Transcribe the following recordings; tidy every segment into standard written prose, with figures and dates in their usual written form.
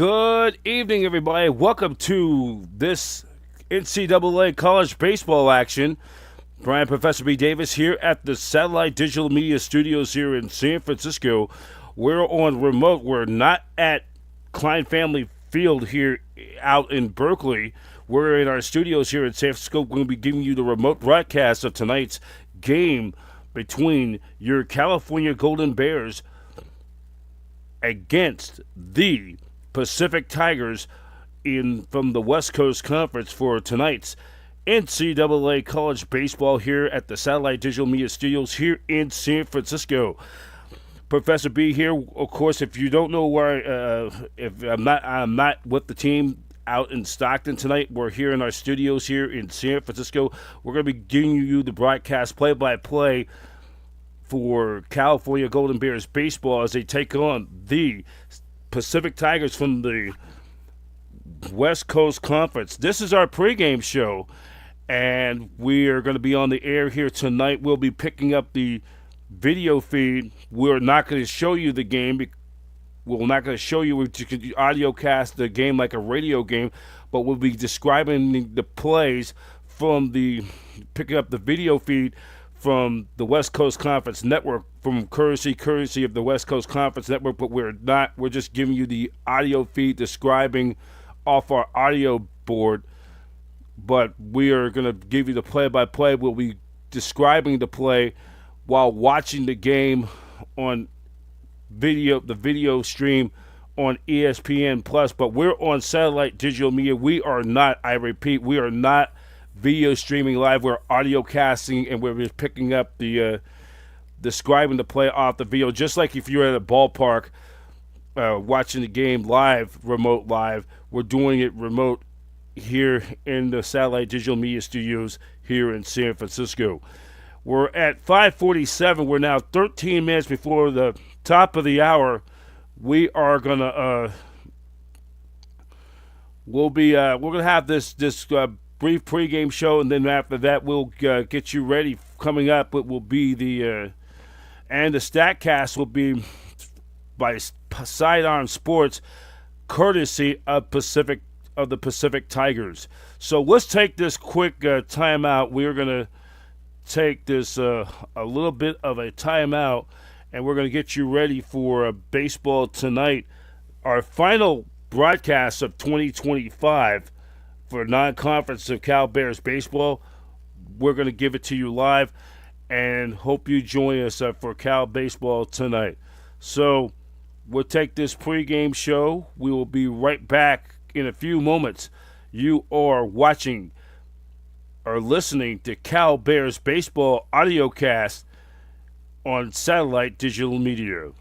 Good evening, everybody. Welcome to this NCAA college baseball action. Brian Professor B. Davis here at the Satellite Digital Media Studios here in San Francisco. We're on remote. We're not at Klein Family Field here out in Berkeley. We're in our studios here in San Francisco. We're going to be giving you the remote broadcast of tonight's game between your California Golden Bears against the Pacific Tigers from the West Coast Conference for tonight's NCAA college baseball here at the Satellite Digital Media Studios here in San Francisco. Professor B here. Of course, if you don't know where, if I'm not with the team out in Stockton tonight. We're here in our studios here in San Francisco. We're going to be giving you the broadcast play-by-play for California Golden Bears baseball as they take on the Pacific Tigers from the West Coast Conference. This is our pregame show, and we are going to be on the air here tonight. We'll be picking up the video feed. We're not going to show you the game. We're not going to show you. We can audio cast the game like a radio game, but we'll be describing the plays from picking up the video feed from the West Coast Conference Network, from courtesy of the West Coast Conference Network, but we're just giving you the audio feed describing off our audio board, but we are going to give you the play-by-play. We'll be describing the play while watching the game on the video stream on ESPN Plus, but we're on Satellite Digital Media. We are not, I repeat, we are not video streaming live. We're audio casting, and we're just picking up the describing the play off the video, just like if you're at a ballpark watching the game live, remote live. We're doing it remote here in the Satellite Digital Media Studios here in San Francisco. We're at 5:47. We're now 13 minutes before the top of the hour. We are gonna we're gonna have this brief pregame show, and then after that we'll get you ready. Coming up, it will be the StatCast will be by Sidearm Sports, courtesy of the Pacific Tigers. So let's take this quick timeout. We're gonna take this a little bit of a timeout, and we're gonna get you ready for baseball tonight. Our final broadcast of 2025 for non-conference of Cal Bears baseball. We're going to give it to you live, and hope you join us for Cal baseball tonight. So we'll take this pregame show. We will be right back in a few moments. You are watching or listening to Cal Bears baseball audiocast on Satellite Digital Media.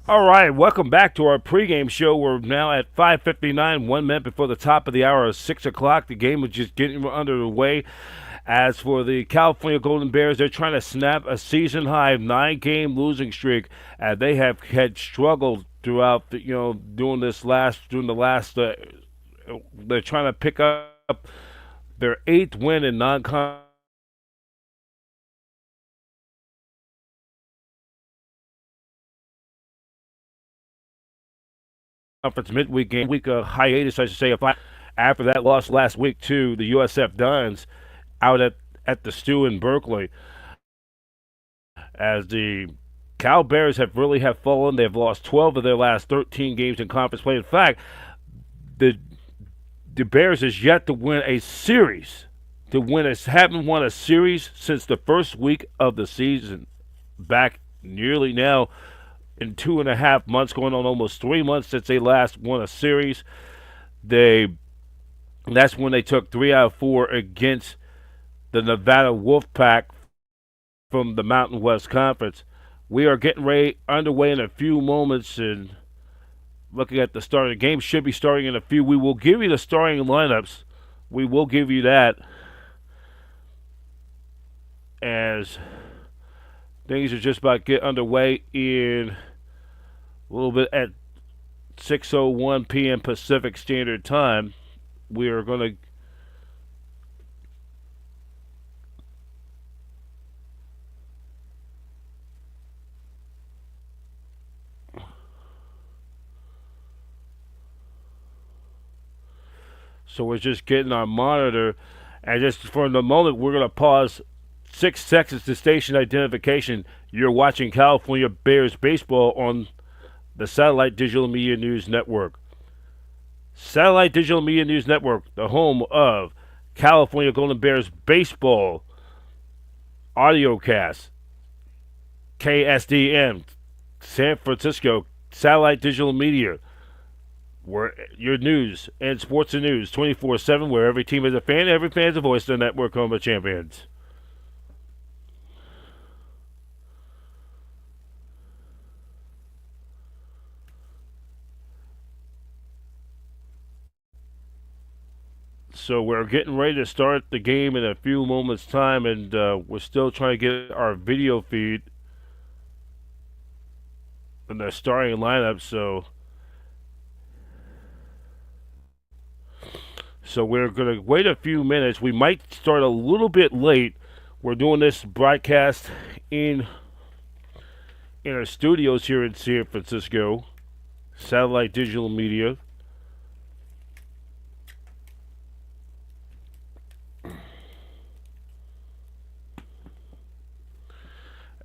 All right, welcome back to our pregame show. We're now at 5:59, 1 minute before the top of the hour, 6 o'clock. The game was just getting underway. As for the California Golden Bears, they're trying to snap a season-high 9-game losing streak. They have had struggled throughout, during the last. They're trying to pick up their eighth win in non-conference midweek game, week hiatus, I should say, after that loss last week to the USF Duns out at the Stew in Berkeley. As the Cal Bears have fallen. They've lost 12 of their last 13 games in conference play. In fact, the the Bears is yet to win a series. Haven't won a series since the first week of the season. Back nearly now in 2.5 months, going on almost 3 months since they last won a series. They That's when they took 3 out of 4 against the Nevada Wolfpack from the Mountain West Conference. We are getting ready underway in a few moments, and looking at the start of the game, should be starting in a few. We will give you the starting lineups. We will give you that as things are just about to get underway in a little bit at 6:01 p.m. Pacific Standard Time. We are going to So we're just getting our monitor, and just for the moment, we're going to pause 6 seconds to station identification. You're watching California Bears baseball on the Satellite Digital Media News Network. Satellite Digital Media News Network, the home of California Golden Bears baseball audiocast. KSDM, San Francisco, Satellite Digital Media, where your news and sports and news 24/7, where every team is a fan, every fan is a voice, the network home of champions. So we're getting ready to start the game in a few moments' time, and we're still trying to get our video feed and the starting lineup. So we're going to wait a few minutes. We might start a little bit late. We're doing this broadcast in our studios here in San Francisco, Satellite Digital Media.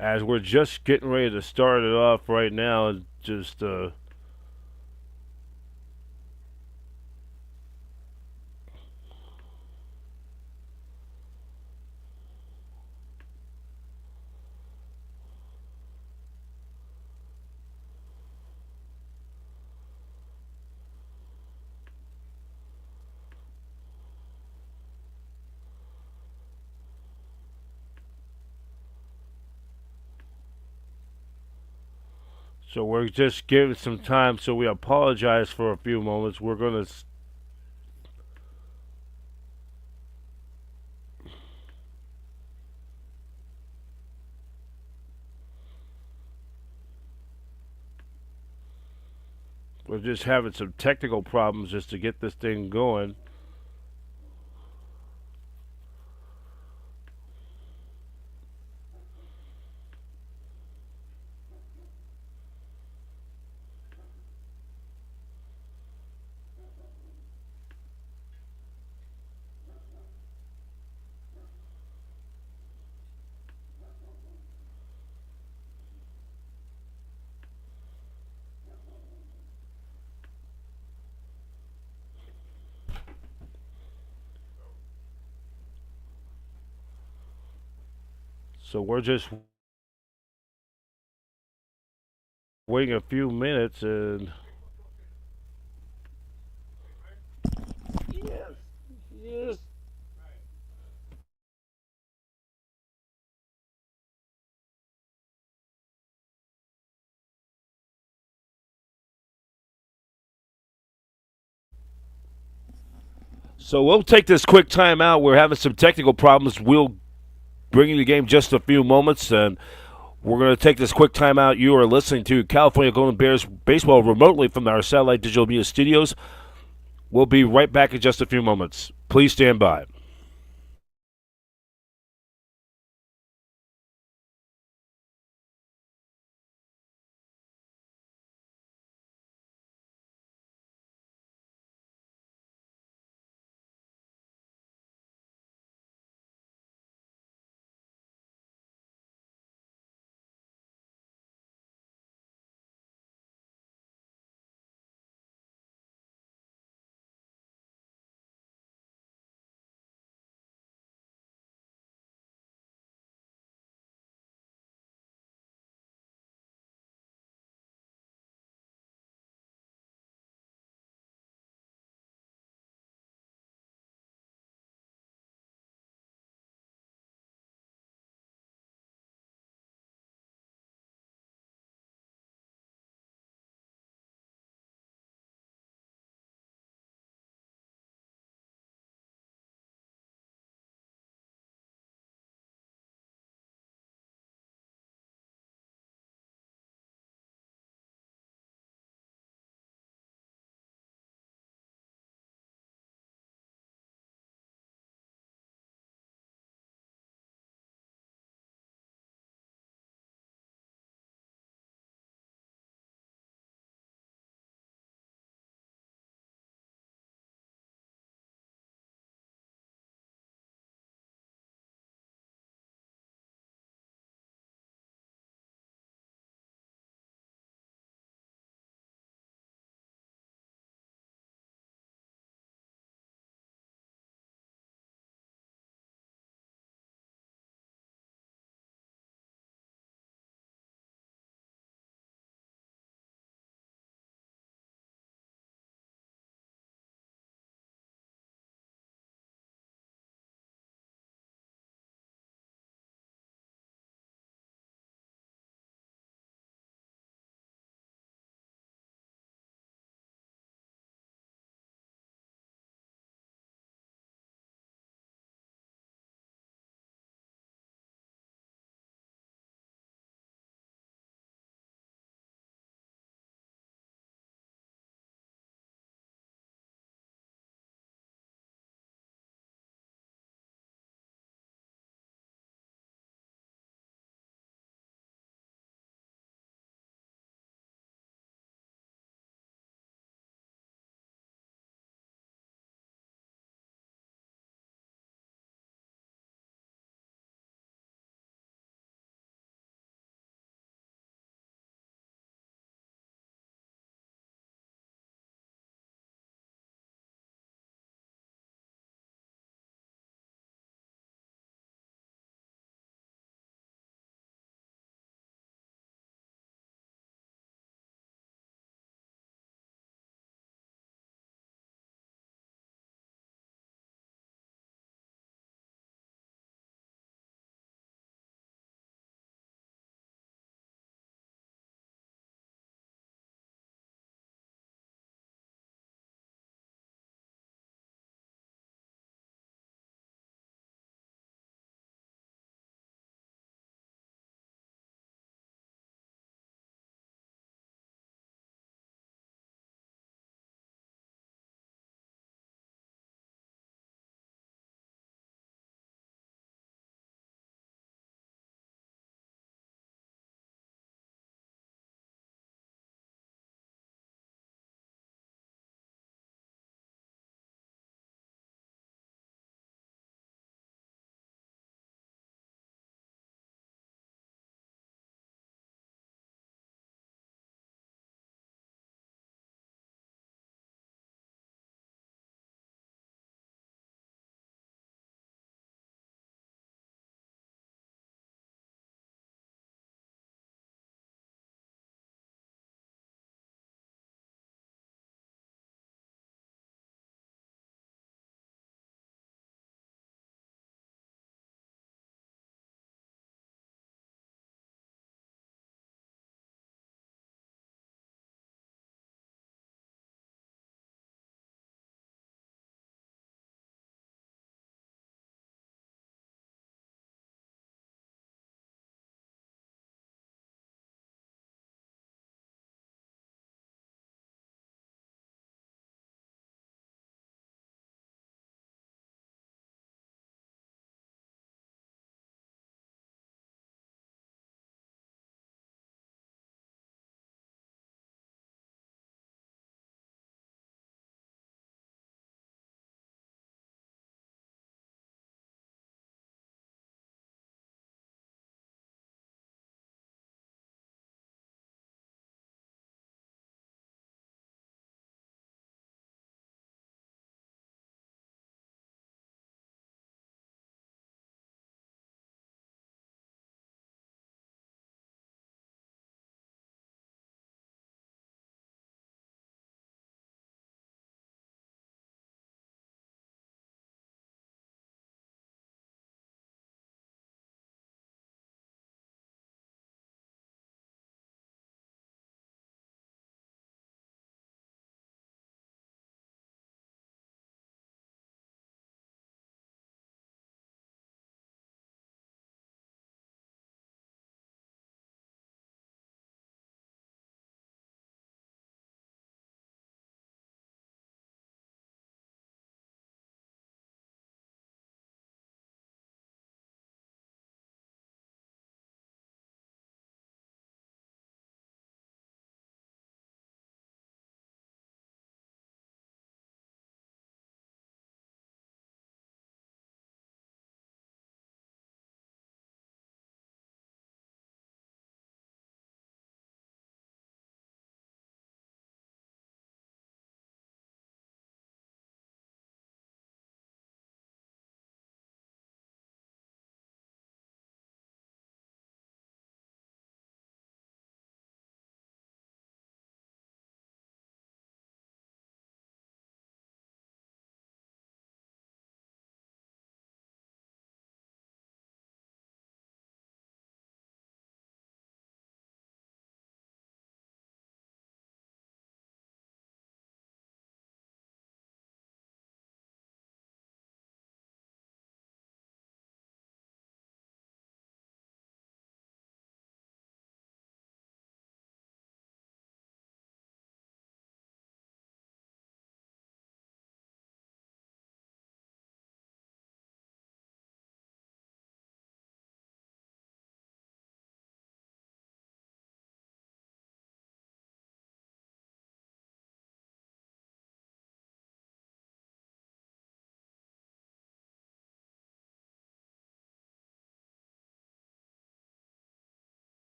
As we're just getting ready to start it off right now, and just so we're just giving some time. So we apologize for a few moments. We're just having some technical problems just to get this thing going. So we're just waiting a few minutes, and yes, yes. So we'll take this quick timeout. We're having some technical problems. We'll bring you the game just a few moments, and we're going to take this quick timeout. You are listening to California Golden Bears baseball remotely from our satellite digital media studios. We'll be right back in just a few moments. Please stand by.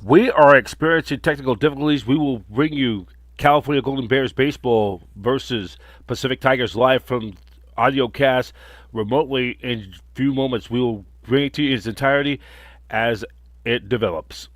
We are experiencing technical difficulties. We will bring you California Golden Bears baseball versus Pacific Tigers live from audio cast remotely in a few moments. We will bring it to you in its entirety as it develops.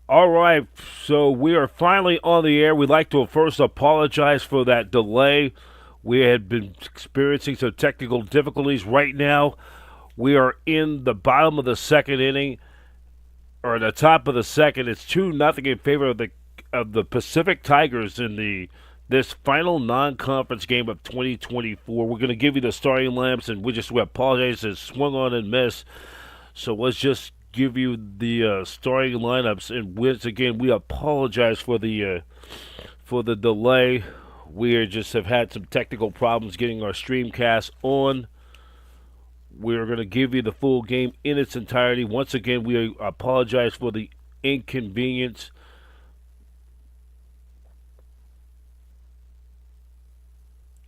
All right, so we are finally on the air. We'd like to first apologize for that delay. We had been experiencing some technical difficulties. Right now, we are in the bottom of the second inning, or the top of the second. It's 2-0 in favor of the Pacific Tigers in the this final non-conference game of 2024. We're going to give you the starting lineups, and we apologize. It swung on and missed. So let's just give you the starting lineups. And once again, we apologize for the delay. We just have had some technical problems getting our streamcast on. We're going to give you the full game in its entirety. Once again, we apologize for the inconvenience.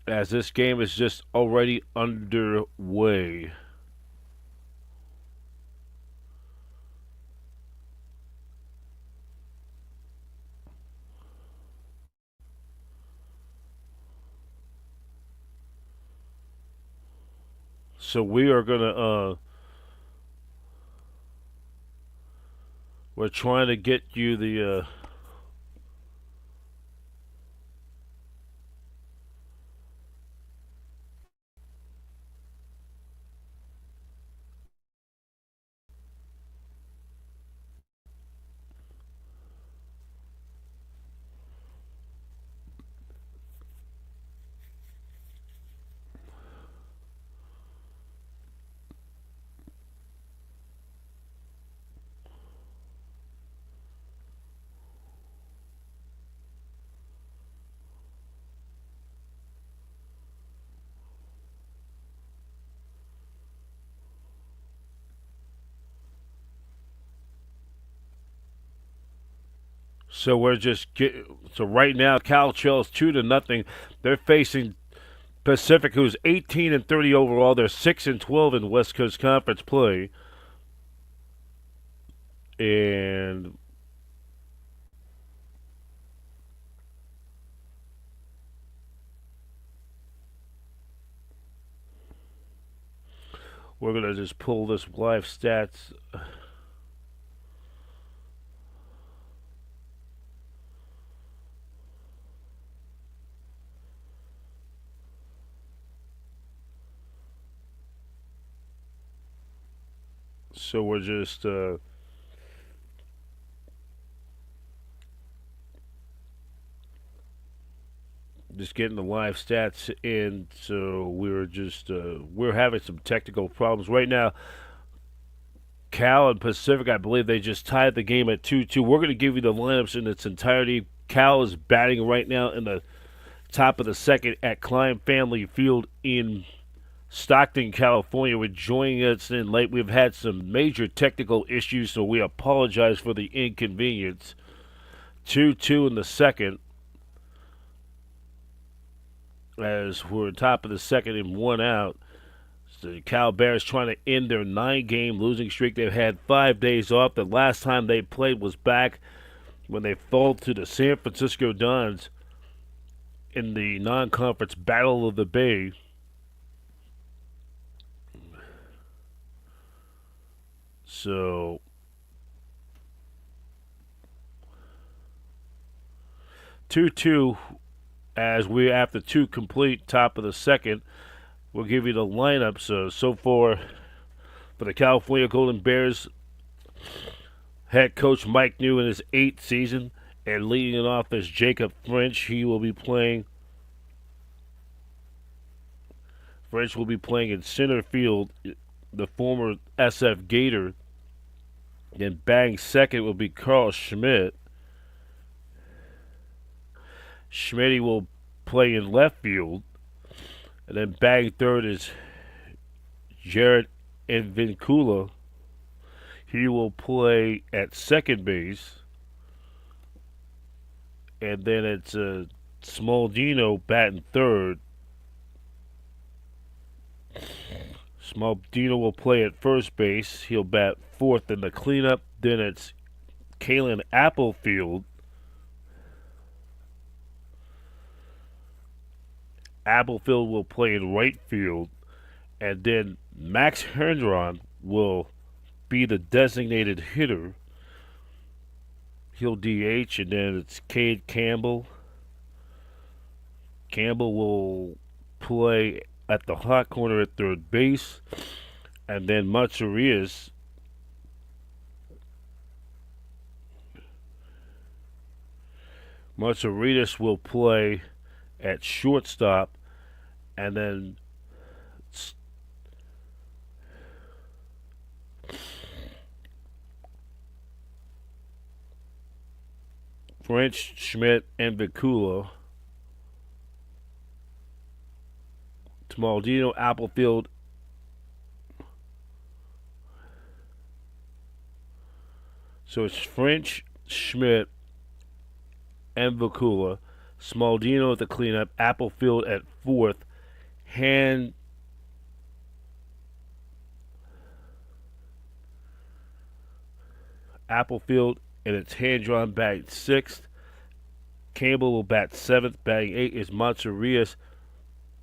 As this game is just already underway. So we are gonna we're trying to get you the so we're just so right now Cal trails 2-0. They're facing Pacific, who's 18-30 overall. They're 6-12 in West Coast Conference play, and we're gonna just pull this live stats. So we're just getting the live stats in. So we're having some technical problems right now. Cal and Pacific, I believe they just tied the game at 2-2. We're going to give you the lineups in its entirety. Cal is batting right now in the top of the second at Klein Family Field in Stockton, California. We're joining us in late. We've had some major technical issues, so we apologize for the inconvenience. 2-2 in the second, as we're top of the second and one out. The Cal Bears trying to end their 9-game losing streak. They've had 5 days off. The last time they played was back when they fell to the San Francisco Dons in the non-conference Battle of the Bay. So 2-2 as we're after 2 complete, top of the second. We'll give you the lineups so far for the California Golden Bears. Head coach Mike New in his 8th season, and leading it off is Jacob French. He will be playing. French will be playing in center field, the former SF Gator. Then batting second will be Carl Schmidt. Schmidt will play in left field. And then batting third is Jared Invincula. He will play at second base. And then it's Smaldino batting third. Smaldino will play at first base. He'll bat fourth in the cleanup. Then it's Kalen Applefield. Applefield will play in right field. And then Max Herndron will be the designated hitter. He'll DH, and then it's Cade Campbell. Campbell will play at the hot corner at third base, and then Matsurias will play at shortstop, and then French, Schmidt, and Vicula. Smaldino, Applefield, so it's French, Schmidt, and Vicula. Smaldino at the cleanup, Applefield at fourth, Applefield and it's hand-drawn batting sixth. Campbell will bat seventh. Batting eighth is Matsurias.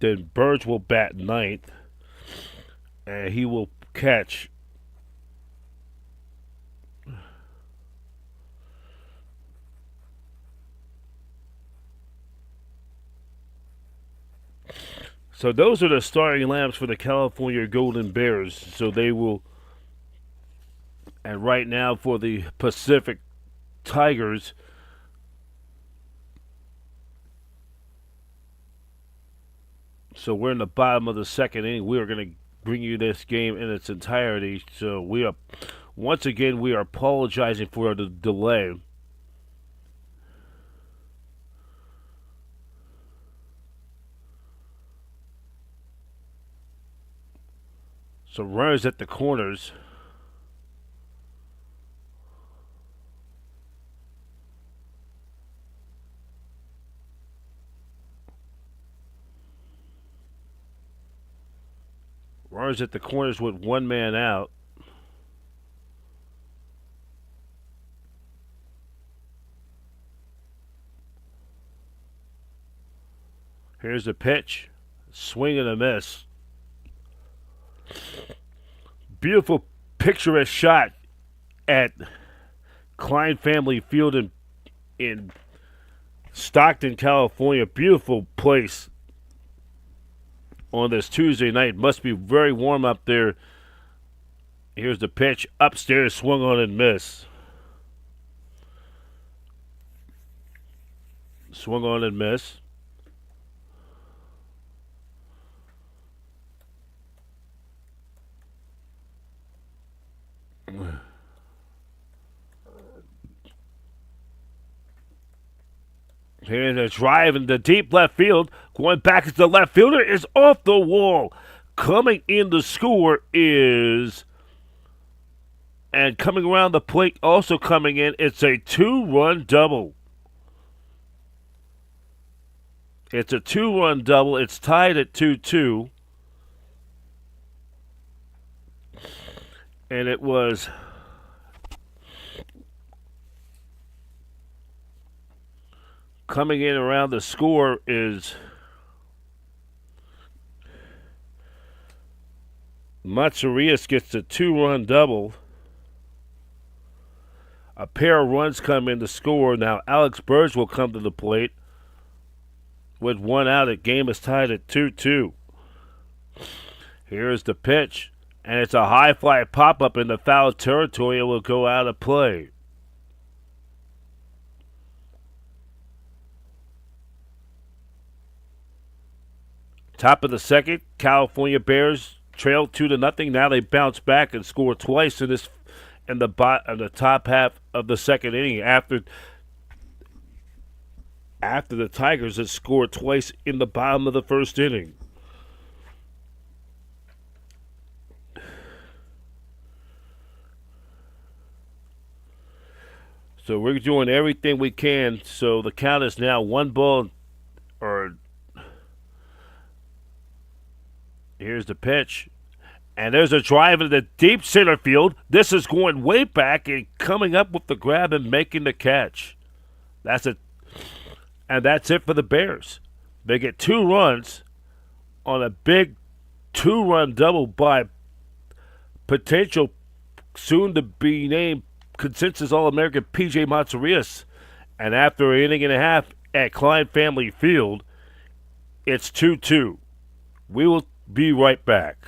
Then Burge will bat ninth, and he will catch. So those are the starting lineups for the California Golden Bears. So they will, and right now for the Pacific Tigers, so we're in the bottom of the second inning. We are going to bring you this game in its entirety. So we are, once again, we are apologizing for the delay. So runners at the corners. Runners at the corners with one man out. Here's the pitch. Swing and a miss. Beautiful, picturesque shot at Klein Family Field in Stockton, California. Beautiful place on this Tuesday night. Must be very warm up there. Here's the pitch. Upstairs, swung on and missed. Swung on and missed. Here's a drive in the deep left field. Going back as the left fielder is off the wall. Coming in to score is, and coming around the plate, also coming in, it's a two-run double. It's a two-run double. It's tied at 2-2. And it was coming in around the score is Matsurias gets a two-run double. A pair of runs come in to score. Now Alex Burge will come to the plate. With one out, the game is tied at 2-2. Here's the pitch. And it's a high fly pop-up in the foul territory. It will go out of play. Top of the second, California Bears trail 2-0. Now they bounce back and score twice in the top half of the second inning. After the Tigers had scored twice in the bottom of the first inning. So we're doing everything we can. So the count is now 1-0. Here's the pitch. And there's a drive into the deep center field. This is going way back and coming up with the grab and making the catch. And that's it for the Bears. They get 2 runs on a big 2-run double by potential soon-to-be-named consensus All-American P.J. Monterius. And after an inning and a half at Klein Family Field, it's 2-2. We will be right back.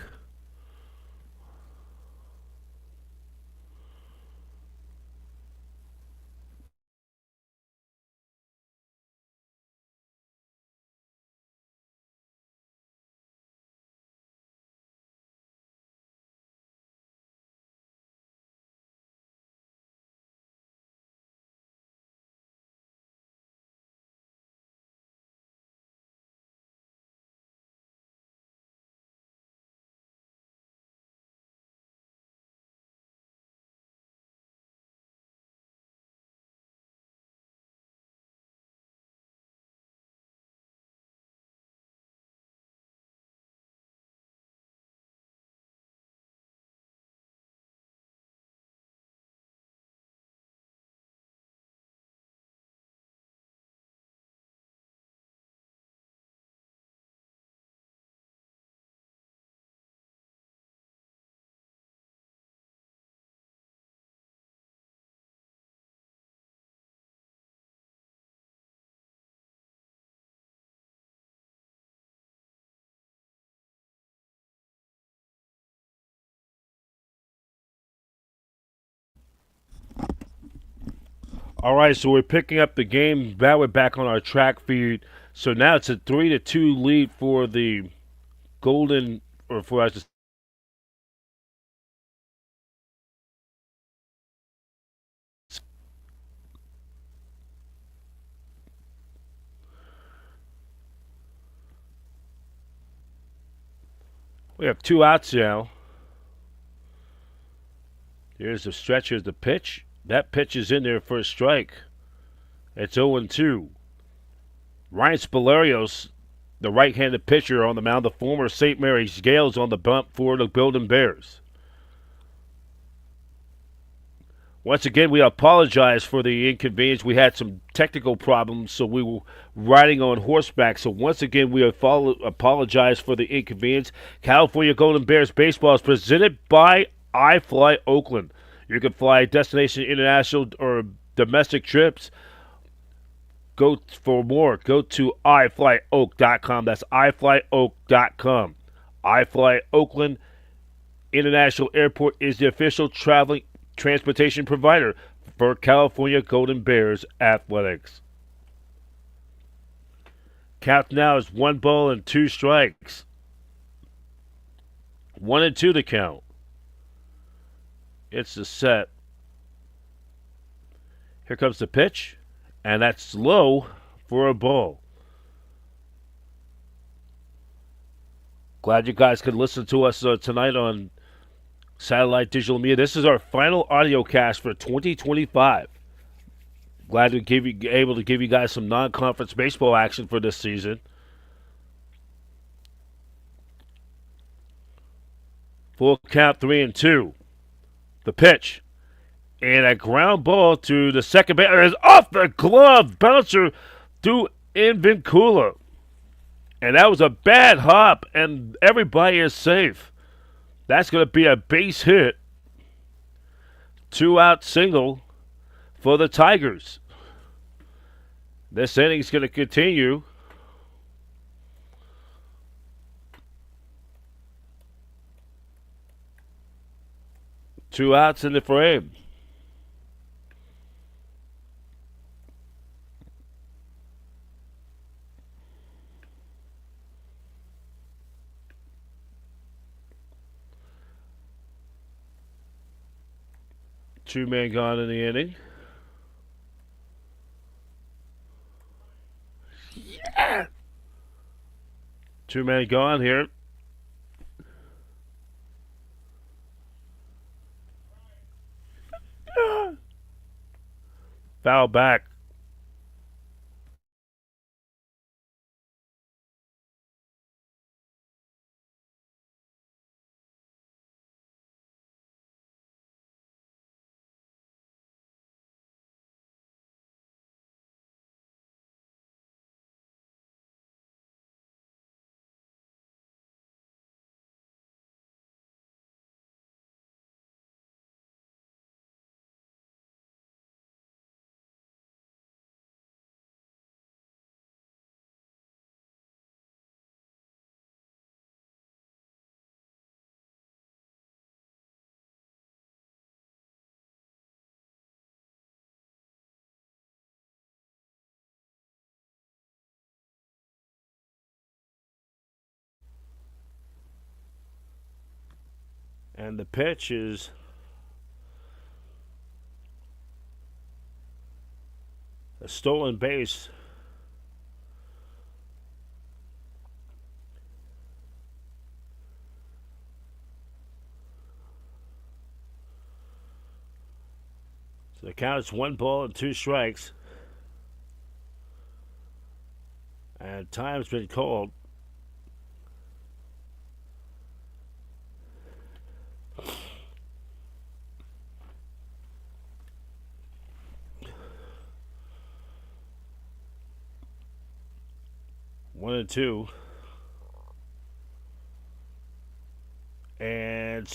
All right, so we're picking up the game. Now we're back on our track feed. So now it's a 3-2 lead for the Golden, or for us. We have 2 outs now. Here's the stretch. Here's the pitch. That pitch is in there for a strike. It's 0-2. Ryan Spilerios, the right-handed pitcher on the mound, the former St. Mary's Gales on the bump for the Golden Bears. Once again, we apologize for the inconvenience. We had some technical problems, so we were riding on horseback. So once again, we apologize for the inconvenience. California Golden Bears baseball is presented by iFly Oakland. You can fly destination, international, or domestic trips. Go for more. Go to iFlyOak.com. That's iFlyOak.com. iFly Oakland International Airport is the official traveling transportation provider for California Golden Bears athletics. Count now is 1-2 strikes. 1-2 to count. It's the set. Here comes the pitch, and that's low for a ball. Glad you guys could listen to us tonight on Satellite Digital Media. This is our final audio cast for 2025. Glad to able to give you guys some non-conference baseball action for this season. Full count, 3-2. The pitch. And a ground ball to the second base. It is off the glove. Bouncer to Invincula. And that was a bad hop, and everybody is safe. That's going to be a base hit. 2-out single for the Tigers. This inning is going to continue. Two outs in the frame. Two men gone in the inning. Yeah! Two men gone here. Foul back. And the pitch is a stolen base. So the count is 1 ball and 2 strikes. And time's been called. One and two. And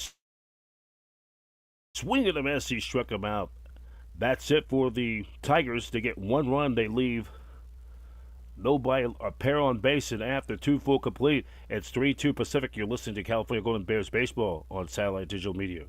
swing and a miss. He struck him out. That's it for the Tigers. They get 1 run. They leave nobody, a pair on base, and after 2 full complete, it's 3-2 Pacific. You're listening to California Golden Bears baseball on Satellite Digital Media.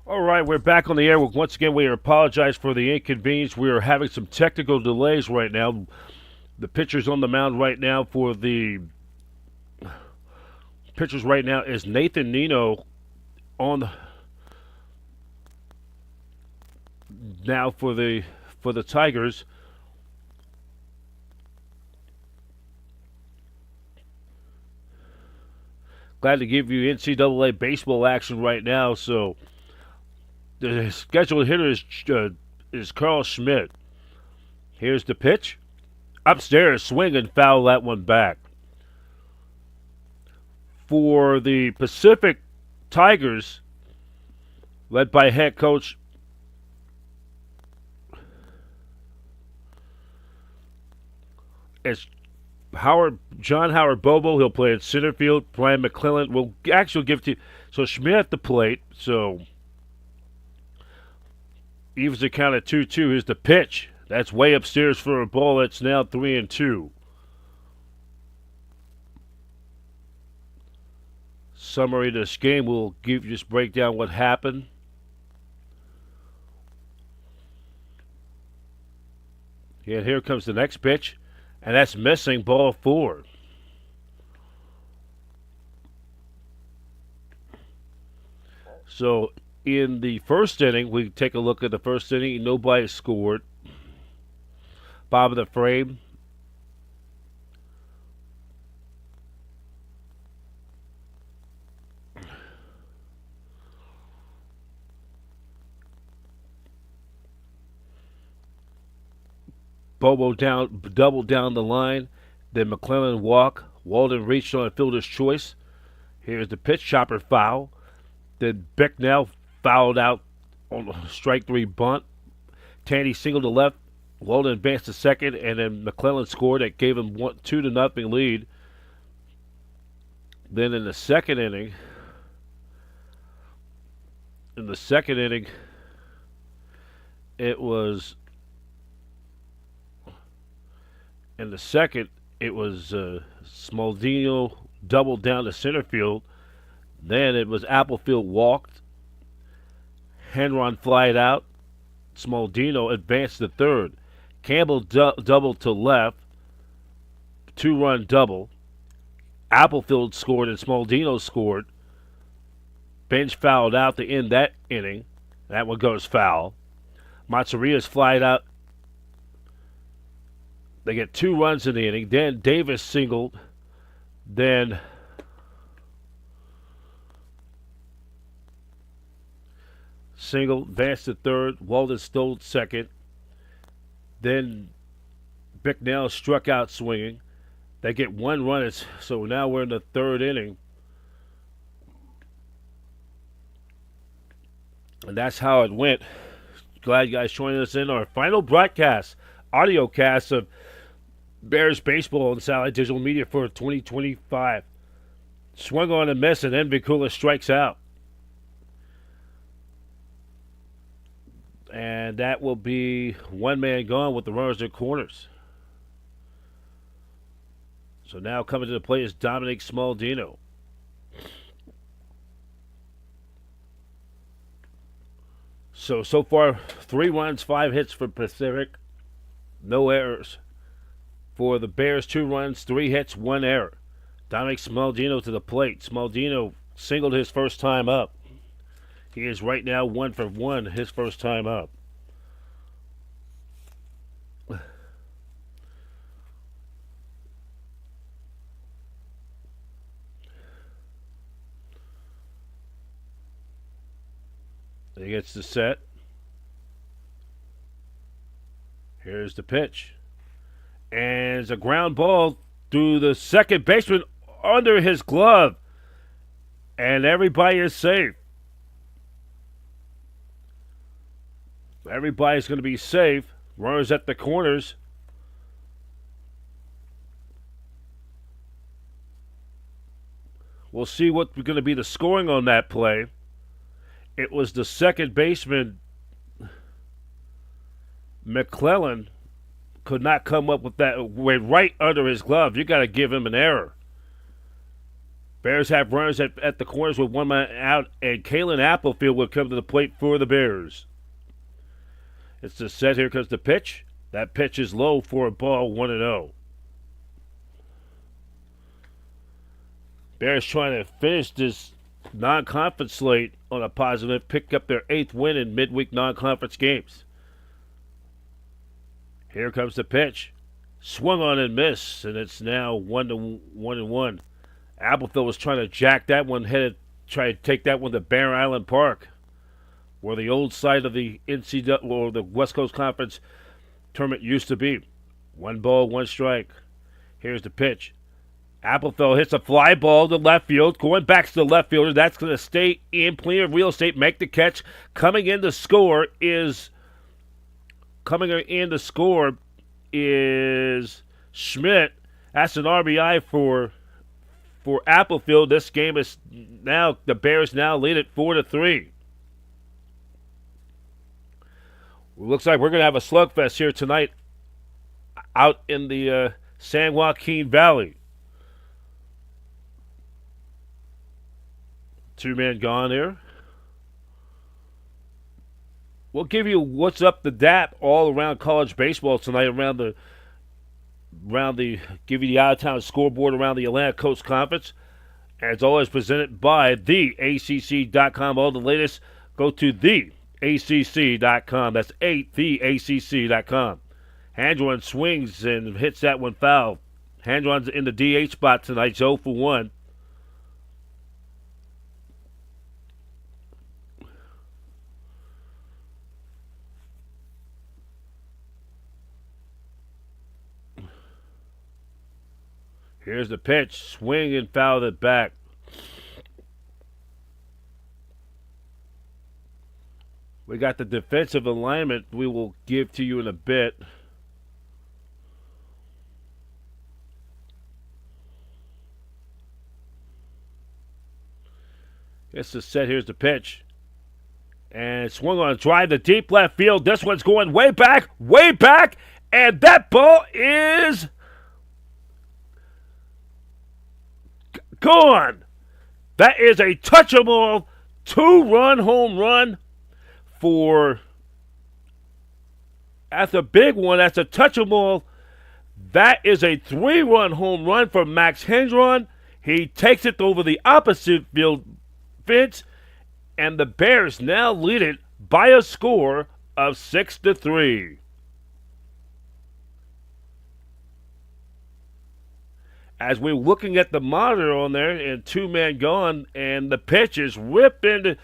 All right, we're back on the air. Once again, we apologize for the inconvenience. We are having some technical delays right now. The pitcher's on the mound right now for the pitchers right now is Nathan Nino on now for the Tigers. Glad to give you NCAA baseball action right now. So the scheduled hitter is Carl Schmidt. Here's the pitch. Upstairs, swing and foul that one back. For the Pacific Tigers, led by head coach it's John Howard Bobo. He'll play at center field. Brian McClellan will actually give to so Schmidt at the plate. So evens the count at 2-2. Here's the pitch. That's way upstairs for a ball. That's now 3-2. Summary of this game. We'll just break down what happened. And here comes the next pitch. And that's missing, ball 4. So in the first inning, we take a look at the first inning. Nobody scored. Bottom of the frame. Bobo doubled down the line. Then McClellan walk. Walden reached on a fielder's choice. Here's the pitch. Chopper foul. Then Bicknell fouled out on a strike 3 bunt. Tandy singled to left. Walden advanced to second, and then McClellan scored. That gave him 2-0 lead. Then in the second inning, it was Smaldino doubled down to center field. Then it was Applefield walked. Henron flied out. Smaldino advanced to third. Campbell doubled to left. 2-run double. Applefield scored and Smaldino scored. Bench fouled out to end that inning. That one goes foul. Mazzarias flied out. They get 2 runs in the inning. Then Davis singled. Then advanced to third. Walden stole second. Then Bicknell struck out swinging. They get 1 run. So now we're in the third inning. And that's how it went. Glad you guys joining us in our final broadcast, audio cast of Bears baseball on Satellite Digital Media for 2025. Swung on a miss, and then Vicula strikes out. And that will be 1 man gone with the runners at corners. So now coming to the plate is Dominic Smaldino. So far, 3 runs, 5 hits for Pacific. No errors. For the Bears, 2 runs, 3 hits, 1 error. Dominic Smaldino to the plate. Smaldino singled his first time up. He is right now 1 for 1 his first time up. He gets the set. Here's the pitch. And it's a ground ball through the second baseman under his glove. And everybody is safe. Everybody's going to be safe. Runners at the corners. We'll see what's going to be the scoring on that play. It was the second baseman, McClellan, could not come up with that. Went right under his glove. You got to give him an error. Bears have runners at the corners with one man out, and Kalen Applefield will come to the plate for the Bears. It's the set. Here comes the pitch. That pitch is low for a ball, 1-0. Bears trying to finish this non-conference slate on a positive, pick up their 8th win in midweek non-conference games. Here comes the pitch. Swung on and missed, and it's now 1-1. Applefield was trying to jack that one, try to take that one to Bear Island Park, where the old site of the NCAA or the West Coast Conference tournament used to be. 1 ball, 1 strike. Here's the pitch. Applefield hits a fly ball to left field, going back to the left fielder. That's going to stay in, plenty of real estate, make the catch. Coming in to score is Schmidt. That's an RBI for Applefield. This game is now, the Bears now lead it 4-3. Looks like we're going to have a slugfest here tonight out in the San Joaquin Valley. 2-man gone here. We'll give you what's up the DAP all around college baseball tonight, give you the out-of-town scoreboard around the Atlantic Coast Conference. As always, presented by theACC.com. All the latest, go to theACC.com. That's theACC.com. Handron swings and hits that one foul. Handron's in the DH spot tonight, 0 for 1. Here's the pitch. Swing and foul it back. We got the defensive alignment we will give to you in a bit. It's the set. Here's the pitch. And swung on a drive to deep left field. This one's going way back. And that ball is gone. That is a touchable 2-run home run that's a big one. That's a touchable. That is a 3-run home run for Max Hendron. He takes it over the opposite field fence, and the Bears now lead it by a score of 6-3. As we're looking at the monitor on there, and 2-man gone, and the pitch is ripped into,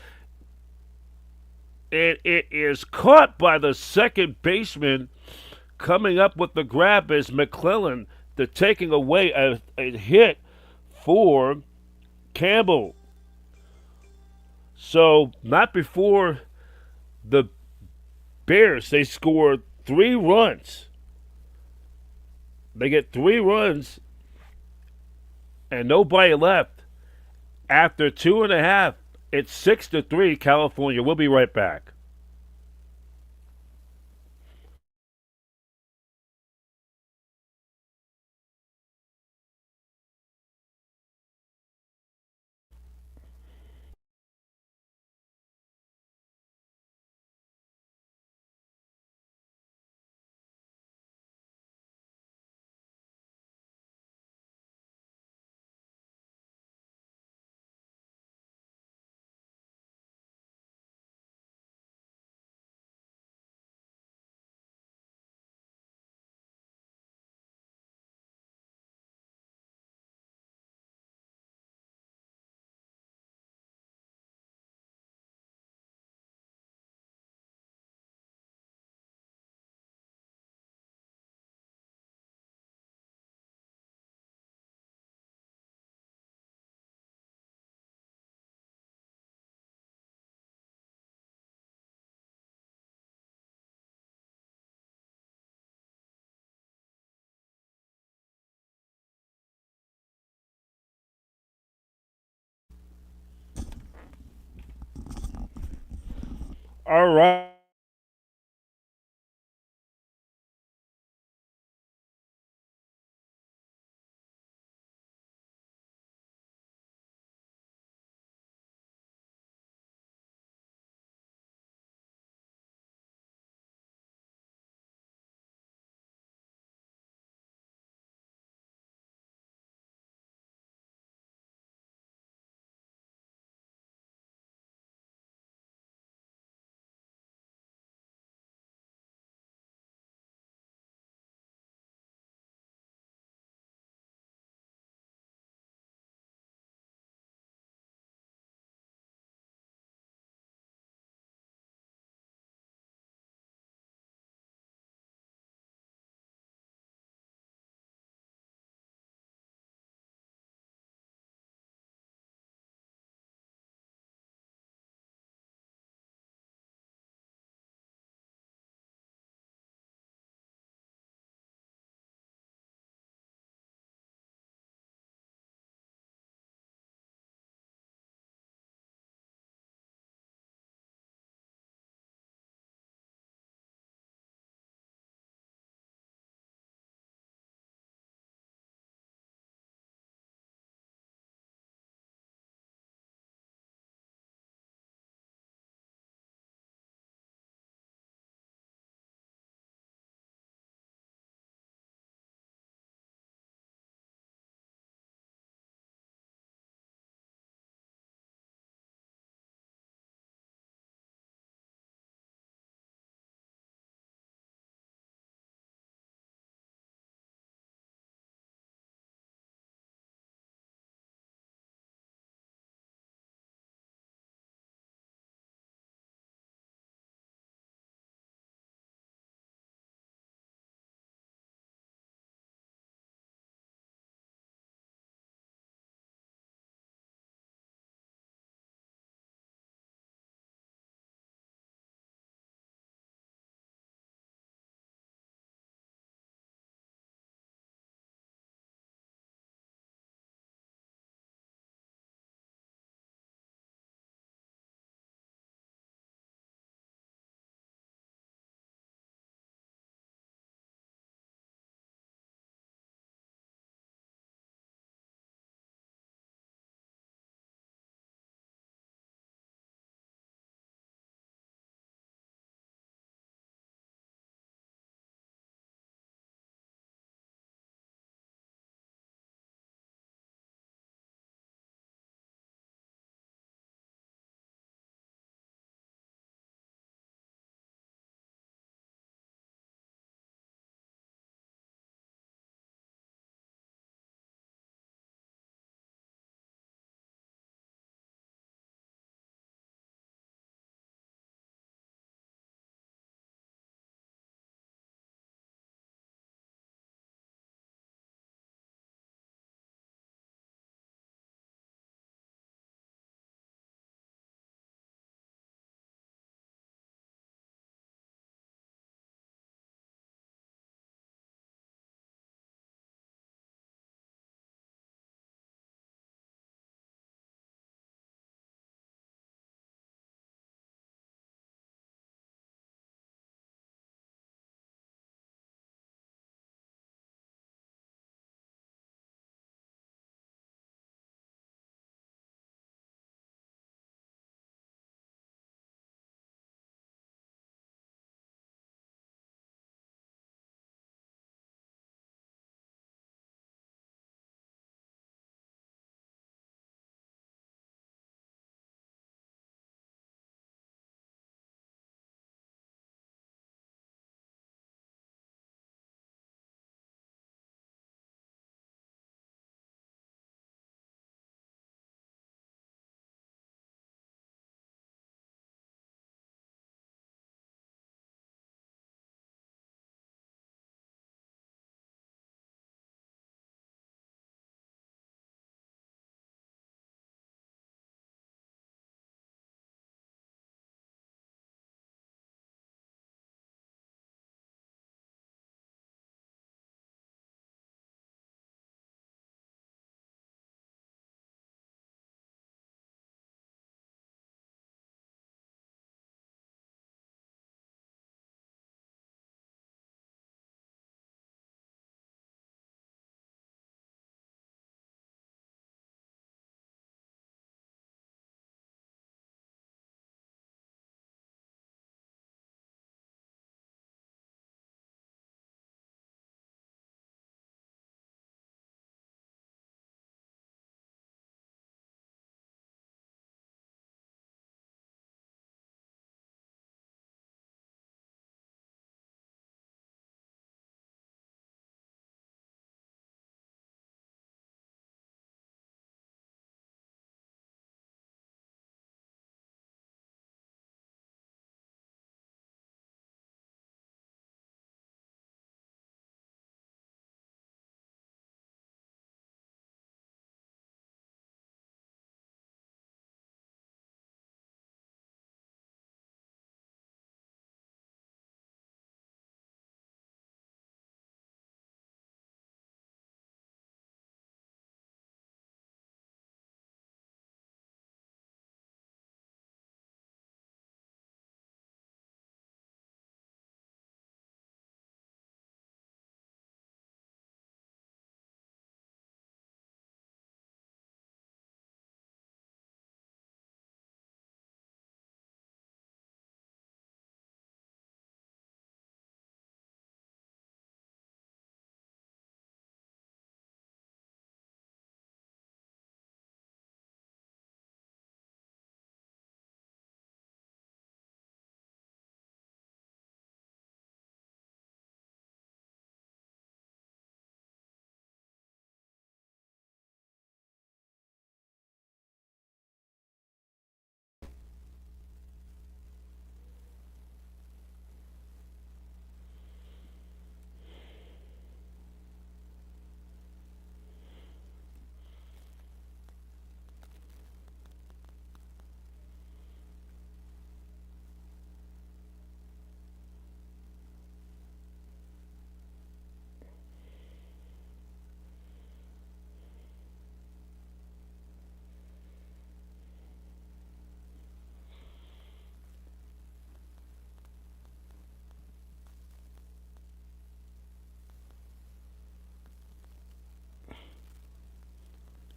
and it is caught by the second baseman. Coming up with the grab is McClellan, taking away a hit for Campbell. So, not before the Bears, they scored 3 runs. They get 3 runs and nobody left. After 2.5, it's 6-3 California. We'll be right back. All right.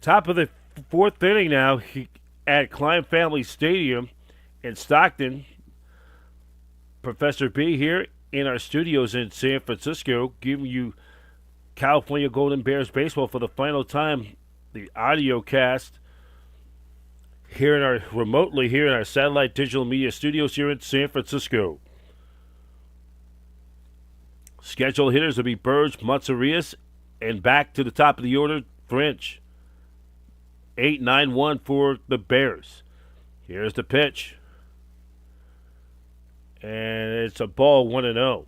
Top of the fourth inning now at Klein Family Stadium in Stockton. Professor B here in our studios in San Francisco, giving you California Golden Bears baseball for the final time. The audio cast here remotely here in our satellite digital media studios here in San Francisco. Scheduled hitters will be Burge, Matsurias, and back to the top of the order, French. 8-9-1 for the Bears. Here's the pitch. And it's a ball 1-0.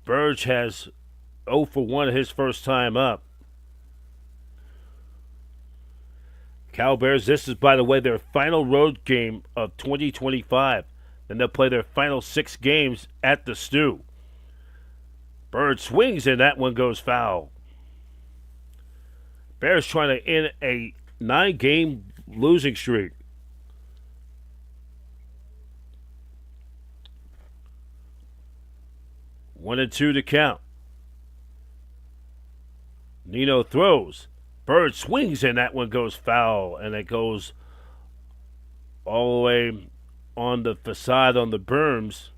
Burge has 0 for 1 his first time up. Cal Bears, this is, by the way, their final road game of 2025. Then they'll play their final 6 games at the Stew. Bird swings, and that one goes foul. Bears trying to end a 9-game losing streak. One and two to count. Nino throws. Bird swings, and that one goes foul, and it goes all the way on the facade on the berms.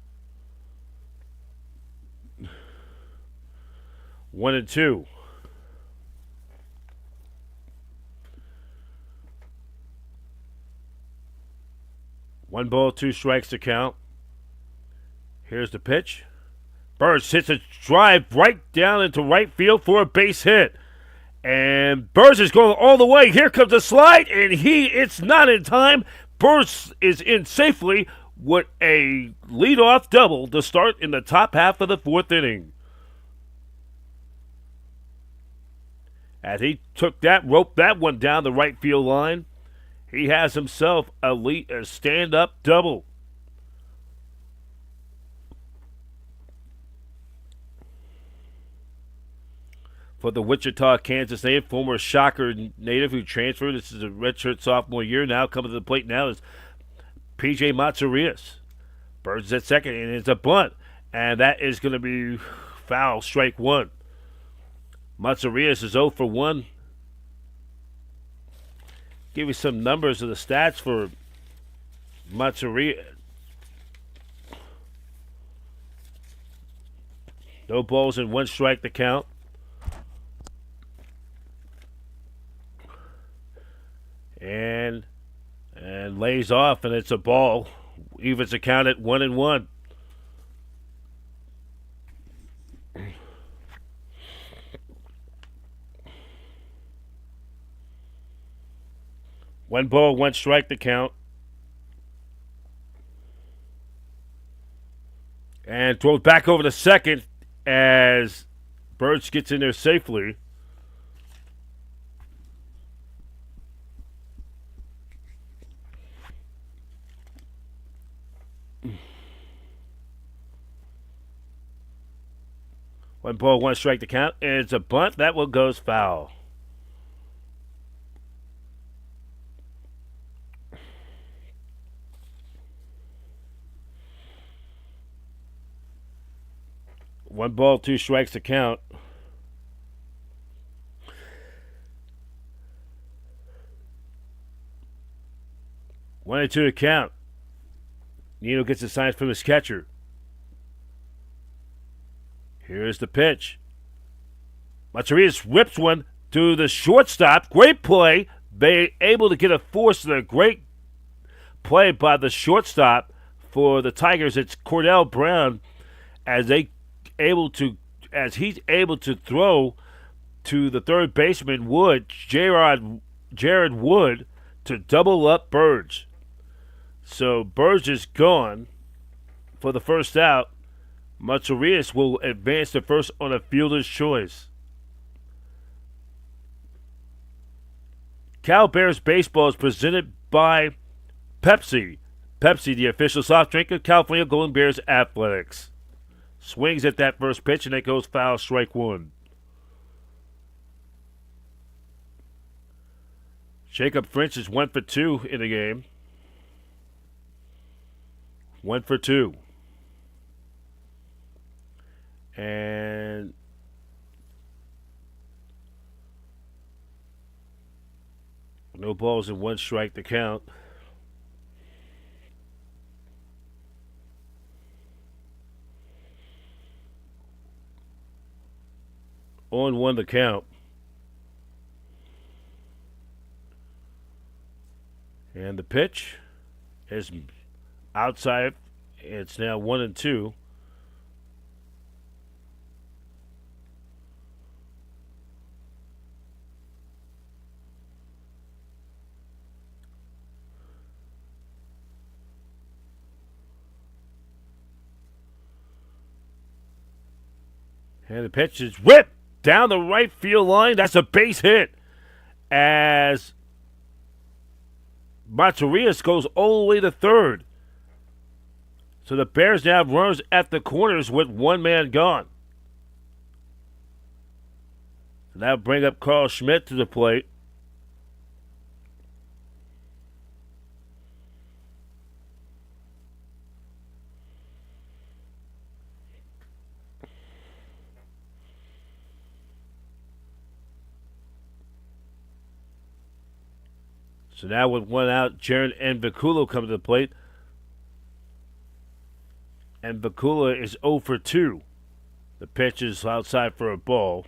1 and 2. One ball, 2 strikes to count. Here's the pitch. Burge hits a drive right down into right field for a base hit. And Burge is going all the way. Here comes a slide, and it's not in time. Burge is in safely with a leadoff double to start in the top half of the 4th inning. As he roped that one down the right field line, he has himself a stand-up double. For the Wichita, Kansas native, former Shocker native who transferred. This is a redshirt sophomore year now. Coming to the plate now is P.J. Matsurias. Birds at second, and it's a bunt. And that is going to be foul, strike 1. Matsurias is 0 for 1. Give you some numbers of the stats for Matsurias. No balls and 1 strike to count. And lays off, and it's a ball. Evens the count at 1 and 1. One ball, 1 strike to count. And throws back over to second as Birch gets in there safely. One ball, 1 strike to count. And it's a bunt. That one goes foul. One ball, 2 strikes to count. One and 2 to count. Nino gets a sign from his catcher. Here's the pitch. Matsurias whips one to the shortstop. Great play. They able to get a force to the great play by the shortstop for the Tigers. It's Cordell Brown as he's able to throw to the third baseman Wood, Jared Wood, to double up Burge. So Burge is gone for the first out. Matsurias will advance to first on a fielder's choice. Cal Bears baseball is presented by Pepsi. Pepsi, the official soft drink of California Golden Bears athletics. Swings at that first pitch, and it goes foul, strike 1. Jacob French is 1 for 2 in the game. 1 for 2. And No balls and 1 strike to count. On 1 to count. And the pitch is outside. It's now 1-2. And the pitch is whipped down the right field line. That's a base hit as Monterias goes all the way to third. So the Bears now have runners at the corners with 1 man gone. And that'll bring up Carl Schmidt to the plate. So now with 1 out, Jaron and Vicula come to the plate. And Vicula is 0 for 2. The pitch is outside for a ball.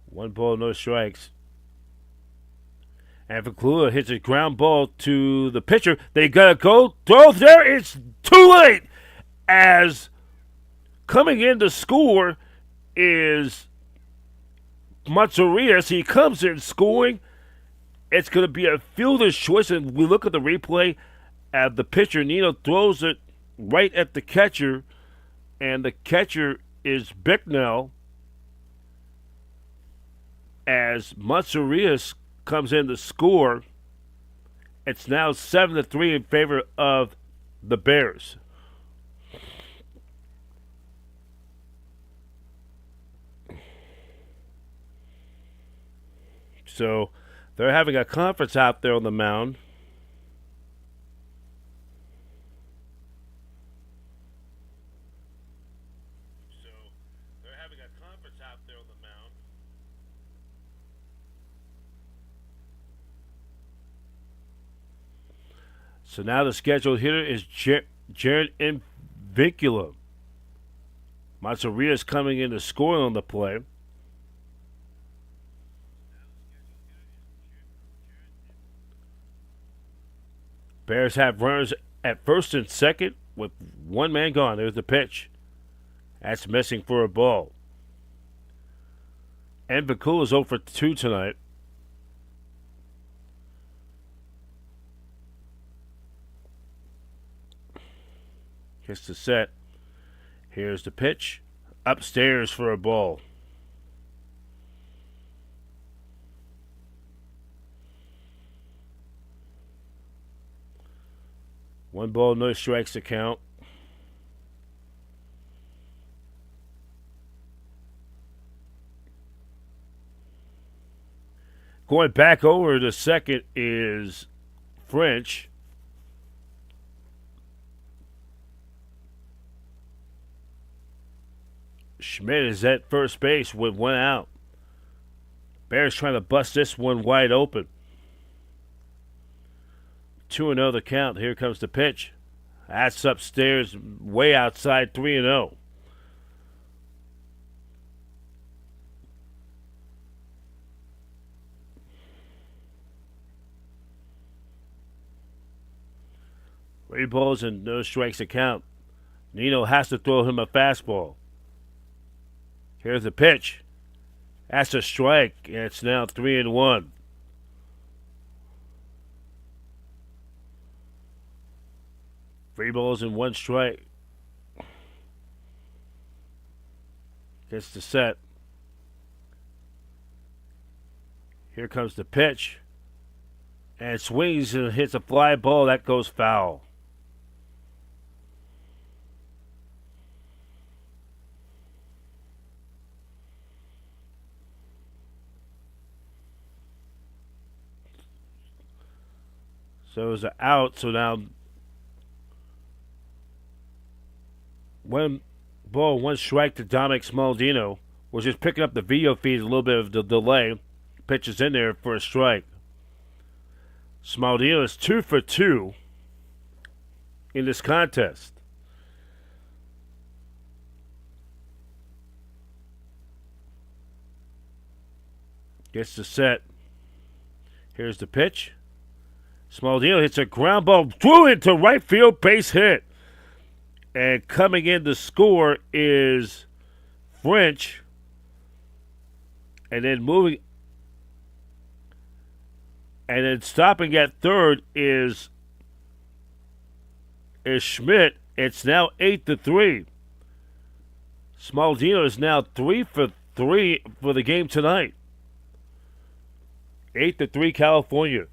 One ball, no strikes. And Vicula hits a ground ball to the pitcher. They gotta go throw there. It's too late. As coming in to score is Monterias. He comes in scoring. It's going to be a fielder's choice. And we look at the replay. The pitcher, Nino, throws it right at the catcher. And the catcher is Bicknell. As Monterias comes in to score, it's now 7-3 in favor of the Bears. So they're having a conference out there on the mound. So now the scheduled hitter is Jared Vicula. Monterias coming in to score on the play. Bears have runners at first and second with 1 man gone. There's the pitch. That's missing for a ball. And Vicula is 0 for 2 tonight. Gets the set. Here's the pitch. Upstairs for a ball. One ball, no strikes to count. Going back over to second is French. Schmidt is at first base with 1 out. Bears trying to bust this one wide open. 2-0 the count. Here comes the pitch. That's upstairs, way outside, 3-0. Three balls and no strikes to count. Nino has to throw him a fastball. Here's the pitch. That's a strike, and it's now 3-1. Three balls and 1 strike. Gets the set. Here comes the pitch. And swings and hits a fly ball. That goes foul. So it was an out. So now One ball, one strike to Dominic Smaldino. We're just picking up the video feed, a little bit of the delay. Pitches in there for a strike. Smaldino is 2 for 2 in this contest. Gets the set. Here's the pitch. Smaldino hits a ground ball through into right field, base hit. And coming in to score is French. And then moving. And then stopping at third is Schmidt. It's now 8-3. Smaldino is now 3 for 3 for the game tonight. 8-3 California.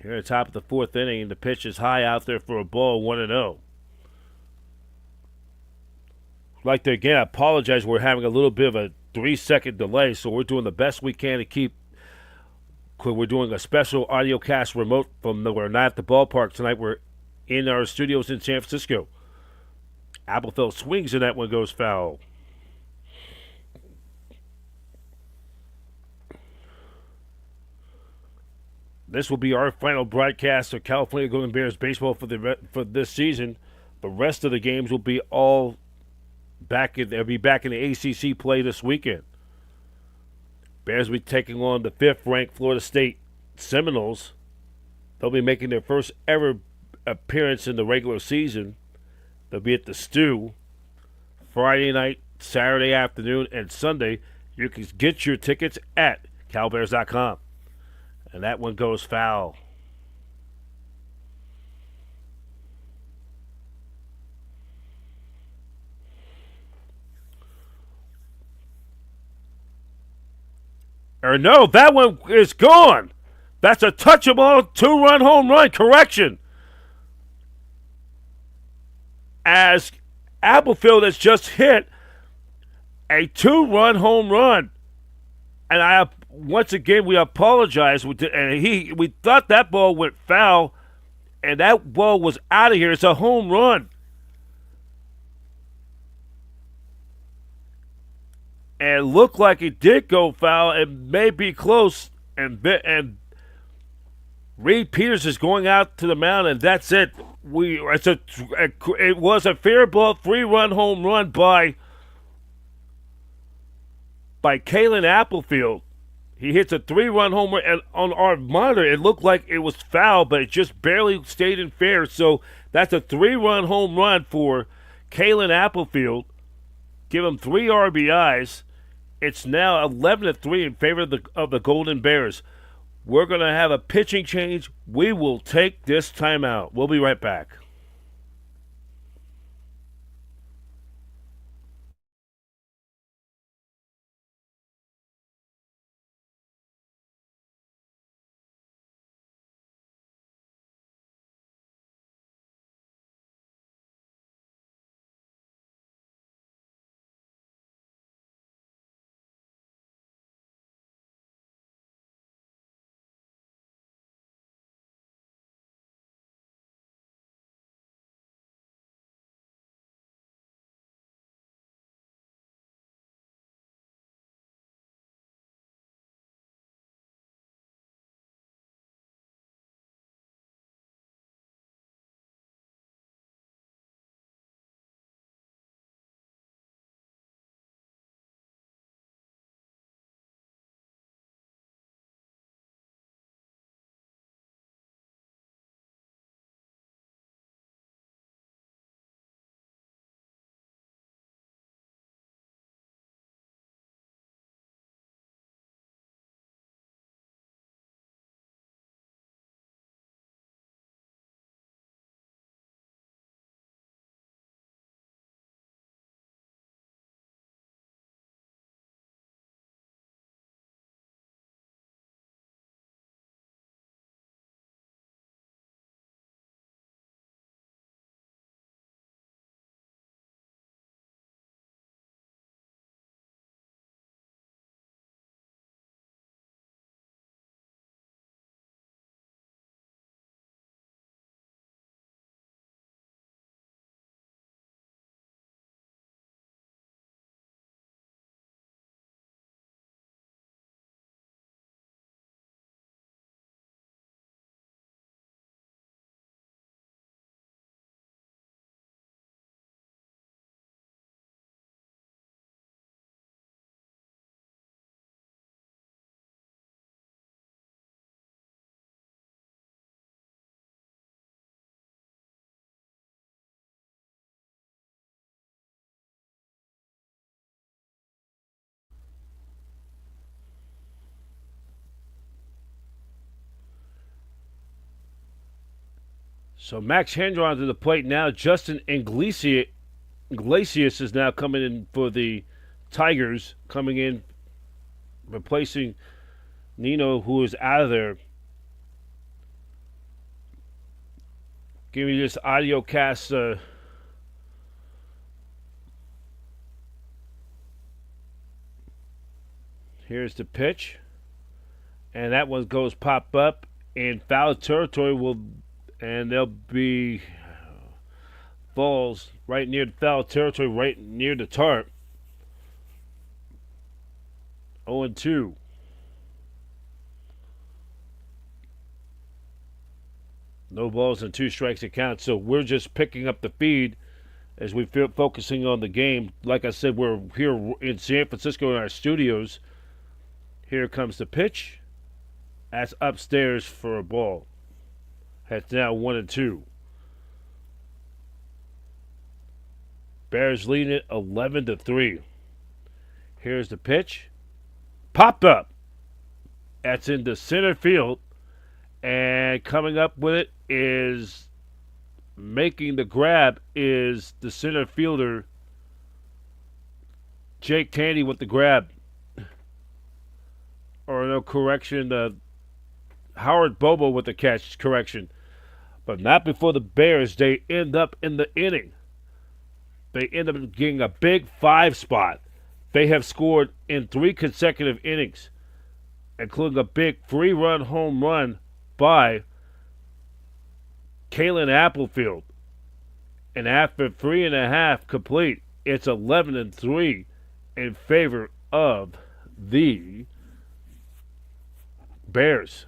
Here at the top of the fourth inning, the pitch is high out there for a ball, 1-0. I'd like to again apologize. We're having a little bit of a 3-second delay, so we're doing the best we can to keep. We're doing a special audio cast remote from we're not at the ballpark tonight. We're in our studios in San Francisco. Applefeld swings and that one goes foul. This will be our final broadcast of California Golden Bears baseball for this season. The rest of the games will be all back. They'll be back in the ACC play this weekend. Bears will be taking on the 5th-ranked Florida State Seminoles. They'll be making their first ever appearance in the regular season. They'll be at the Stew Friday night, Saturday afternoon, and Sunday. You can get your tickets at CalBears.com. And that one goes foul. Or no, that one is gone. That's a touchable 2-run home run. Correction. As Applefield has just hit a 2-run home run. And once again, we apologize. We thought that ball went foul, and that ball was out of here. It's a home run. And it looked like it did go foul. It may be close. And Reed Peters is going out to the mound, and that's it. It was a fair ball, 3-run home run by Kalen Applefield. He hits a 3-run home run, and on our monitor, it looked like it was foul, but it just barely stayed in fair. So that's a 3-run home run for Kalen Applefield. Give him 3 RBIs. It's now 11-3 in favor of the Golden Bears. We're going to have a pitching change. We will take this timeout. We'll be right back. So Max Hendron to the plate now. Justin Iglesias is now coming in for the Tigers, coming in, replacing Nino, who is out of there. Give me this audio cast. Here's the pitch. And that one goes pop up in foul territory. And there'll be balls right near the foul territory, right near the tarp. 0-2. No balls and 2 strikes to count. So we're just picking up the feed as we feel focusing on the game. Like I said, we're here in San Francisco in our studios. Here comes the pitch. That's upstairs for a ball. That's now 1-2. Bears leading it 11-3. Here's the pitch. Popped up. That's into center field. And coming up with it is making the grab is the center fielder, Jake Tandy, with the grab. Or no correction, Howard Bobo with the catch, correction. But not before the Bears. They end up in the inning. They end up getting a big 5 spot. They have scored in 3 consecutive innings, including a big 3-run home run by Kalen Applefield. And after 3.5 complete, it's 11-3 in favor of the Bears.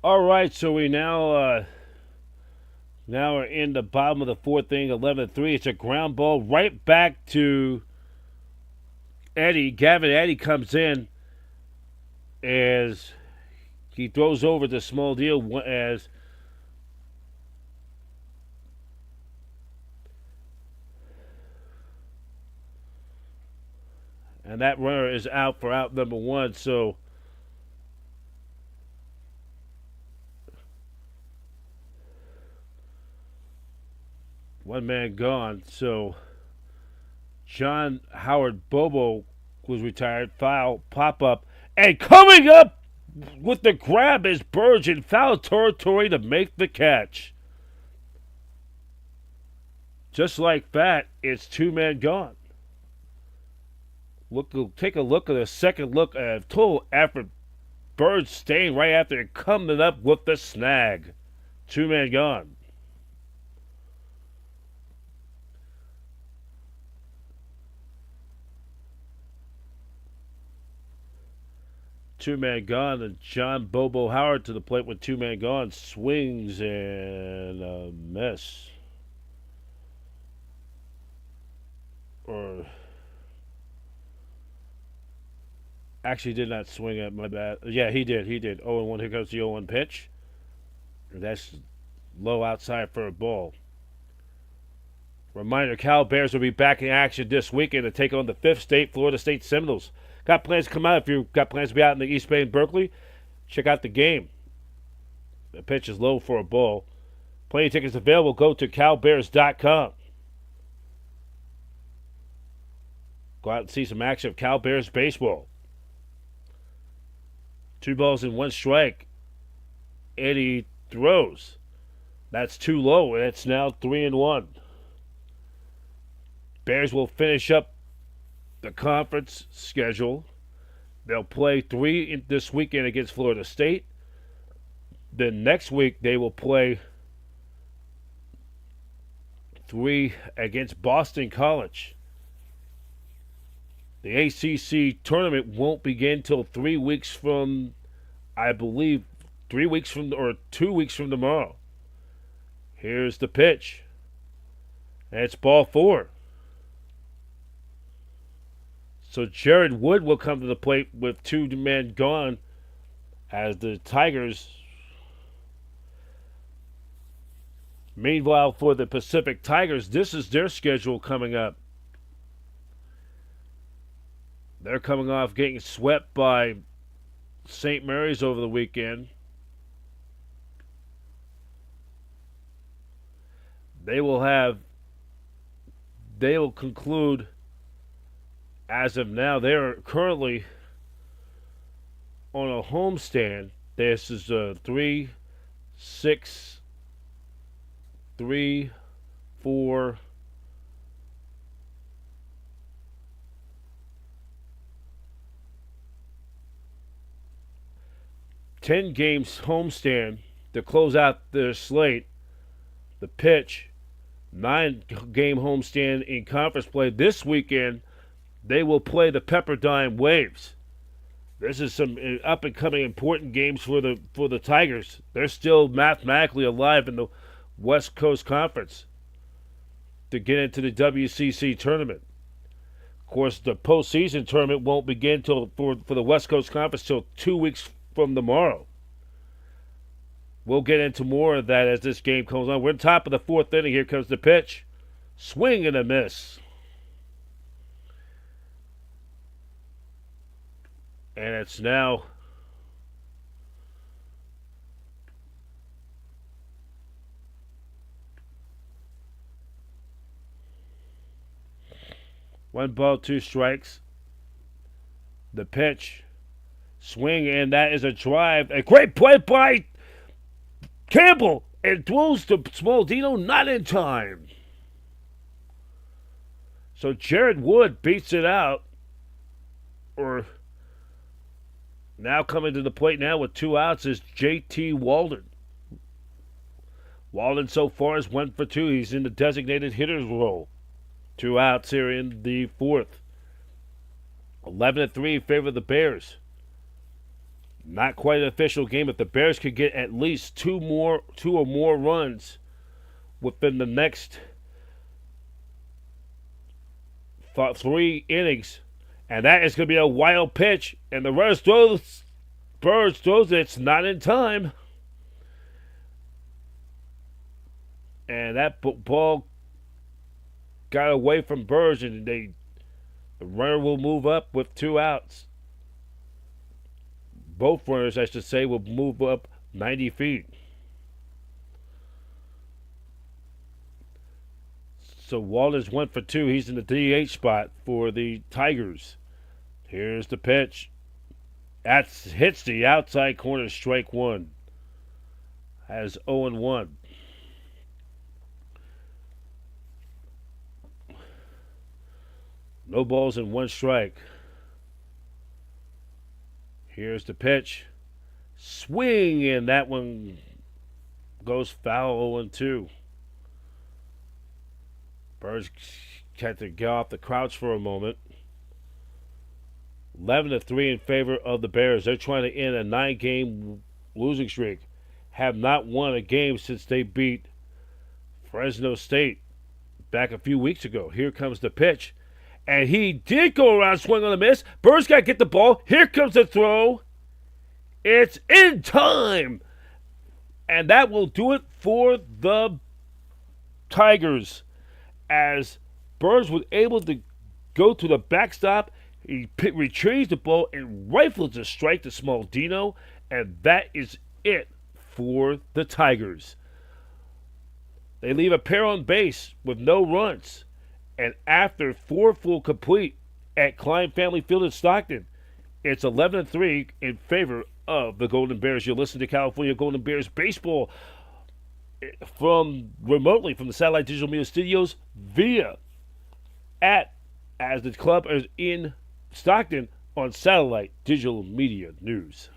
All right, so we now are in the bottom of the 4th inning, 11-3. It's a ground ball right back to Eddie. Gavin Eddie comes in as he throws over the small deal as and that runner is out for out number 1. So one man gone. So John Howard Bobo was retired. Foul, pop up. And coming up with the grab is Burge in foul territory to make the catch. Just like that, it's two-man gone. Take a look at a second look at total effort. Burge staying right after it, coming up with the snag. Two-man gone. Two-man gone, and John Bobo Howard to the plate with two-man gone. Swings and a miss. Or actually did not swing at my bat. Yeah, he did. 0-1. Here comes the 0-1 pitch. That's low outside for a ball. Reminder, Cal Bears will be back in action this weekend to take on the 5th state Florida State Seminoles. Got plans to come out. If you've got plans to be out in the East Bay in Berkeley, check out the game. The pitch is low for a ball. Plenty of tickets available. Go to calbears.com. Go out and see some action of Cal Bears baseball. 2 balls and 1 strike. Eddie throws. That's too low, and it's now 3-1. Bears will finish up the conference schedule. They'll play 3 this weekend against Florida State. Then next week they will play 3 against Boston College. The ACC tournament won't begin till 3 weeks from, I believe, 2 weeks from tomorrow. Here's the pitch. And it's ball 4. So Jared Wood will come to the plate with 2 men gone as the Tigers. Meanwhile, for the Pacific Tigers, this is their schedule coming up. They're coming off getting swept by St. Mary's over the weekend. They will conclude, as of now, they are currently on a homestand. This is 3, 6, 3, 4, 10 games homestand to close out their slate. The pitch, 9-game homestand in conference play. This weekend, they will play the Pepperdine Waves. This is some up-and-coming important games for the Tigers. They're still mathematically alive in the West Coast Conference to get into the WCC tournament. Of course, the postseason tournament won't begin for the West Coast Conference till 2 weeks from tomorrow. We'll get into more of that as this game comes on. We're on top of the 4th inning. Here comes the pitch. Swing and a miss. And it's now one ball, 2 strikes. The pitch. Swing, and that is a drive. A great play by Campbell, and throws to Smaldino, not in time. So Jared Wood beats it out. Or now coming to the plate now with 2 outs is J.T. Walden. Walden so far is 1 for 2. He's in the designated hitter's role. 2 outs here in the 4th. 11-3 in favor of the Bears. Not quite an official game. If the Bears could get at least 2 or more runs within the next 3 innings, and that is going to be a wild pitch, and the runner throws, Burge throws it. It's not in time. And that ball got away from Burge, and the runner will move up with 2 outs. Both runners, I should say, will move up 90 feet. So Walters went for two. He's in the DH spot for the Tigers. Here's the pitch. That hits the outside corner, strike one. Has 0-1. No balls and one strike. Here's the pitch. Swing, and that one goes foul, 0-2. Birds had to get off the crouch for a moment. 11-3 in favor of the Bears. They're trying to end a 9-game losing streak. Have not won a game since they beat Fresno State back a few weeks ago. Here comes the pitch. And he did go around, swing on a miss. Birds got to get the ball. Here comes the throw. It's in time. And that will do it for the Tigers. As Burns was able to go to the backstop, he retrieves the ball and rifles a strike to Smaldino, and that is it for the Tigers. They leave a pair on base with no runs, and after 4 full complete at Klein Family Field in Stockton, it's 11-3 in favor of the Golden Bears. You're listening to California Golden Bears baseball from remotely from the Satellite Digital Media Studios as the club is in Stockton on Satellite Digital Media News.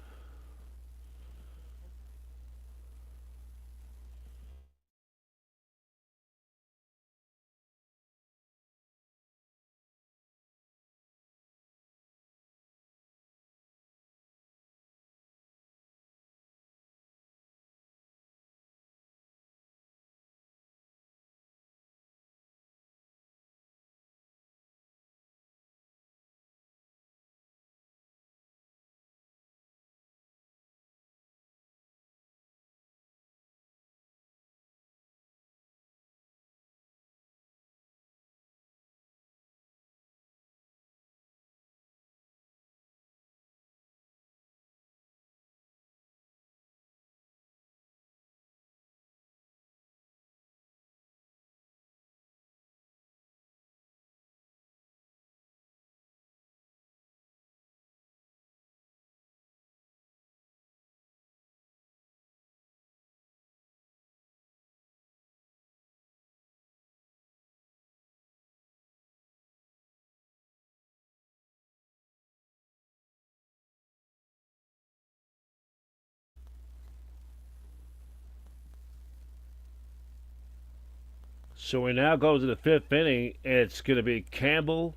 So we now go to the 5th inning. It's going to be Campbell,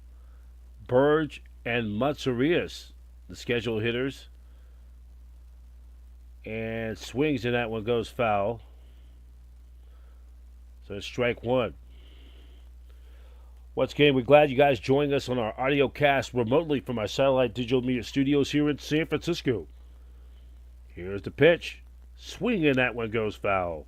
Burge, and Matsurias, the scheduled hitters. And swings, and that one goes foul. So it's strike one. Once again, we're glad you guys joined us on our audio cast remotely from our Satellite Digital Media Studios here in San Francisco. Here's the pitch. Swing, and that one goes foul.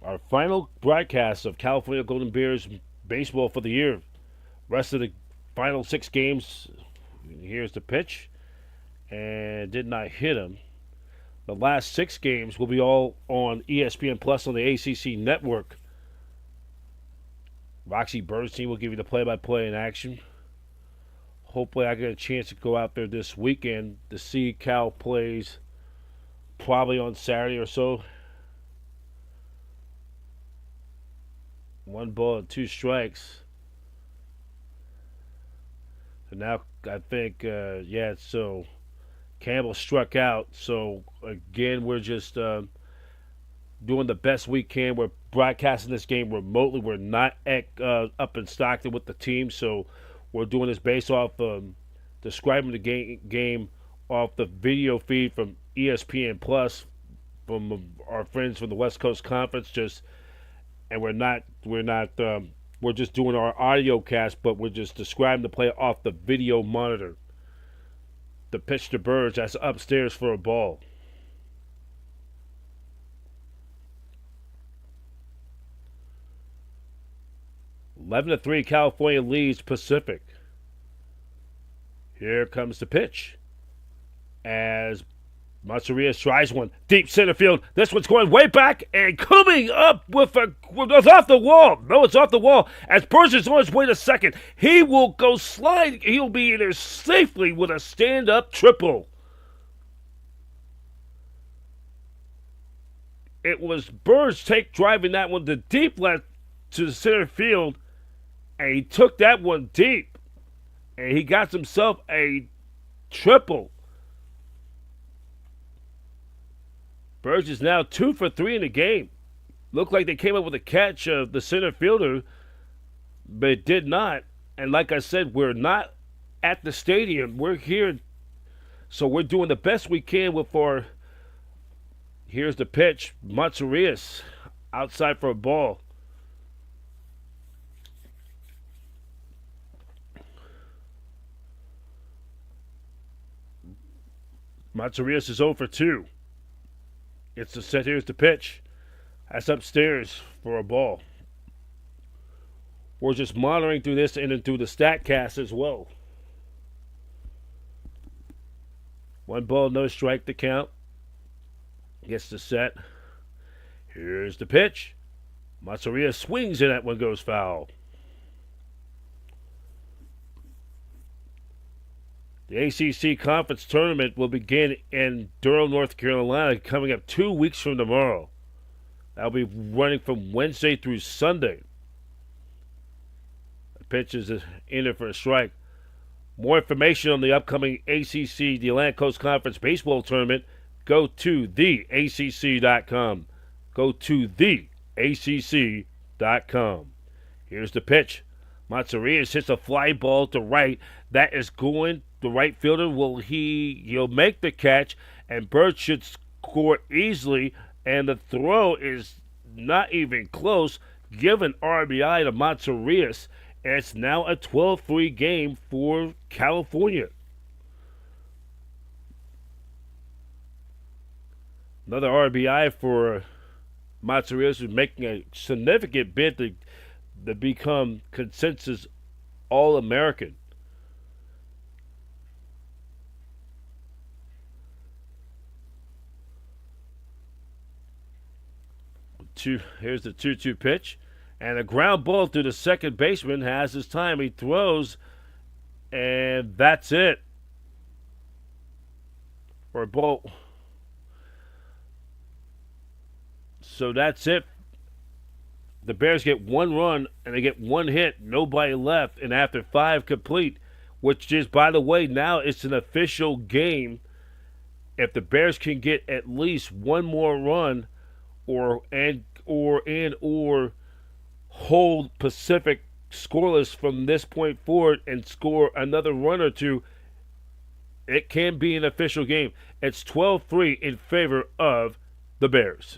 Our final broadcast of California Golden Bears baseball for the year. Rest of the final 6 games. Here's the pitch. And did not hit him. The last 6 games will be all on ESPN Plus on the ACC Network. Roxy Bernstein will give you the play-by-play in action. Hopefully I get a chance to go out there this weekend to see Cal plays probably on Saturday or so. 1 ball and 2 strikes. So now I think, so Campbell struck out. So again, we're just doing the best we can. We're broadcasting this game remotely. We're not up in Stockton with the team, so we're doing this based off describing the game off the video feed from ESPN Plus from our friends from the West Coast Conference. And we're just doing our audio cast, but we're just describing the play off the video monitor. The pitch to Burge, that's upstairs for a ball. Eleven to 3, California leads Pacific. Here comes the pitch. As Masseria tries one deep center field. This one's going way back and coming up with it's off the wall. No, it's off the wall. As Burns is on his way to second, he will go slide. He'll be in there safely with a stand-up triple. It was Burns driving that one to deep left to the center field, and he took that one deep, and he got himself a triple. Burge is now 2 for 3 in the game. Looked like they came up with a catch of the center fielder, but it did not. And like I said, we're not at the stadium. We're here, so we're doing the best we can with our. Here's the pitch. Matsurias outside for a ball. Matsurias is 0 for 2. It's the set. Here's the pitch. That's upstairs for a ball. We're just monitoring through this and then through the StatCast as well. 1 ball, no strike to count. Gets the set. Here's the pitch. Matsuria swings and that one goes foul. The ACC Conference Tournament will begin in Durham, North Carolina, coming up 2 weeks from tomorrow. That'll be running from Wednesday through Sunday. The pitch is in there for a strike. More information on the upcoming ACC, the Atlantic Coast Conference Baseball Tournament, go to theacc.com. Go to theacc.com. Here's the pitch. Matsurias hits a fly ball to right. That is going. The right fielder he'll make the catch, and Bird should score easily, and the throw is not even close. Give an RBI to Matsurias, and it's now a 12-3 game for California. Another RBI for Matsurias, who's making a significant bid to become consensus All-American. Here's the 2-2 pitch. And a ground ball to the second baseman has his time. He throws, and that's it. For a ball. So that's it. The Bears get 1 run, and they get 1 hit. Nobody left. And after 5 complete, which is, by the way, now it's an official game. If the Bears can get at least 1 more run or hold Pacific scoreless from this point forward and score another run or 2, it can be an official game. It's 12-3 in favor of the Bears.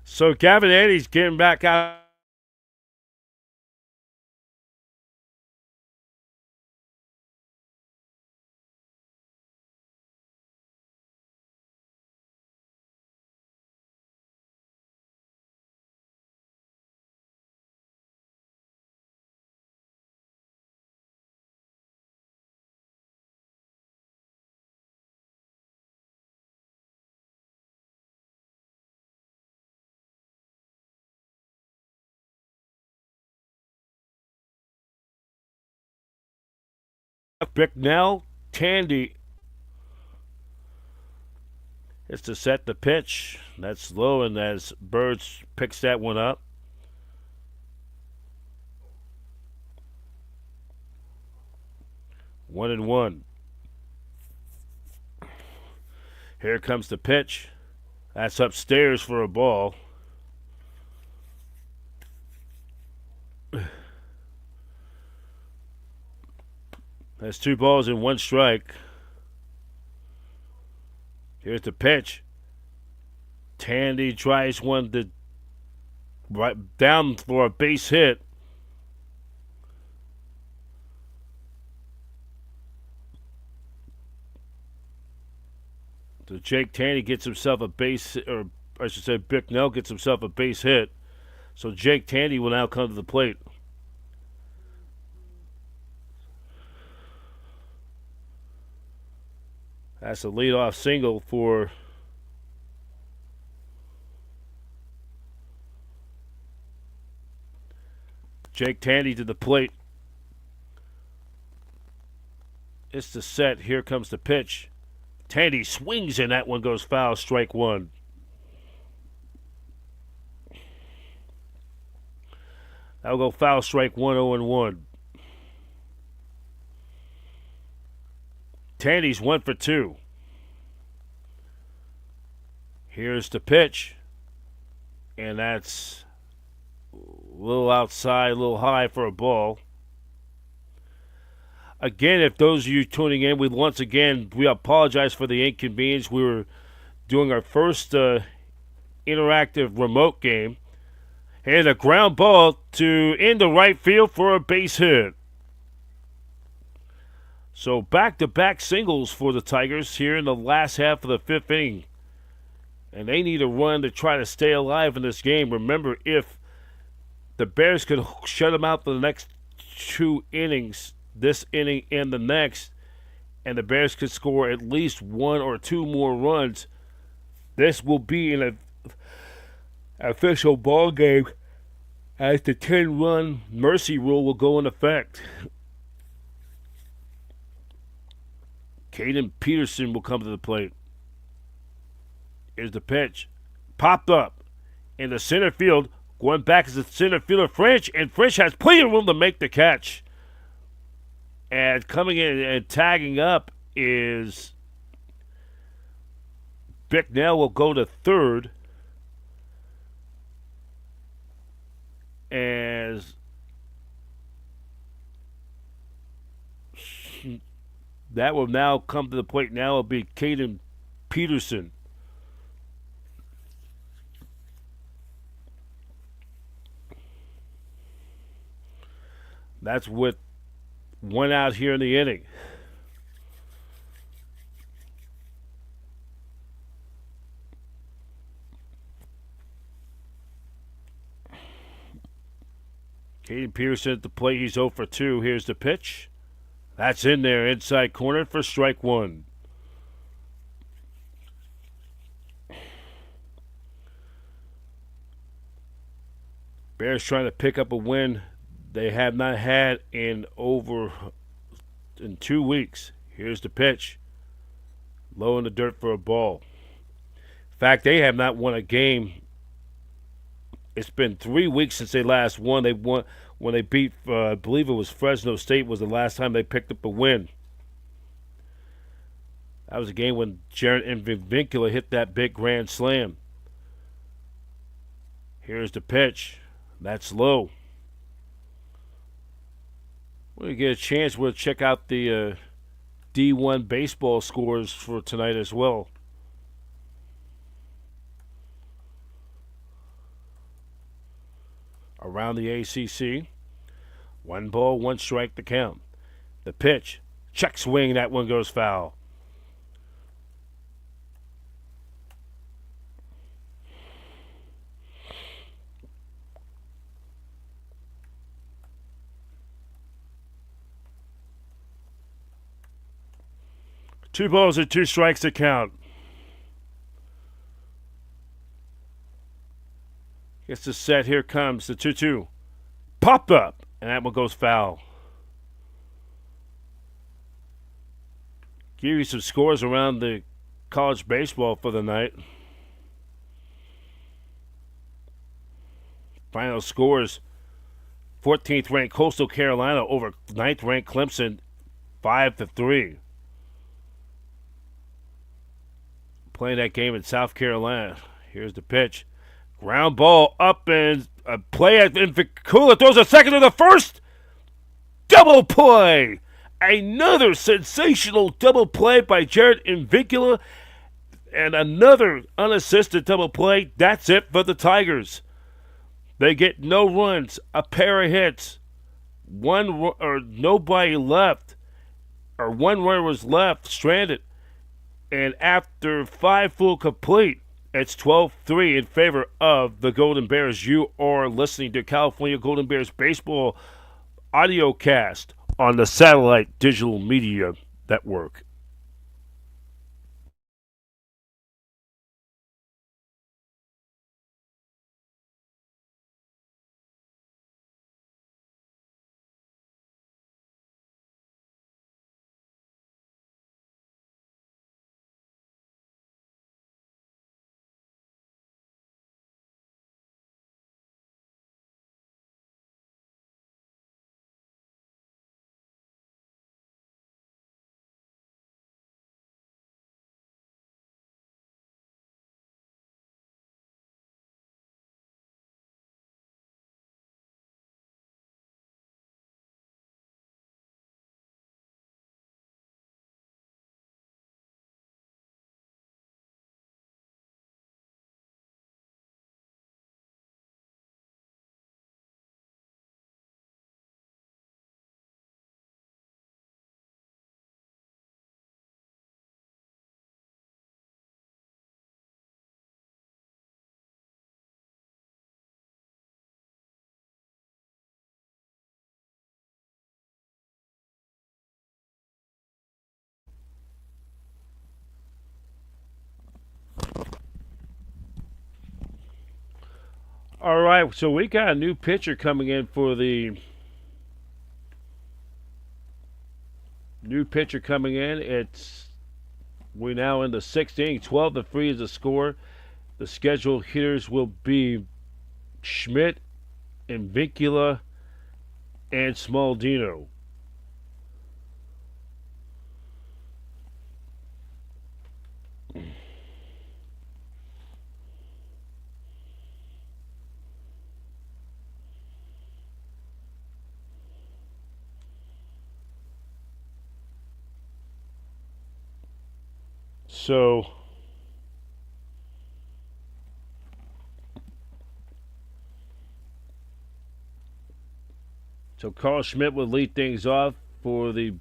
So Gavin Eddy's getting back out Bicknell, Tandy. It's to set the pitch. That's low, and as Birds picks that one up. One and one. Here comes the pitch. That's upstairs for a ball. That's 2 balls and 1 strike. Here's the pitch. Tandy tries one to right down for a base hit. So Jake Tandy gets himself a base, or I should say Bicknell gets himself a base hit. So Jake Tandy will now come to the plate. That's a leadoff single for Jake Tandy to the plate. It's the set. Here comes the pitch. Tandy swings and that one goes foul. Strike one. That'll go foul. Strike 1, 0-1. Tandy's 1 for 2. Here's the pitch. And that's a little outside, a little high for a ball. Again, if those of you tuning in, we apologize for the inconvenience. We were doing our first interactive remote game. And a ground ball to into right field for a base hit. So back-to-back singles for the Tigers here in the last half of the 5th inning. And they need a run to try to stay alive in this game. Remember, if the Bears could shut them out for the next 2 innings, this inning and the next, and the Bears could score at least 1 or 2 more runs, this will be an official ball game as the 10-run mercy rule will go in effect. Caden Peterson will come to the plate. Here's the pitch. Popped up in the center field. Going back is the center fielder, French, and French has plenty of room to make the catch. And coming in and tagging up is Bicknell will go to third. As that will now come to the plate. Now it'll be Caden Peterson. That's with 1 out here in the inning. Caden Peterson at the plate. He's 0 for 2. Here's the pitch. That's in there, inside corner for strike 1. Bears trying to pick up a win they have not had in 2 weeks. Here's the pitch. Low in the dirt for a ball. In fact, they have not won a game. It's been 3 weeks since they last won. They won when they beat, I believe it was Fresno State was the last time they picked up a win. That was a game when Jared Vincula hit that big grand slam. Here's the pitch. That's low. When we get a chance, we'll check out the D1 baseball scores for tonight as well. Around the ACC, 1 ball, 1 strike to count. The pitch, check swing, that one goes foul. Two balls and 2 strikes to count. Gets the set. Here comes the 2-2. Popped up, and that one goes foul. Give you some scores around the college baseball for the night. Final scores: 14th ranked Coastal Carolina over 9th ranked Clemson, 5-3. Playing that game in South Carolina. Here's the pitch. Ground ball up, and a play at Vincula throws a second to the first. Double play! Another sensational double play by Jared Vincula, and another unassisted double play. That's it for the Tigers. They get no runs, a pair of hits, nobody left, or one runner was left stranded. And after 5 full complete, it's 12-3 in favor of the Golden Bears. You are listening to California Golden Bears Baseball audio cast on the Satellite Digital Media Network. All right, so we got a new pitcher coming in for the we're now in the 6th inning. 12-3 is the score. The scheduled hitters will be Schmidt, Vincula, and Smaldino. So Carl Schmidt will lead things off and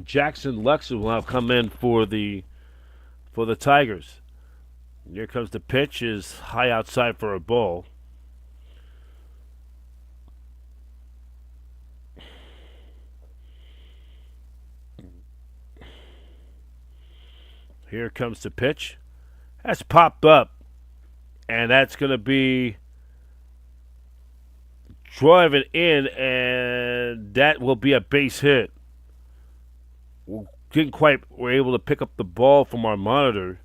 Jackson Lux will now come in for the Tigers. And here comes the pitch, is high outside for a ball. Here comes the pitch. That's popped up. And that's going to be driving in, and that will be a base hit. We're able to pick up the ball from our monitor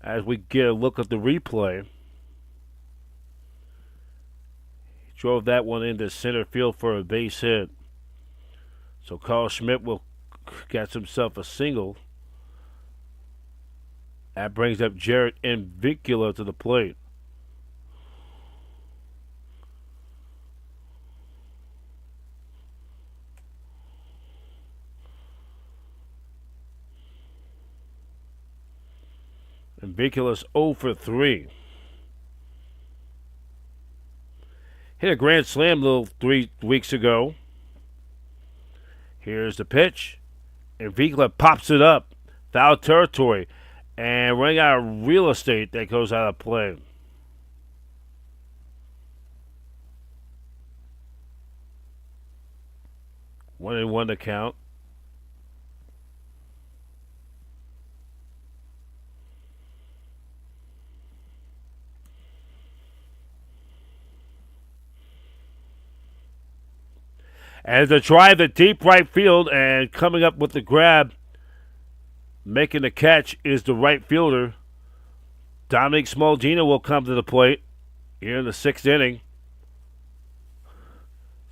as we get a look at the replay. He drove that one into center field for a base hit. So Carl Schmidt will get himself a single. That brings up Jarrett Vincula to the plate. And Vincula's 0 for 3. Hit a grand slam 3 weeks ago. Here's the pitch. And Vincula pops it up. Foul territory. And running out of real estate, that goes out of play. One and one to count. And to drive the deep right field and coming up with the grab Making the catch is the right fielder. Dominic Smaldino will come to the plate here in the 6th inning.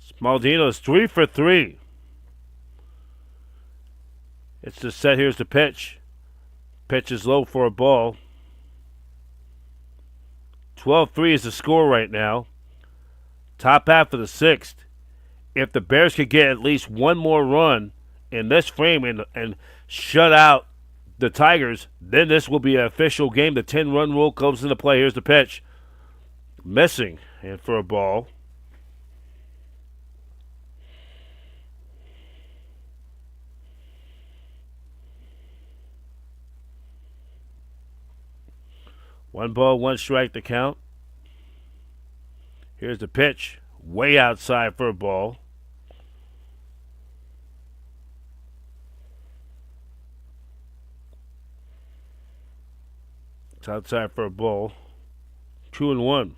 Smaldino is 3 for 3. It's the set. Here's the pitch. Pitch is low for a ball. 12-3 is the score right now. Top half of the 6th. If the Bears could get at least one more run in this frame and shut out the Tigers, then this will be an official game. The 10-run rule comes into play. Here's the pitch. Missing and for a ball. One ball, one strike to count. Here's the pitch. Way outside for a ball. It's outside for a ball. 2-1.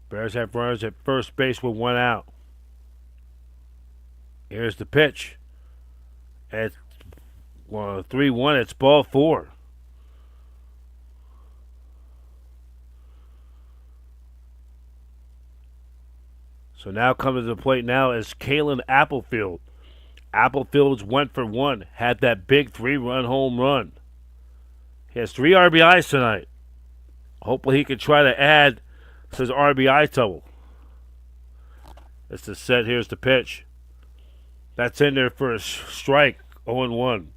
Bears have runners at first base with one out. Here's the pitch. At 3-1, it's ball 4. So now coming to the plate now is Kalen Applefield. Applefield's 1 for 1. Had that big 3-run home run. He has 3 RBIs tonight. Hopefully he can try to add to his RBI total. That's the set. Here's the pitch. That's in there for a strike. 0-1.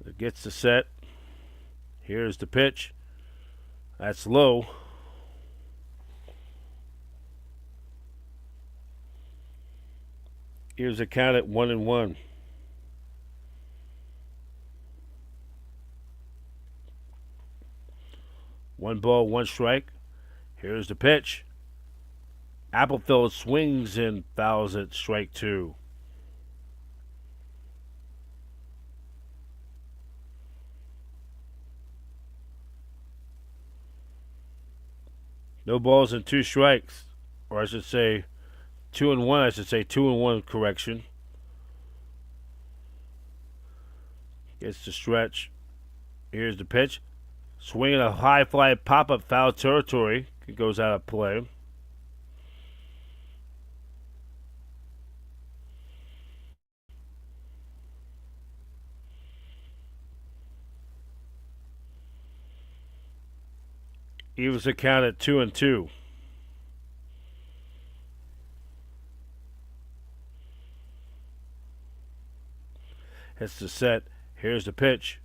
It gets the set. Here's the pitch. That's low. Here's the count at 1-1. One ball, one strike. Here's the pitch. Applefield swings and fouls it. Strike 2. No balls and 2 strikes. Or I should say 2-1. I should say 2-1 correction. Gets the stretch. Here's the pitch. Swinging a high fly pop-up, foul territory. It goes out of play. Evens the count at 2-2. Hits the set. Here's the pitch.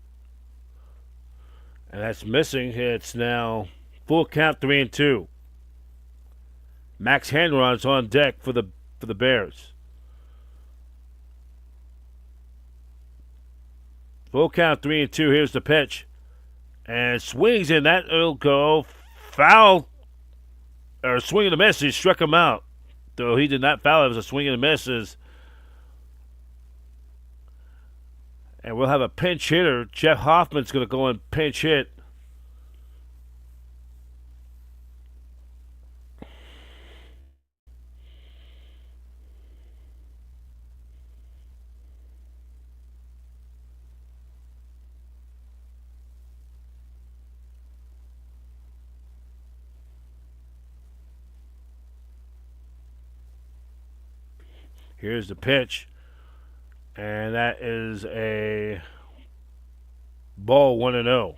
And that's missing. It's now full count, 3-2. Max Hanron's on deck for the Bears. Full count, 3-2. Here's the pitch. And swings in. That'll go foul. Or swing and a miss. He struck him out. Though he did not foul. It was a swing and a miss. And we'll have a pinch hitter. Jeff Hoffman's going to go and pinch hit. Here's the pitch. And that is a ball, 1-0.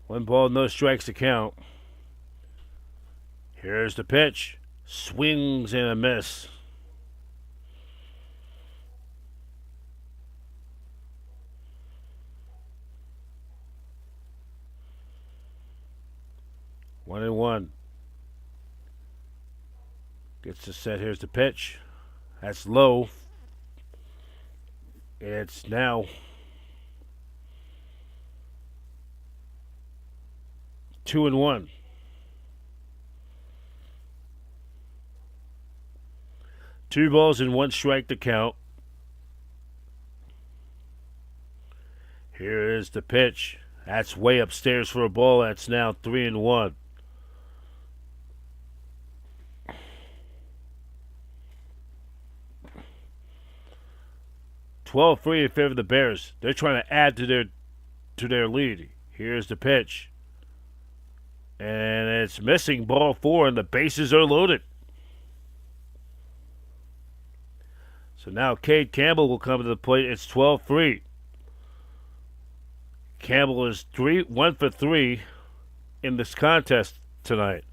One ball, no strikes to count. Here's the pitch. Swings and a miss. One and one. Gets the set. Here's the pitch. That's low. It's now 2-1. Two balls and one strike to count. Here is the pitch. That's way upstairs for a ball. That's now 3-1. "12-3 in favor of the Bears. They're trying to add to their lead. Here's the pitch. And it's missing, ball 4, and the bases are loaded. So now Cade Campbell will come to the plate. It's 12-3. Campbell is 1 for 3 in this contest tonight.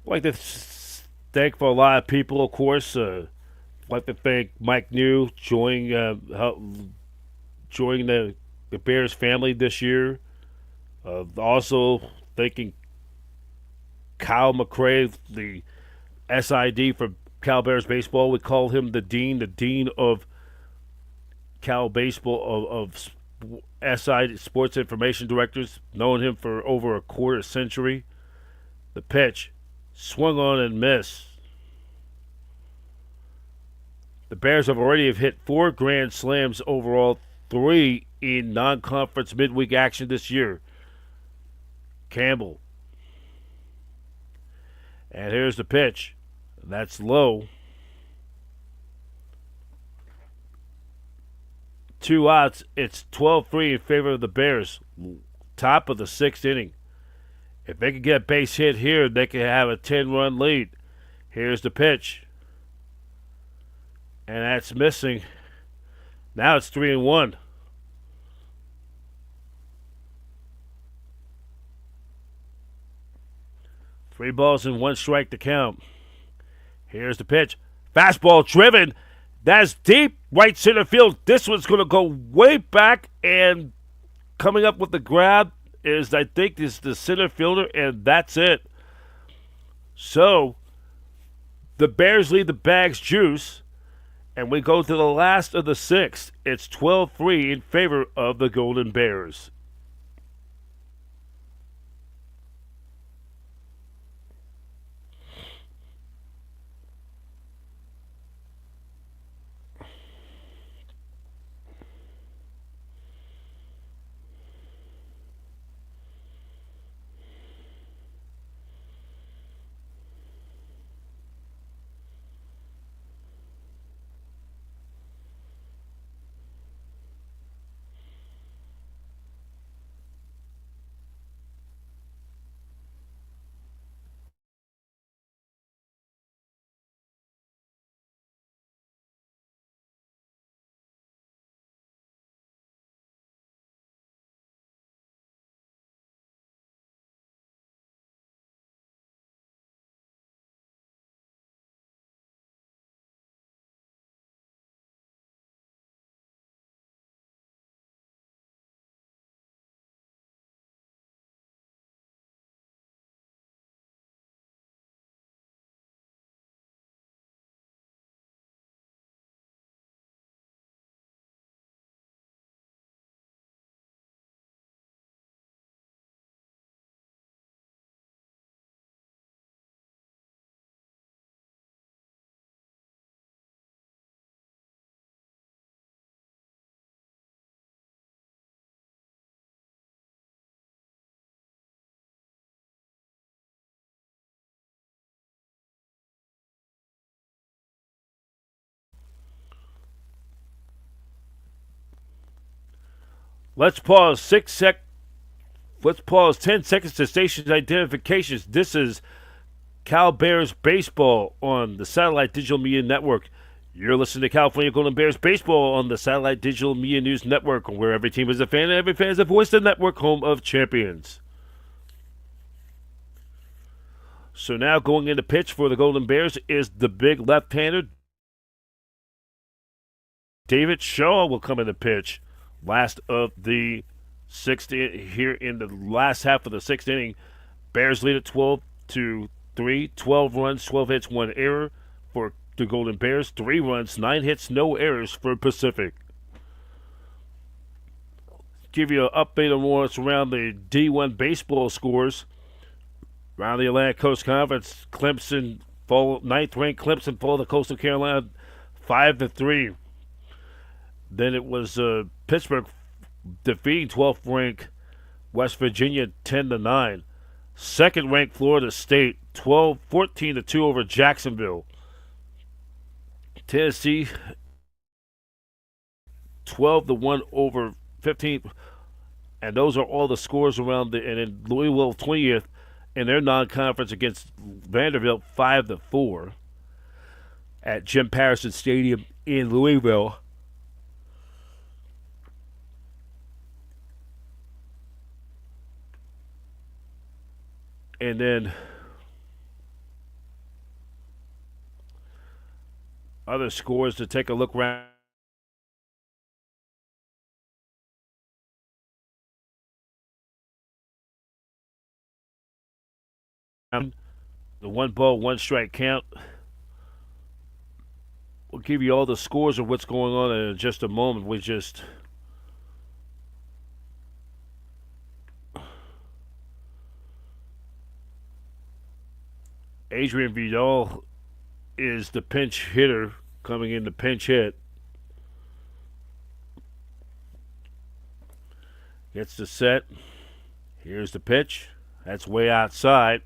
I'd like to thank for a lot of people, of course. I'd like to thank Mike New joining the Bears family this year. Also thanking Kyle McCray, the SID for Cal Bears baseball. We call him the dean of Cal baseball of SI Sports Information Directors. Known him for over a quarter century. The pitch, swung on and missed. The Bears have already hit 4 grand slams overall, 3 in non-conference midweek action this year. Campbell. And here's the pitch. That's low. 2 outs. It's 12-3 in favor of the Bears. Top of the 6th inning. If they could get a base hit here, they could have a 10-run lead. Here's the pitch. And that's missing. Now it's 3-1. Three balls and one strike to count. Here's the pitch. Fastball driven. That's deep right center field. This one's going to go way back, and coming up with the grab is the center fielder, and that's it. So the Bears lead the Bags juice, and we go to the last of the 6th. It's 12-3 in favor of the Golden Bears. Let's pause 10 seconds to station identifications. This is Cal Bears Baseball on the Satellite Digital Media Network. You're listening to California Golden Bears Baseball on the Satellite Digital Media News Network, where every team is a fan and every fan is a voice. The network, home of champions. So now going into pitch for the Golden Bears is the big left-hander. David Shaw will come into pitch. Last of the 6th here in the last half of the 6th inning. Bears lead at 12-3. 12 runs, 12 hits, 1 error for the Golden Bears. 3 runs, 9 hits, no errors for Pacific. give you an update on what's around the D1 baseball scores. Around the Atlantic Coast Conference, Clemson, ninth-ranked Clemson, followed the Coastal Carolina 5-3. Then it was Pittsburgh defeating 12th-ranked West Virginia 10-9. Second-ranked Florida State 14-2 over Jacksonville. Tennessee 12-1 over 15. And those are all the scores around and in Louisville 20th in their non-conference against Vanderbilt 5-4 at Jim Patterson Stadium in Louisville. And then other scores to take a look around. The 1-ball, 1-strike count. We'll give you all the scores of what's going on in just a moment. Adrian Vidal is the pinch hitter coming in to pinch hit. Gets the set. Here's the pitch. That's way outside.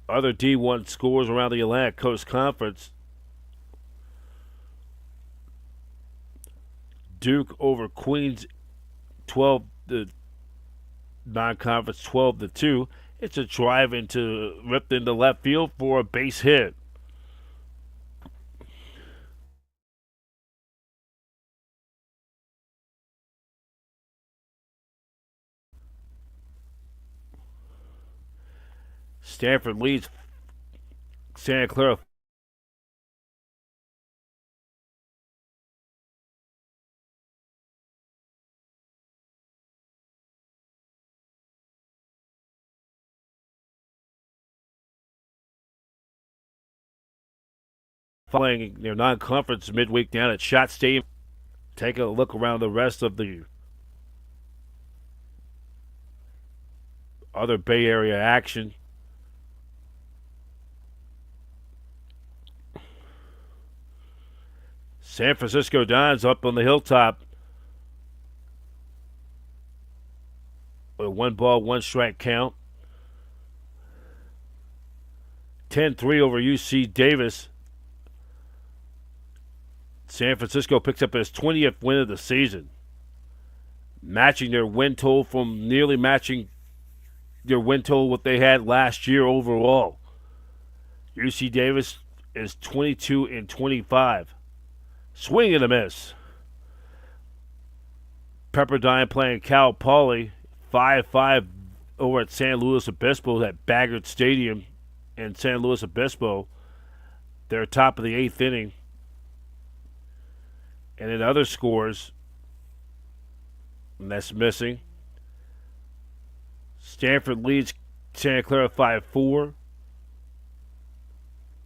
Other D1 scores around the Atlantic Coast Conference. Duke over Queens 12, the non-conference 12-2. It's a drive ripped into left field for a base hit. Stanford leads Santa Clara. Following their non-conference midweek down at Schott Stadium. Take a look around the rest of the other Bay Area action. San Francisco Dons up on the hilltop. With a 1-ball, 1-strike count. 10-3 over UC Davis. San Francisco picks up his 20th win of the season, matching their win total nearly matching their win total what they had last year overall. UC Davis is 22-25. Swing and a miss. Pepperdine playing Cal Poly 5-5 over at San Luis Obispo at Baggert Stadium in San Luis Obispo. They're top of the 8th inning. And in other scores, and that's missing. Stanford leads Santa Clara 5-4.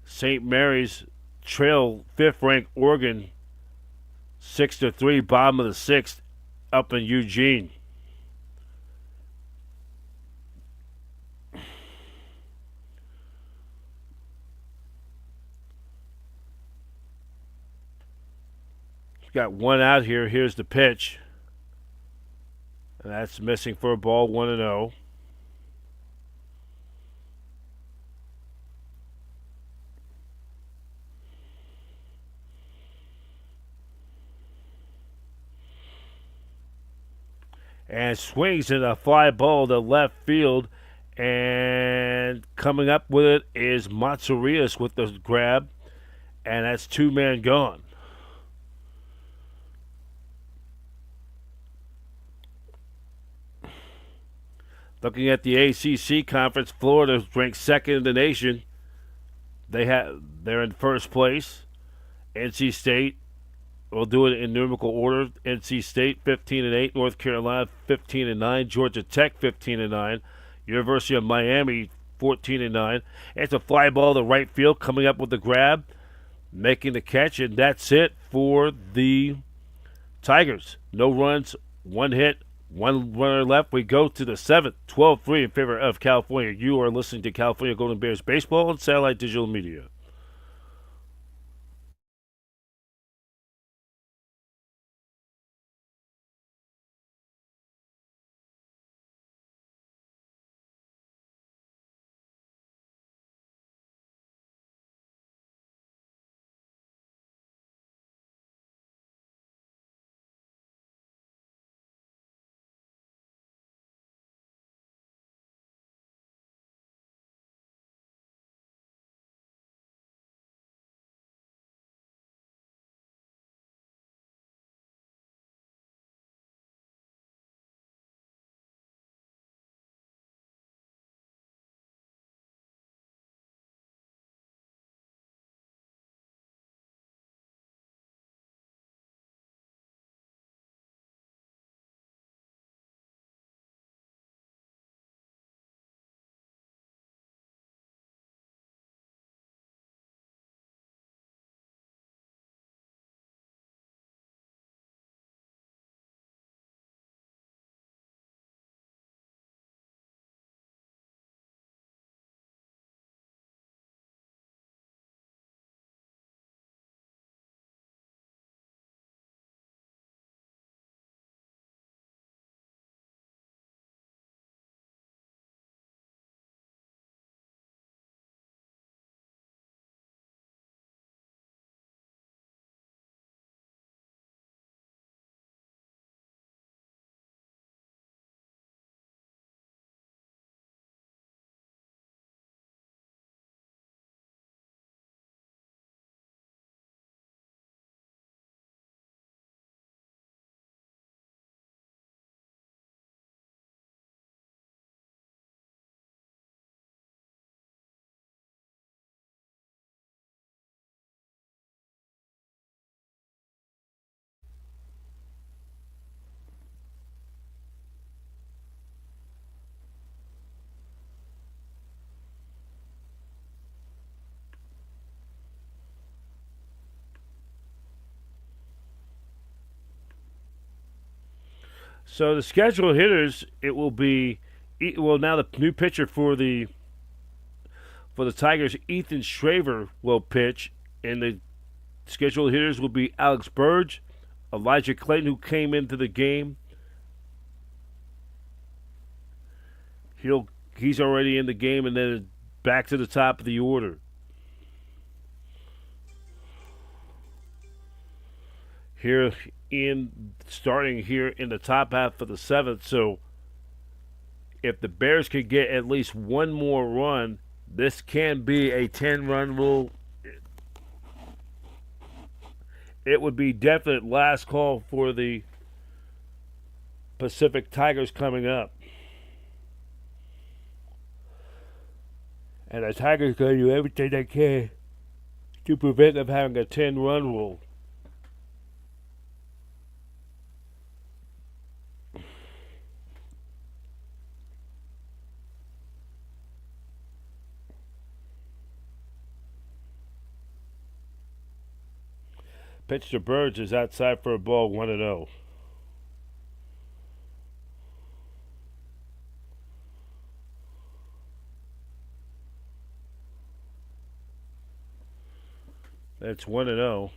St. Mary's trail 5th-ranked Oregon 6-3, bottom of the 6th, up in Eugene. Got one out here. Here's the pitch. And that's missing for a ball, 1-0. And swings in a fly ball to left field. And coming up with it is Matsurias with the grab. And that's 2-man gone. Looking at the ACC conference, Florida ranked 2nd in the nation. They're in first place. NC State, we'll do it in numerical order. NC State 15-8, North Carolina 15-9, Georgia Tech 15-9, University of Miami 14-9. It's a fly ball to right field, coming up with the grab, making the catch, and that's it for the Tigers. No runs One hit, one runner left. We go to the seventh, 12-3 in favor of California. You are listening to California Golden Bears Baseball on Satellite Digital Media. So the scheduled hitters, it will be now the new pitcher for the Tigers, Ethan Shraver, will pitch, and the scheduled hitters will be Alex Burge, Elijah Clayton, who came into the game. He's already in the game, and then back to the top of the order. Here starting here in the top half of the seventh. So if the Bears could get at least one more run, this can be a 10-run rule. It would be definite last call for the Pacific Tigers coming up. And the Tigers going to do everything they can to prevent them having a 10-run rule. Pitch to Burge is outside for a ball, 1-0. That's 1-0.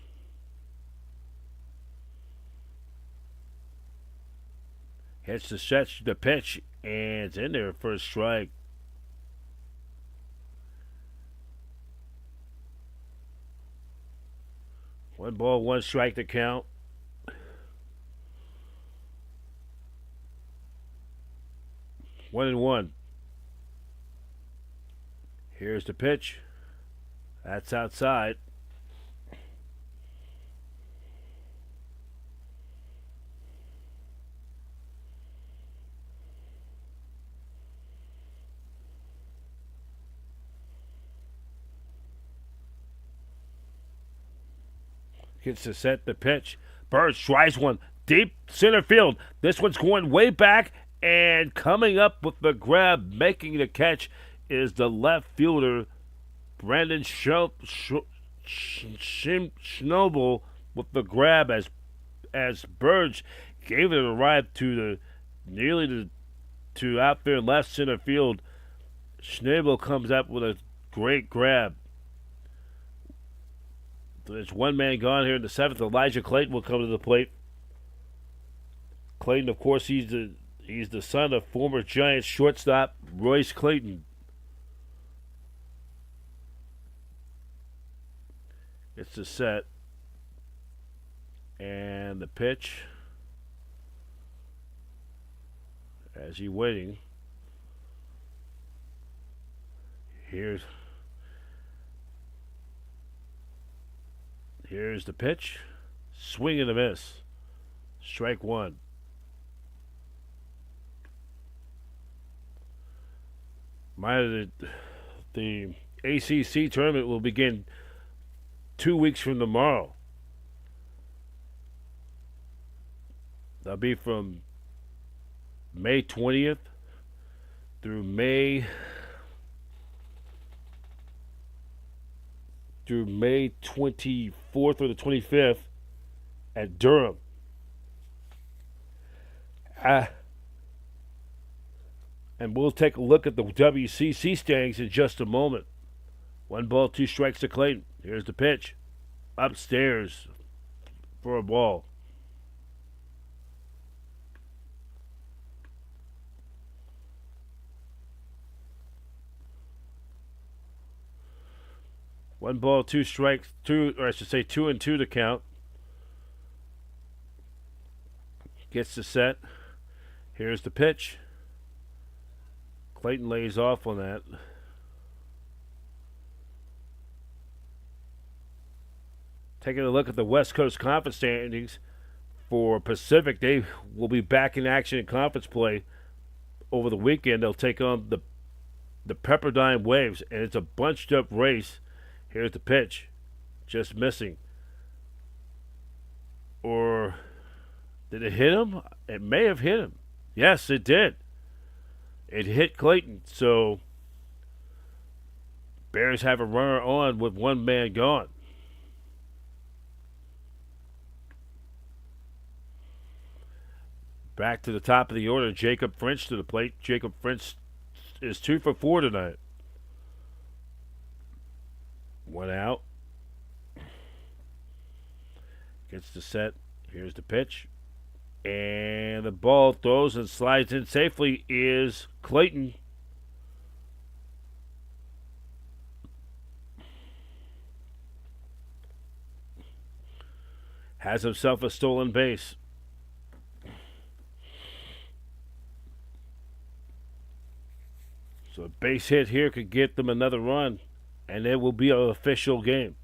Hits the pitch, and it's in there for a strike. One ball, one strike to count. One and one. Here's the pitch. That's outside. Gets to set the pitch. Burge tries one deep center field. This one's going way back, and coming up with the grab, making the catch, is the left fielder, Brandon Schnobel, with the grab as Burge gave it a ride to to out there left center field. Schnabel comes up with a great grab. There's one man gone here in the seventh. Elijah Clayton will come to the plate. Clayton, of course, he's the son of former Giants shortstop Royce Clayton. It's the set. And the pitch. As he's waiting. Here's the pitch. Swing and a miss. Strike one. The ACC tournament will begin 2 weeks from tomorrow. That'll be from May 20th through May 24th or the 25th at Durham. And we'll take a look at the WCC standings in just a moment. 1 ball, 2 strikes to Clayton. Here's the pitch. Upstairs for a ball. One ball, 2 strikes, 2 and 2 to count. Gets the set. Here's the pitch. Clayton lays off on that. Taking a look at the West Coast Conference standings for Pacific, they will be back in action in conference play over the weekend. They'll take on the Pepperdine Waves, and it's a bunched up race. Here's the pitch. Just missing. Or did it hit him? It may have hit him. Yes, it did. It hit Clayton. So Bears have a runner on with 1 man gone. Back to the top of the order, Jacob French to the plate. Jacob French is 2 for 4 tonight. 1 out. Gets the set. Here's the pitch. And the ball throws and slides in safely is Clayton. Has himself a stolen base. So a base hit here could get them another run, and it will be an official game.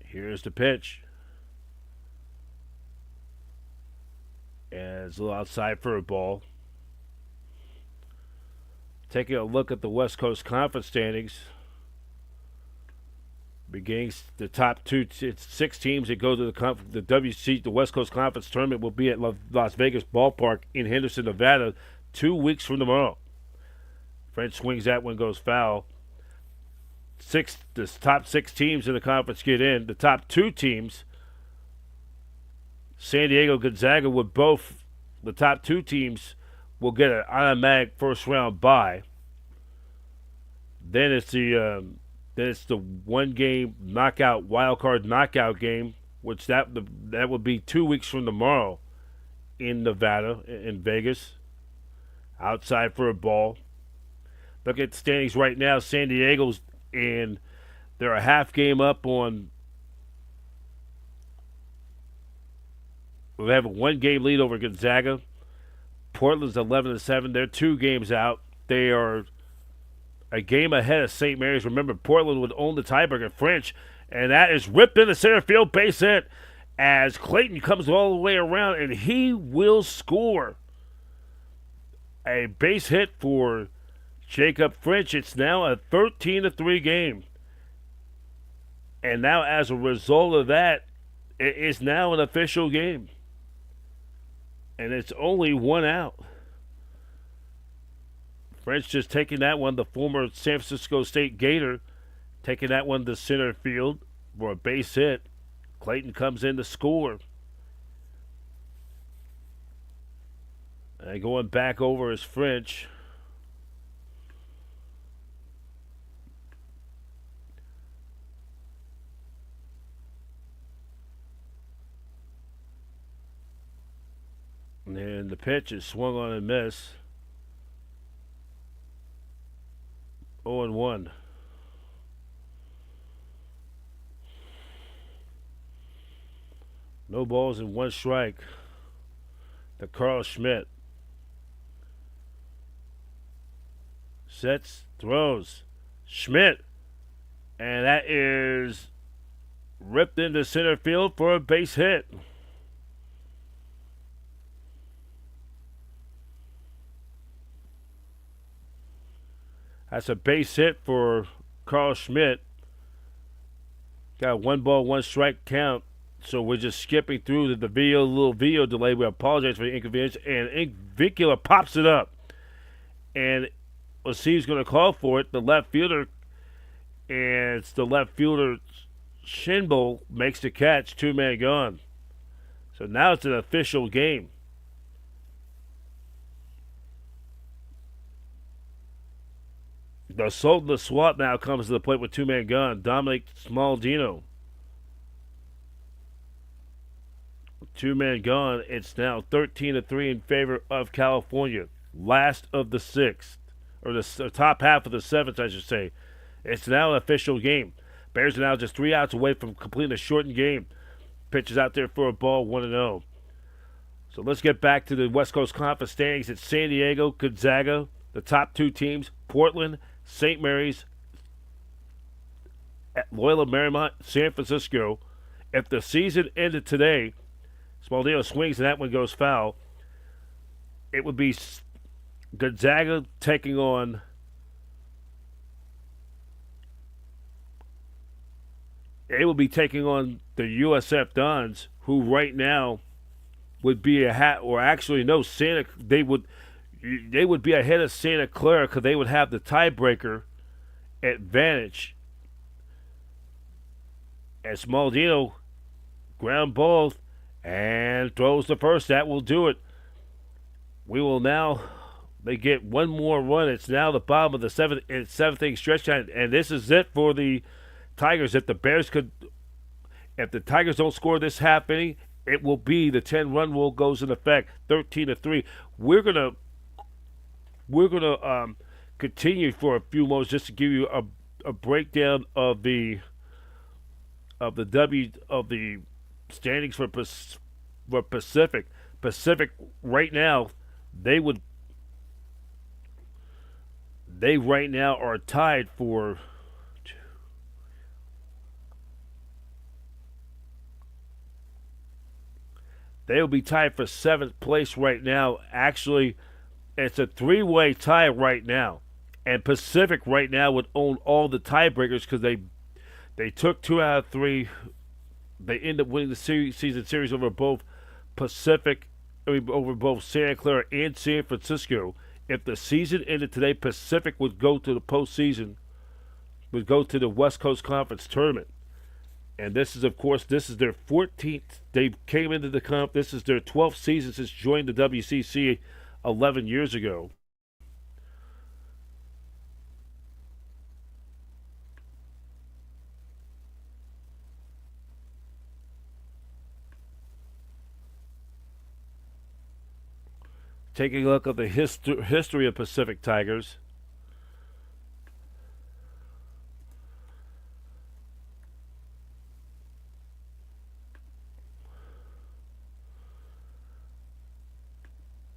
Here's the pitch. And it's a little outside for a ball. Taking a look at the West Coast Conference standings. Beginning the top 2, it's 6 teams that go to the West Coast Conference tournament will be at Las Vegas Ballpark in Henderson, Nevada, 2 weeks from tomorrow. French swings that one, goes foul. The top 6 teams in the conference get in. The top 2 teams, San Diego, Gonzaga, the top 2 teams will get an automatic first round bye. Then it's the 1 game wild card knockout game, which that would be 2 weeks from tomorrow in Nevada, in Vegas. Outside for a ball. Look at the standings right now. San Diego's in. They're a half game up on. We have a 1 game lead over Gonzaga. Portland's 11-7. They're 2 games out. They are a game ahead of St. Mary's. Remember, Portland would own the tiebreaker. French, and that is ripped into center field, base hit, as Clayton comes all the way around, and he will score. A base hit for Jacob French. It's now a 13-3 game. And now, as a result of that, it is now an official game. And it's only 1 out. French just taking that one, the former San Francisco State Gator, taking that one to center field for a base hit. Clayton comes in to score. Going back over is French. And the pitch is swung on and miss. 0-1. No balls and one strike to Carl Schmidt. Sets, throws. Schmidt. And that is ripped into center field for a base hit. That's a base hit for Carl Schmidt. Got a 1-ball, 1-strike count. So we're just skipping through the little video delay. We apologize for the inconvenience. And Vincula pops it up. And let's see who's going to call for it. The left fielder. And it's the left fielder, Shinbo, makes the catch. 2-man gone. So now it's an official game. The Sultan of SWAT now comes to the plate with 2-man gun. Dominic Smaldino. 2-man gone. It's now 13-3 in favor of California. Last of the sixth. Or the top half of the seventh, I should say. It's now an official game. Bears are now just 3 outs away from completing a shortened game. Pitches out there for a ball, 1-0. So let's get back to the West Coast Conference standings. It's San Diego, Gonzaga, the top 2 teams, Portland, St. Mary's, Loyola Marymount, San Francisco. If the season ended today, Smaldino swings and that one goes foul. It would be Gonzaga taking on the USF Dons, who right now would be they would be ahead of Santa Clara because they would have the tiebreaker advantage. And Smaldino ground ball and throws the first. That will do it. They get one more run. It's now the bottom of the seventh inning stretch time, and this is it for the Tigers. If the Tigers don't score this half inning, it will be the 10-run rule goes in effect. 13-3. We're gonna continue for a few moments just to give you a breakdown of the standings for Pacific. Pacific right now, they right now are tied for. They will be tied for 7th place right now. Actually, it's a 3-way tie right now. And Pacific right now would own all the tiebreakers because they took 2 out of 3. They end up winning the season series over both Santa Clara and San Francisco. If the season ended today, Pacific would go to the postseason, would go to the West Coast Conference tournament. And this is their 14th. They came into the comp. This is their 12th season since joining the WCC 11 years ago. Taking a look at the history of Pacific Tigers.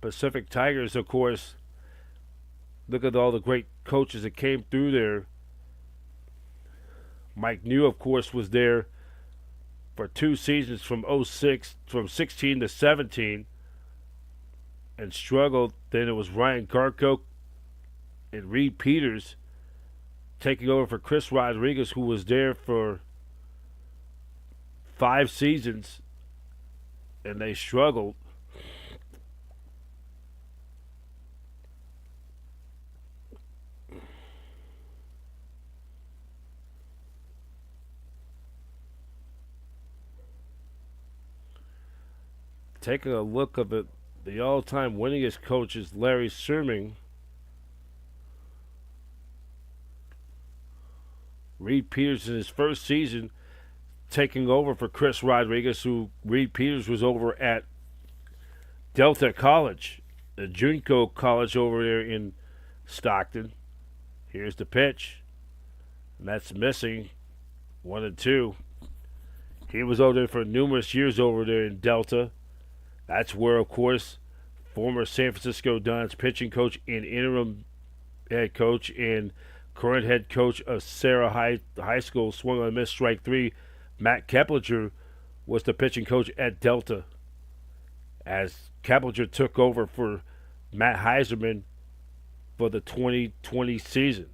Pacific Tigers, of course, look at all the great coaches that came through there. Mike New, of course, was there for 2 seasons from 16 to 17, and struggled. Then it was Ryan Garko and Reed Peters taking over for Chris Rodriguez, who was there for 5 seasons, and they struggled. Taking a look at The all-time winningest coach is Larry Serming. Reed Peters in his first season taking over for Chris Rodriguez, who Reed Peters was over at Delta College, the Junco College over there in Stockton. Here's the pitch, and that's missing. 1-2. He was over there for numerous years over there in Delta. That's where, of course, former San Francisco Dons pitching coach and interim head coach and current head coach of Sarah High School, swung on a missed strike three, Matt Keplinger, was the pitching coach at Delta, as Keplinger took over for Matt Heiserman for the 2020 season.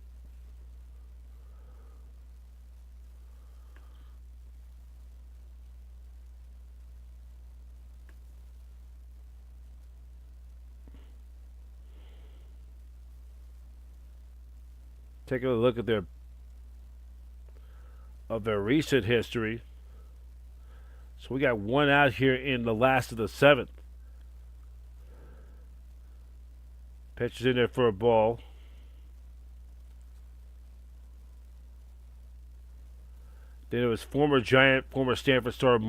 Taking a look at their recent history. So we got one out here in the last of the seventh. Pitches in there for a ball. Then it was former Giant, former Stanford star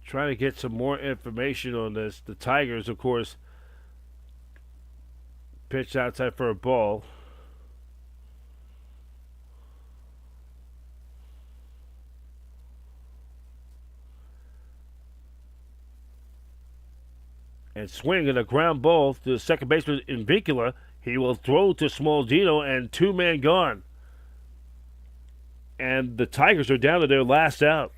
trying to get some more information on this. The Tigers, of course, pitched outside for a ball. And swinging a ground ball to the second baseman in Vincula. He will throw to Smaldino, and two-man gone. And the Tigers are down to their last out.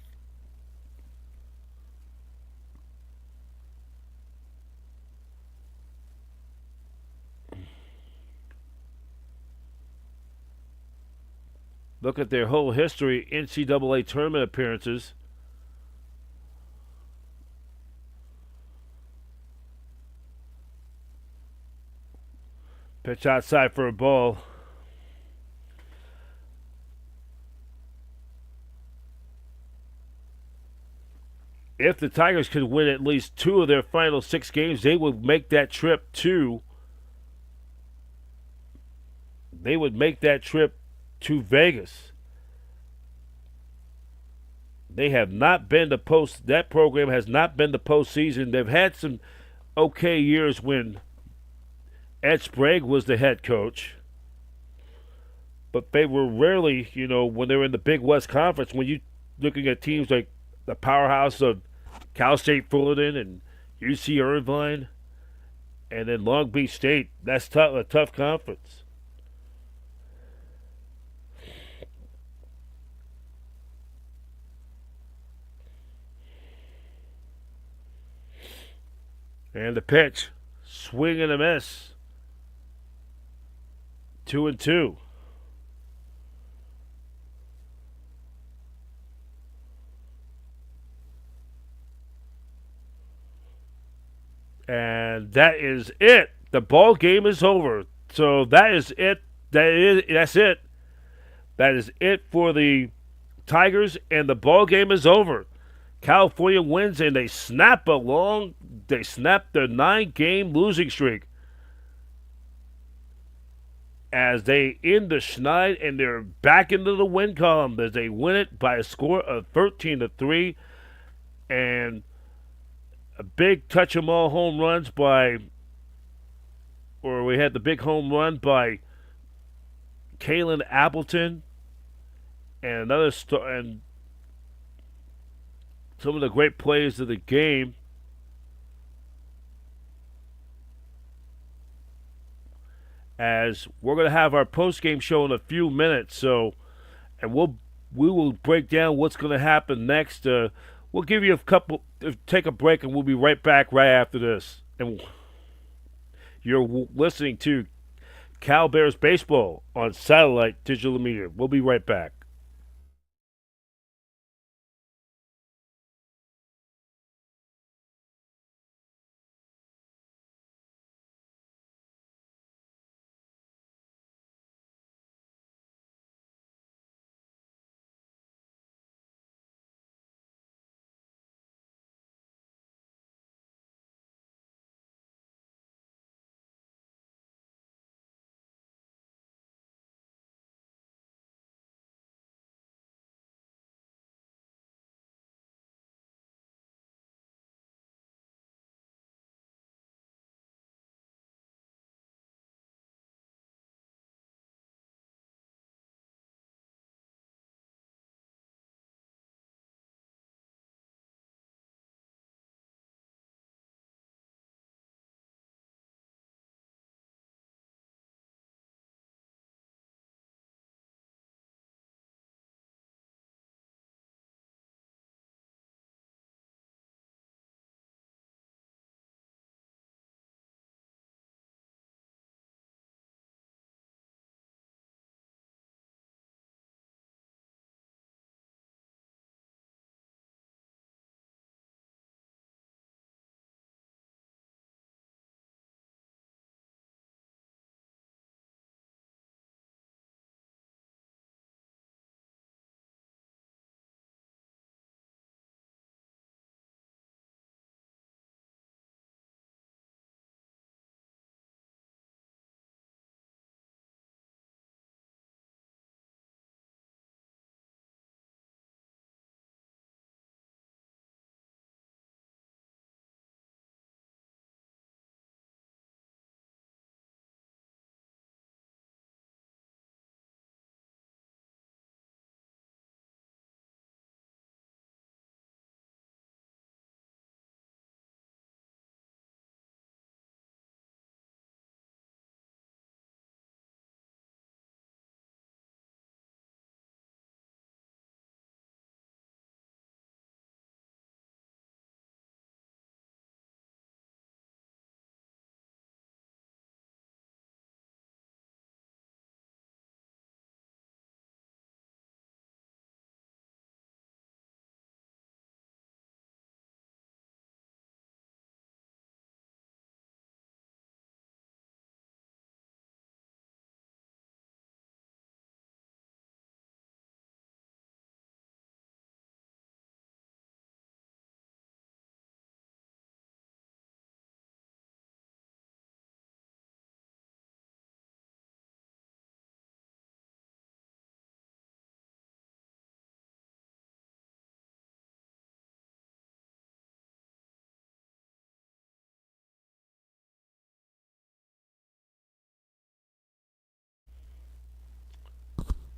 Look at their whole history, NCAA tournament appearances. Pitch outside for a ball. If the Tigers could win at least 2 of their final 6 games, they would make that trip to Vegas. They have not been to post. That program has not been to postseason. They've had some okay years when Ed Sprague was the head coach, but they were rarely, when they were in the Big West Conference. When you looking at teams like the powerhouse of Cal State Fullerton and UC Irvine, and then Long Beach State, that's a tough conference. And the pitch, swing and a miss. 2-2. And that is it. The ball game is over. So that is it. That's it. That is it for the Tigers, and the ball game is over. California wins, and they snap their 9-game losing streak as they end the Schneid, and they're back into the win column as they win it by a score of 13-3, and a big touch-em-all home runs we had the big home run by Kalen Appleton, and another and some of the great plays of the game. As we're going to have our post-game show in a few minutes, and we will break down what's going to happen next. We'll give you take a break, and we'll be right back right after this. And you're listening to Cal Bears Baseball on Satellite Digital Media. We'll be right back.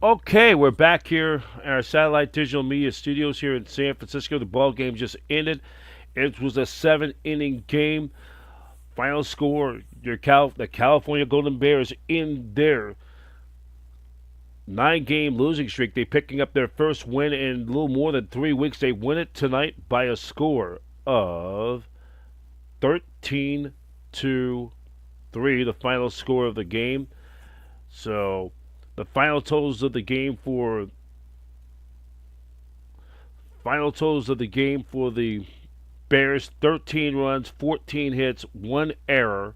Okay, we're back here at our satellite digital media studios here in San Francisco. The ball game just ended. It was a seven-inning game. Final score: the California Golden Bears in their nine-game losing streak. They picking up their first win in a little more than 3 weeks. They win it tonight by a score of 13-3. The final score of the game. So the final totals of the game for the Bears: 13 runs, 14 hits, one error.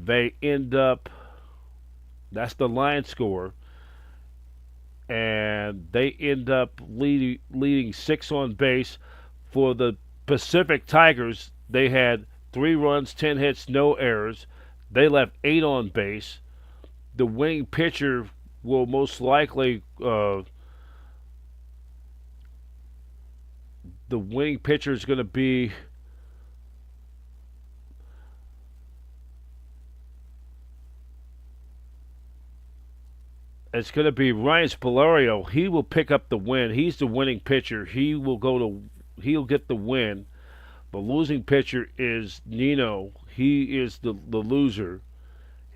They end up, that's the line score, and they end up leading six on base. For the Pacific Tigers, they had 3 runs, 10 hits, no errors. They left 8 on base. The winning pitcher will most likely the winning pitcher is going to be Ryan Spalario. He will pick up the win. He's the winning pitcher. He'll get the win. The losing pitcher is Nino. He is the loser.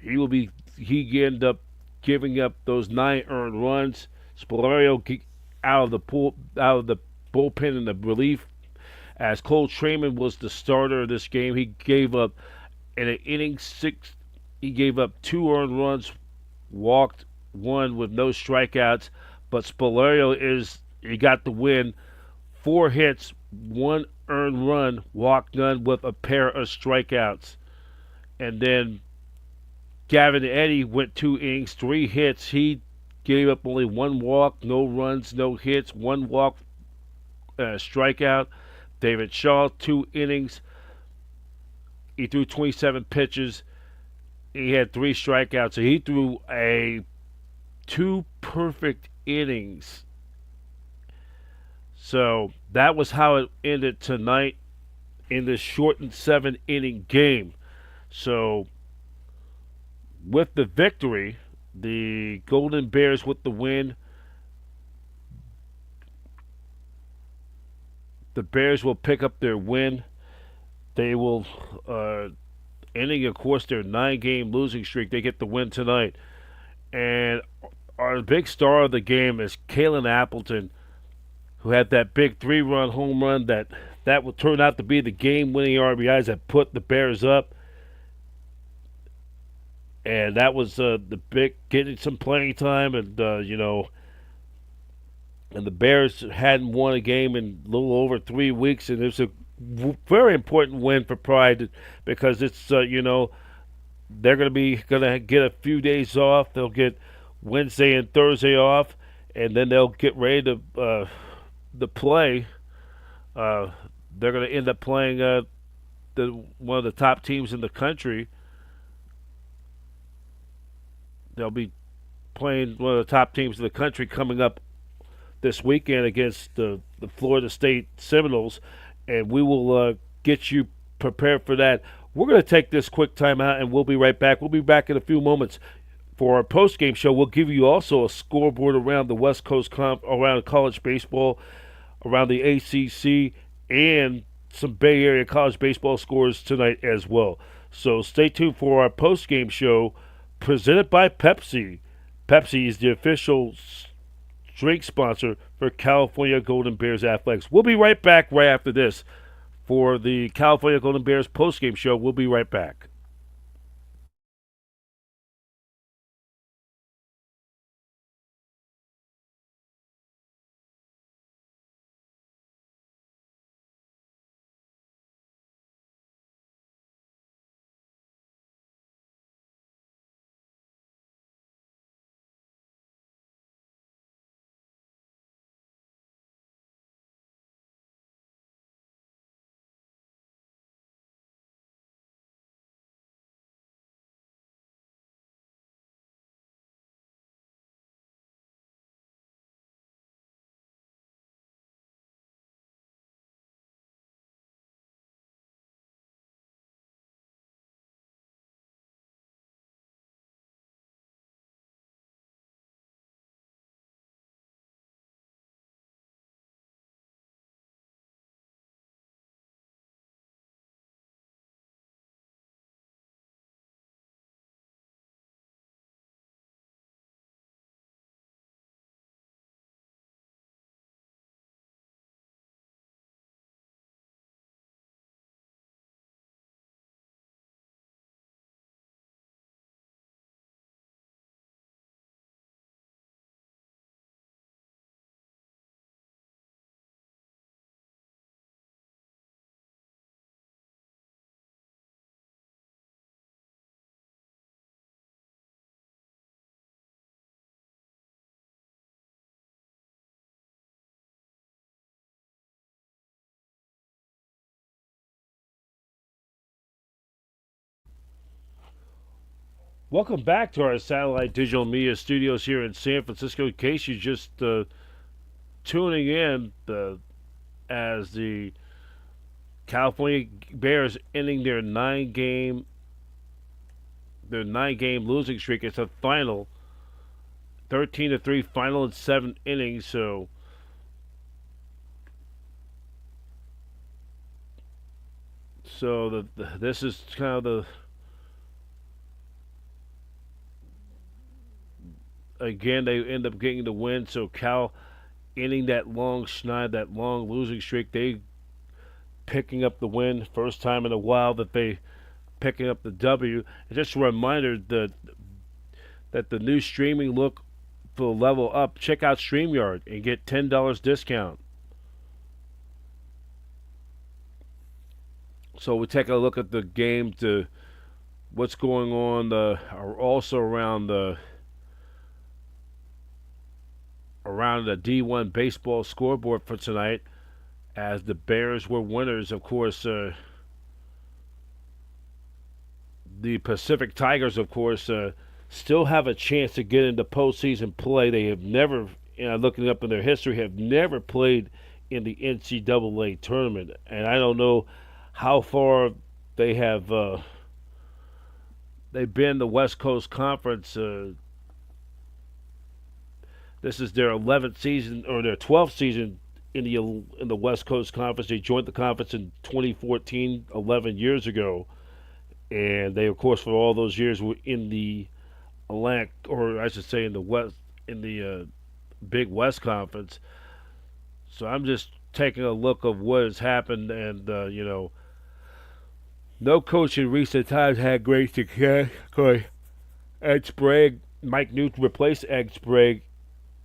He end up giving up those 9 earned runs. Spalario out of the bullpen in the relief, as Cole Trayman was the starter of this game. He gave up in an inning six. He gave up 2 earned runs, walked one with no strikeouts. But he got the win. 4 hits, 1 earned run, walked none with a pair of strikeouts. And then Gavin Eddy went 2 innings, 3 hits. He gave up only 1 walk, no runs, no hits, 1 walk, strikeout. David Shaw, 2 innings. He threw 27 pitches. He had 3 strikeouts. So he threw 2 perfect innings. So that was how it ended tonight in this shortened 7-inning game. So with the victory, the Golden Bears with the win, the Bears will pick up their win. They will, ending, of course, their 9-game losing streak. They get the win tonight. And our big star of the game is Kalen Appleton, who had that big 3-run home run that would turn out to be the game-winning RBIs that put the Bears up. And that was the big, getting some playing time, and and the Bears hadn't won a game in a little over 3 weeks, and it's a very important win for Pride, because it's they're going to get a few days off. They'll get Wednesday and Thursday off, and then they'll get ready to play. They're going to end up playing one of the top teams in the country. They'll be playing one of the top teams in the country coming up this weekend against the Florida State Seminoles, and we will get you prepared for that. We're going to take this quick time out, and we'll be right back. We'll be back in a few moments. For our post-game show, we'll give you also a scoreboard around the West Coast around college baseball, around the ACC, and some Bay Area college baseball scores tonight as well. So stay tuned for our post-game show presented by Pepsi. Pepsi is the official drink sponsor for California Golden Bears Athletics. We'll be right back right after this for the California Golden Bears post-game show. We'll be right back. Welcome back to our satellite digital media studios here in San Francisco. In case you're just tuning in, as the California Bears ending their nine game losing streak. It's a final 13-3 final in 7 innings. So this is kind of the again they end up getting the win. So Cal ending that long losing streak. They picking up the win, first time in a while that they picking up the W. And just a reminder that the new streaming look for level up. Check out StreamYard and get $10 discount. So we take a look at the game to what's going on also around the D1 baseball scoreboard for tonight. As the Bears were winners, of course, the Pacific Tigers, of course, still have a chance to get into postseason play. They have never, looking up in their history, have never played in the NCAA tournament, and I don't know how far they have. They've been the West Coast Conference. This is their 11th season or their 12th season in the West Coast Conference. They joined the conference in 2014, 11 years ago, and they, of course, for all those years were in the Atlantic, or I should say, in the West, in the Big West Conference. So I'm just taking a look of what has happened, and no coach in recent times had great success. Ed Sprague, Mike Newton replaced Ed Sprague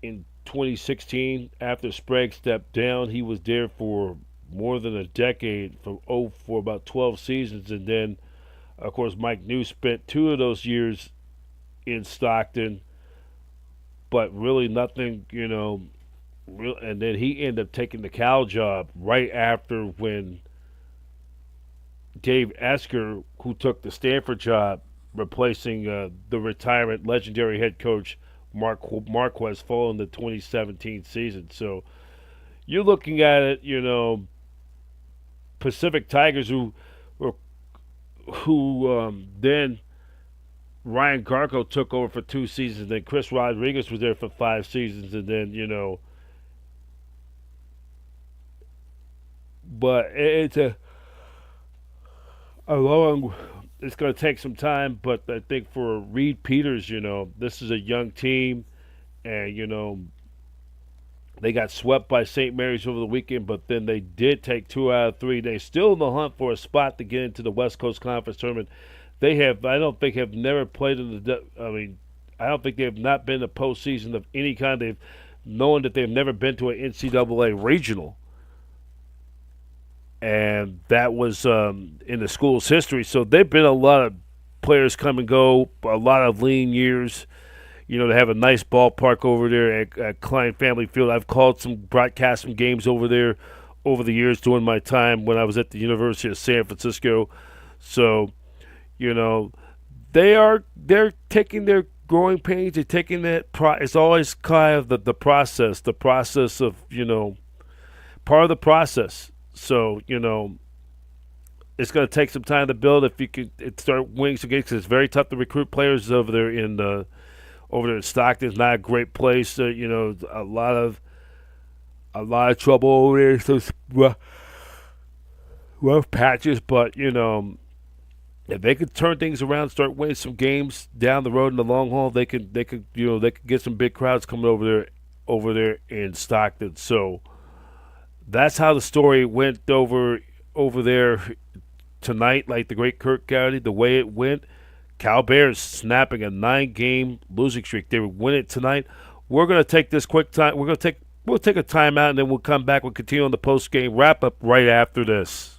in 2016 after Sprague stepped down. He was there for more than a decade, for about 12 seasons, and then, of course, Mike New spent 2 of those years in Stockton, but really nothing, and then he ended up taking the Cal job right after when Dave Esker, who took the Stanford job, replacing the retirement legendary head coach Marquez following the 2017 season. So you're looking at it, Pacific Tigers who then Ryan Garco took over for 2 seasons. Then Chris Rodriguez was there for 5 seasons, and then but it's a long. It's going to take some time, but I think for Reed Peters, this is a young team, and they got swept by St. Mary's over the weekend, but then they did take 2 out of 3. They're still in the hunt for a spot to get into the West Coast Conference tournament. They have, I don't think, have never played in the. I mean, I don't think they have not been a postseason of any kind. They've known that they've never been to an NCAA regional, and that was in the school's history. So they've been a lot of players come and go, a lot of lean years. They have a nice ballpark over there at Klein Family Field. I've called broadcast some games over there over the years during my time when I was at the University of San Francisco. So, you know, they're taking their growing pains. They're taking that. It's always kind of the process of part of the process. So it's going to take some time to build. If you could start winning some games, because it's very tough to recruit players over there in Stockton. It's not a great place. A lot of trouble over there. So rough patches, but if they could turn things around, start winning some games down the road in the long haul, they could get some big crowds coming over there in Stockton. So that's how the story went over there tonight. Like the great Kirk County, the way it went. Cal Bears snapping a 9-game losing streak. They would win it tonight. We're going to take this quick time. We'll take a timeout, and then we'll come back. We'll continue on the post-game wrap-up right after this.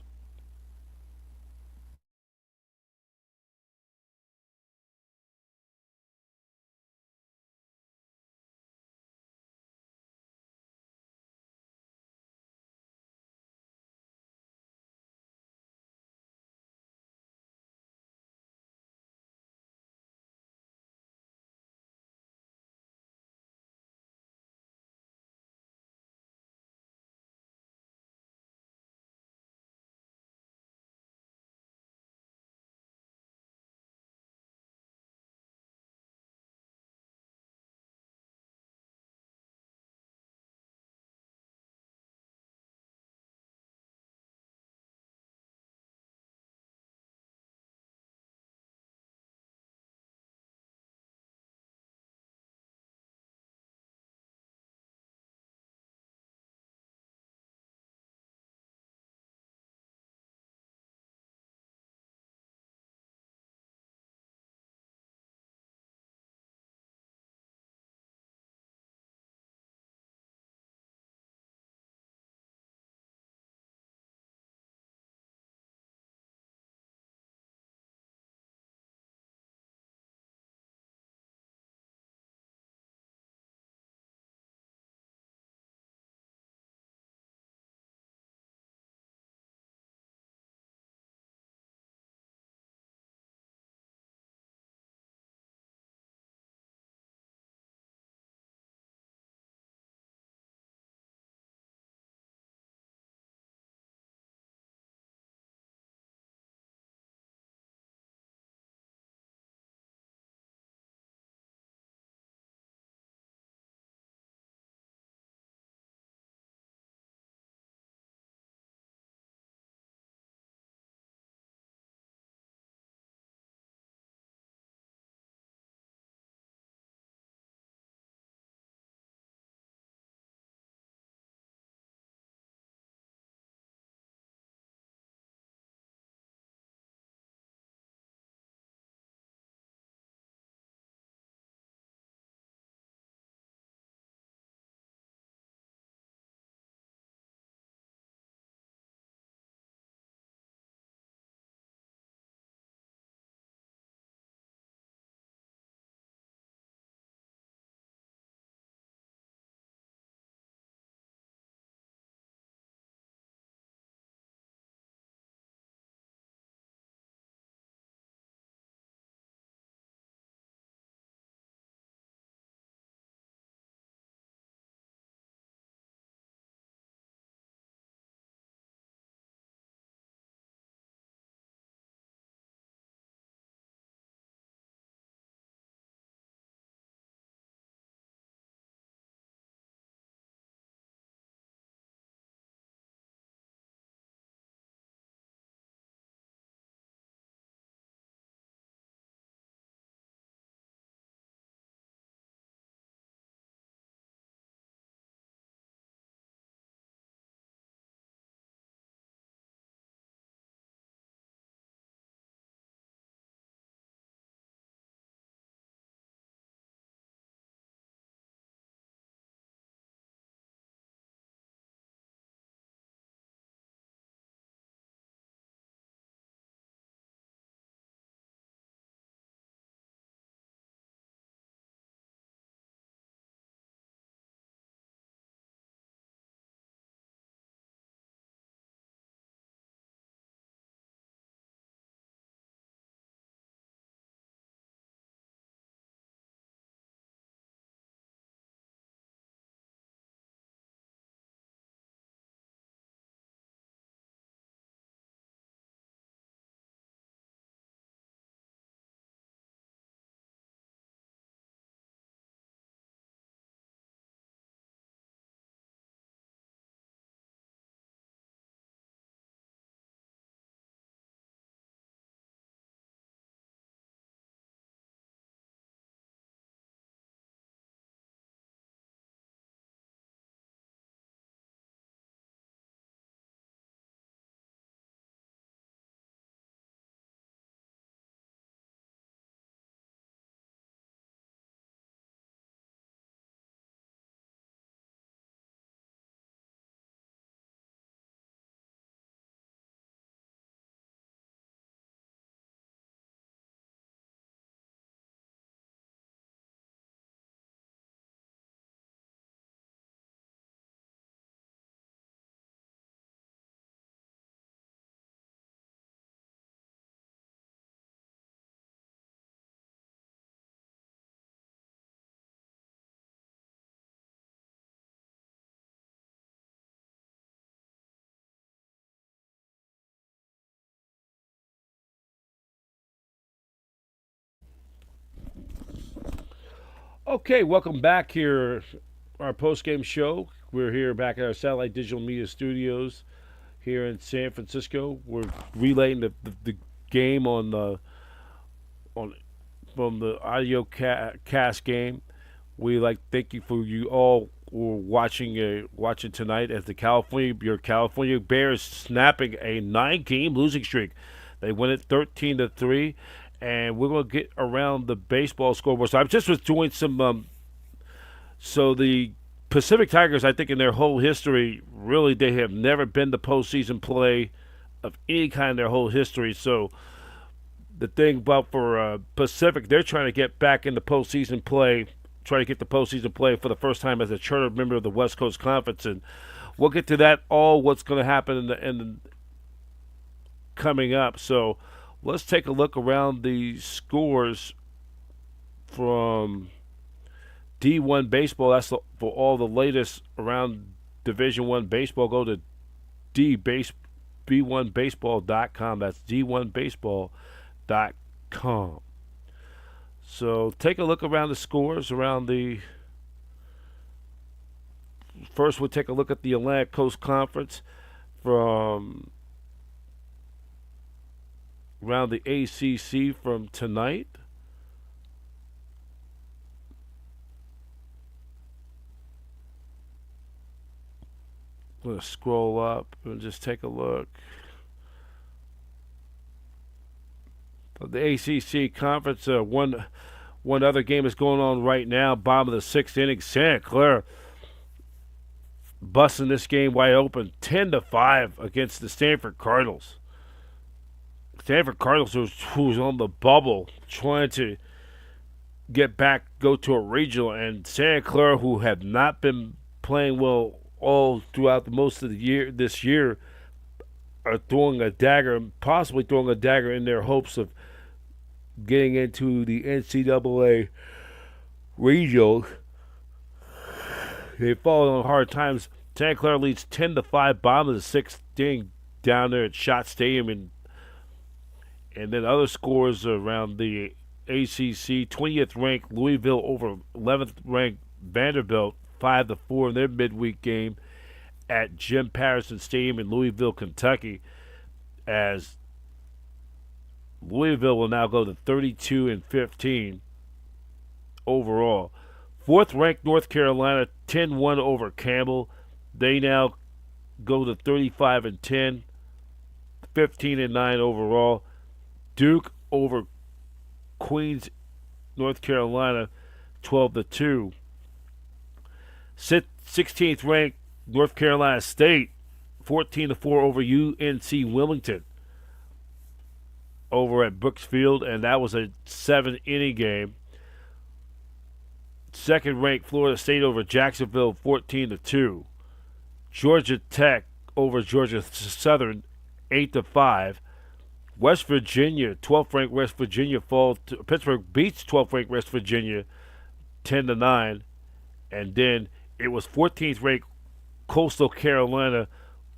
Okay, welcome back here, our post-game show. We're here back at our Satellite Digital Media Studios here in San Francisco. We're relaying the game on from the audio cast game. We like thank you for you all who are watching tonight as your California Bears snapping a 9-game losing streak. They win it 13-3, and we're gonna get around the baseball scoreboard. So I just was doing some. So the Pacific Tigers, I think, in their whole history, really they have never been to postseason play of any kind in their whole history. So the thing about for Pacific, they're trying to get back into postseason play, trying to get the postseason play for the first time as a charter member of the West Coast Conference, and we'll get to that all what's going to happen in coming up. So let's take a look around the scores from D1 baseball. That's for all the latest around Division One baseball. Go to d1baseball.com. That's d1baseball.com. So take a look around the scores around the. First, we'll take a look at the Atlantic Coast Conference from around the ACC from tonight. I'm going to scroll up and just take a look. The ACC Conference, one other game is going on right now. Bottom of the sixth inning, Santa Clara busting this game wide open, 10-5 against the Stanford Cardinals. Stanford Cardinals, who's on the bubble, trying to get back, go to a regional, and Santa Clara, who have not been playing well all throughout most of the year this year, are throwing a dagger, possibly throwing a dagger in their hopes of getting into the NCAA regional. They've fallen on hard times. Santa Clara leads 10-5, bottom of the sixth inning down there at Schott Stadium, and then other scores around the ACC. 20th ranked Louisville over 11th ranked Vanderbilt, 5-4 in their midweek game at Jim Patterson Stadium in Louisville, Kentucky, as Louisville will now go to 32-15 overall. Fourth ranked North Carolina, 10-1 over Campbell. They now go to 35-10, 15-9 overall. Duke over Queens, North Carolina, 12-2. 16th ranked North Carolina State, 14-4 over UNC Wilmington over at Brooks Field, and that was a 7-inning game. Second ranked Florida State over Jacksonville, 14-2. Georgia Tech over Georgia Southern, 8-5. West Virginia, 12th ranked West Virginia Pittsburgh beats 12th ranked West Virginia, 10-9, and then it was 14th ranked Coastal Carolina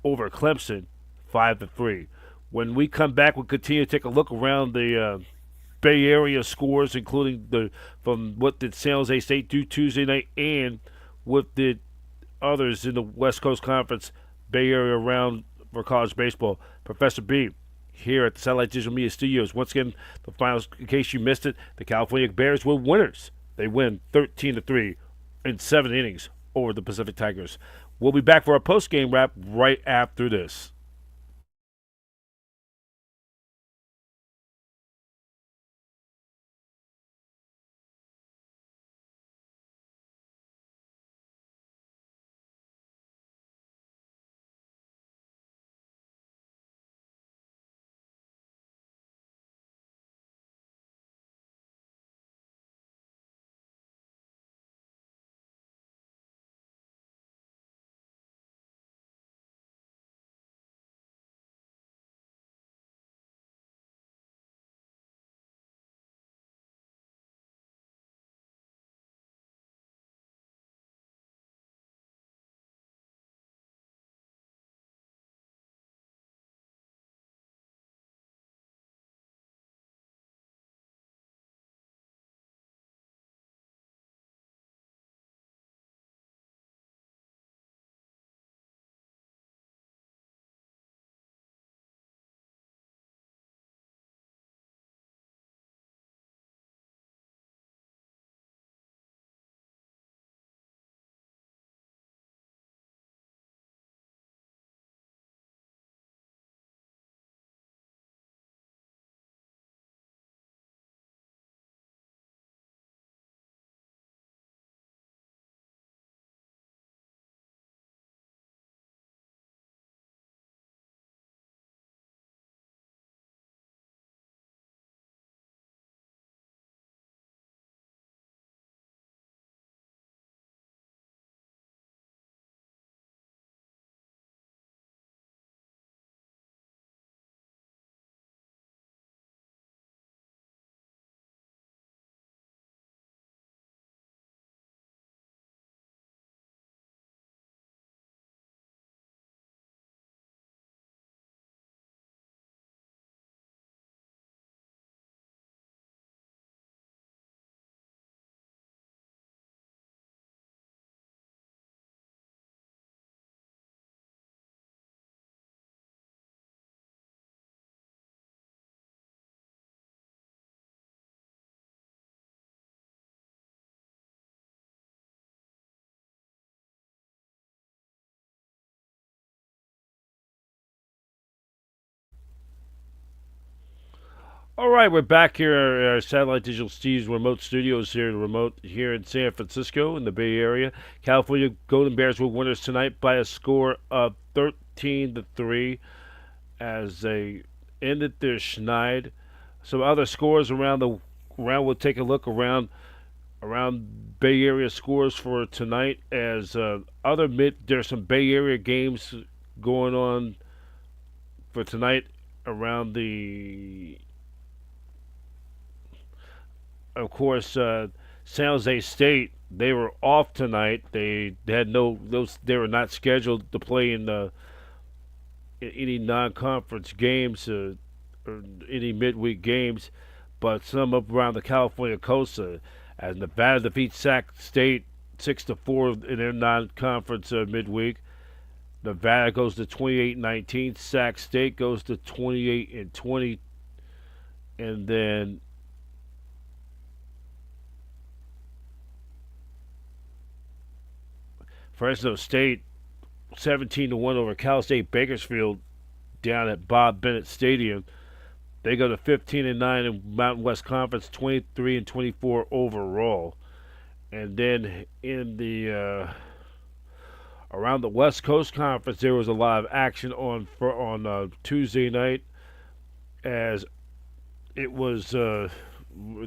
over Clemson, 5-3. When we come back, we'll continue to take a look around the Bay Area scores, including from what did San Jose State do Tuesday night and what did others in the West Coast Conference Bay Area round for college baseball. Professor B here at the Satellite Digital Media Studios. Once again, the finals, in case you missed it, the California Bears were winners. They win 13-3 in 7 innings over the Pacific Tigers. We'll be back for our post-game wrap right after this. All right, we're back here at our Satellite Digital Steve's remote studios here in San Francisco in the Bay Area. California Golden Bears were winners tonight by a score of 13-3 as they ended their schneid. Some other scores around. We'll take a look around Bay Area scores for tonight. As there's some Bay Area games going on for tonight around the. Of course, San Jose State, they were off tonight. They had no those. They were not scheduled to play in any non-conference games or any midweek games, but some up around the California coast. As Nevada defeats Sac State 6-4 in their non-conference midweek. Nevada goes to 28-19. Sac State goes to 28-20, and then. Fresno State 17-1 over Cal State Bakersfield down at Bob Bennett Stadium. They go to 15-9 in Mountain West Conference, 23-24 overall. And then in the around the West Coast Conference, there was a lot of action on Tuesday night, as it was in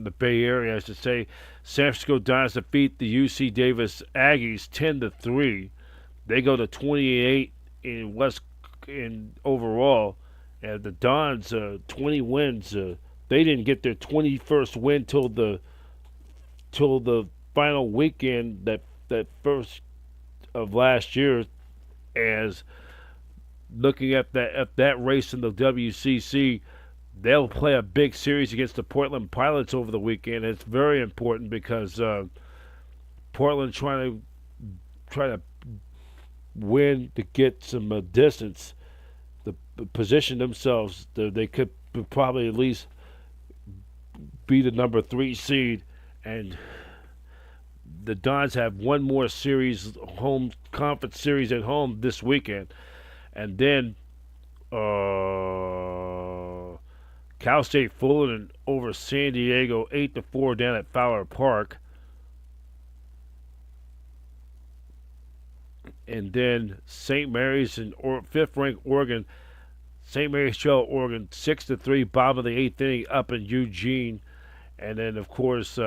the Bay Area, I should say. San Francisco Dons defeat the UC Davis Aggies 10-3. They go to 28 in overall, and the Dons 20 wins. They didn't get their 21st win till the final weekend that first of last year. As looking at that race in the WCC. They'll play a big series against the Portland Pilots over the weekend. It's very important because Portland trying to win to get some distance, to position themselves. They could probably at least be the number 3 seed, and the Dons have one more home conference series at home this weekend, and then. Cal State Fullerton over San Diego 8-4 down at Fowler Park. And then St. Mary's and 5th ranked Oregon, St. Mary's Trail, Oregon 6-3, bottom of the 8th inning up in Eugene. And then of course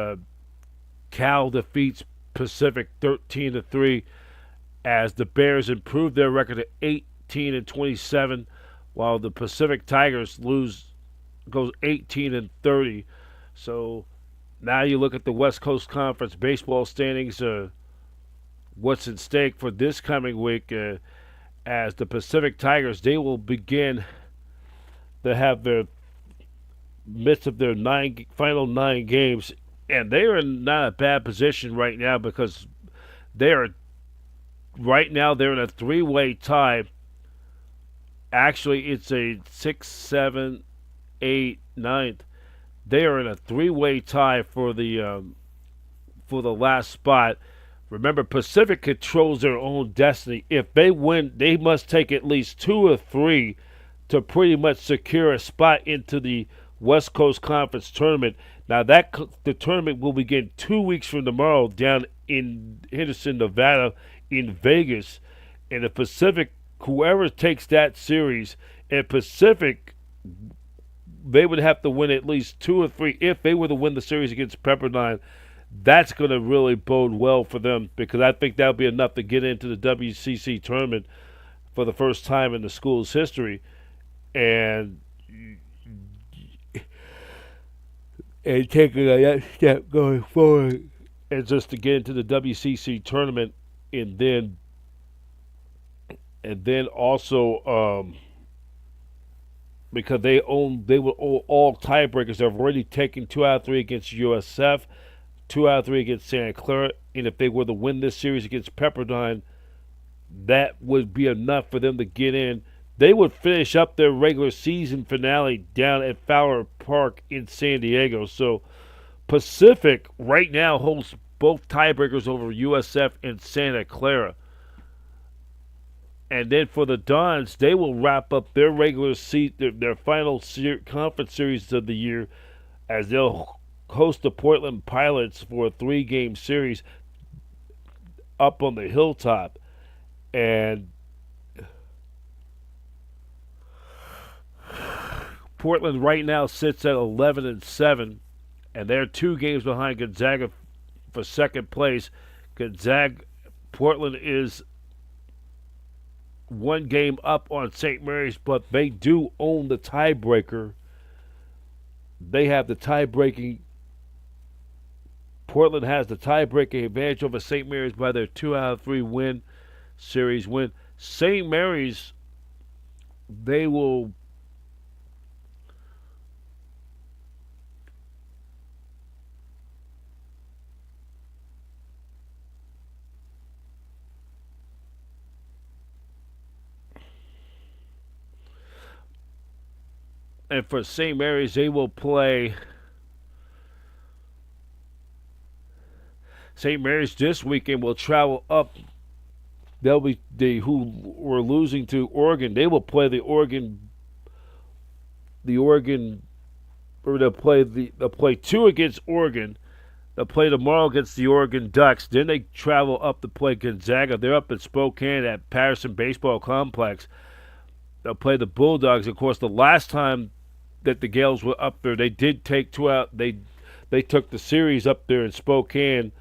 Cal defeats Pacific 13-3 as the Bears improve their record to 18-27, while the Pacific Tigers goes 18-30. So now you look at the West Coast Conference baseball standings. What's at stake for this coming week? As the Pacific Tigers, they will begin to have their midst of their final 9 games, and they are in not a bad position right now because they're in a 3-way tie. Actually, it's a 6, 7, 8, 9th. They are in a 3-way tie for the last spot. Remember, Pacific controls their own destiny. If they win, they must take at least 2 or 3 to pretty much secure a spot into the West Coast Conference tournament. Now, the tournament will begin 2 weeks from tomorrow down in Henderson, Nevada, in Vegas. And the Pacific, whoever takes that series, and Pacific, they would have to win at least 2 or 3 if they were to win the series against Pepperdine. That's going to really bode well for them, because I think that would be enough to get into the WCC tournament for the first time in the school's history, and taking that step going forward, and just to get into the WCC tournament, and then also because they will own all tiebreakers. They've already taken 2 out of 3 against USF, 2 out of 3 against Santa Clara, and if they were to win this series against Pepperdine, that would be enough for them to get in. They would finish up their regular season finale down at Fowler Park in San Diego. So Pacific right now holds both tiebreakers over USF and Santa Clara. And then for the Dons, they will wrap up their regular their final conference series of the year, as they'll host the Portland Pilots for a 3-game series up on the hilltop. And Portland right now sits at 11-7, and they're 2 games behind Gonzaga for second place. Portland is 1 game up on St. Mary's, but they do own the tiebreaker. They have the tie-breaking. Portland has the tie-breaking advantage over St. Mary's by their 2 out of 3 series win. St. Mary's, they will and for St. Mary's, they will play St. Mary's this weekend. Will travel up. They'll be who were losing to Oregon. They will play the Oregon, or they'll play 2 against Oregon. They'll play tomorrow against the Oregon Ducks. Then they travel up to play Gonzaga. They're up in Spokane at Patterson Baseball Complex. They'll play the Bulldogs. Of course, the last time that the Gales were up there, they did take 2 out. They took the series up there in Spokane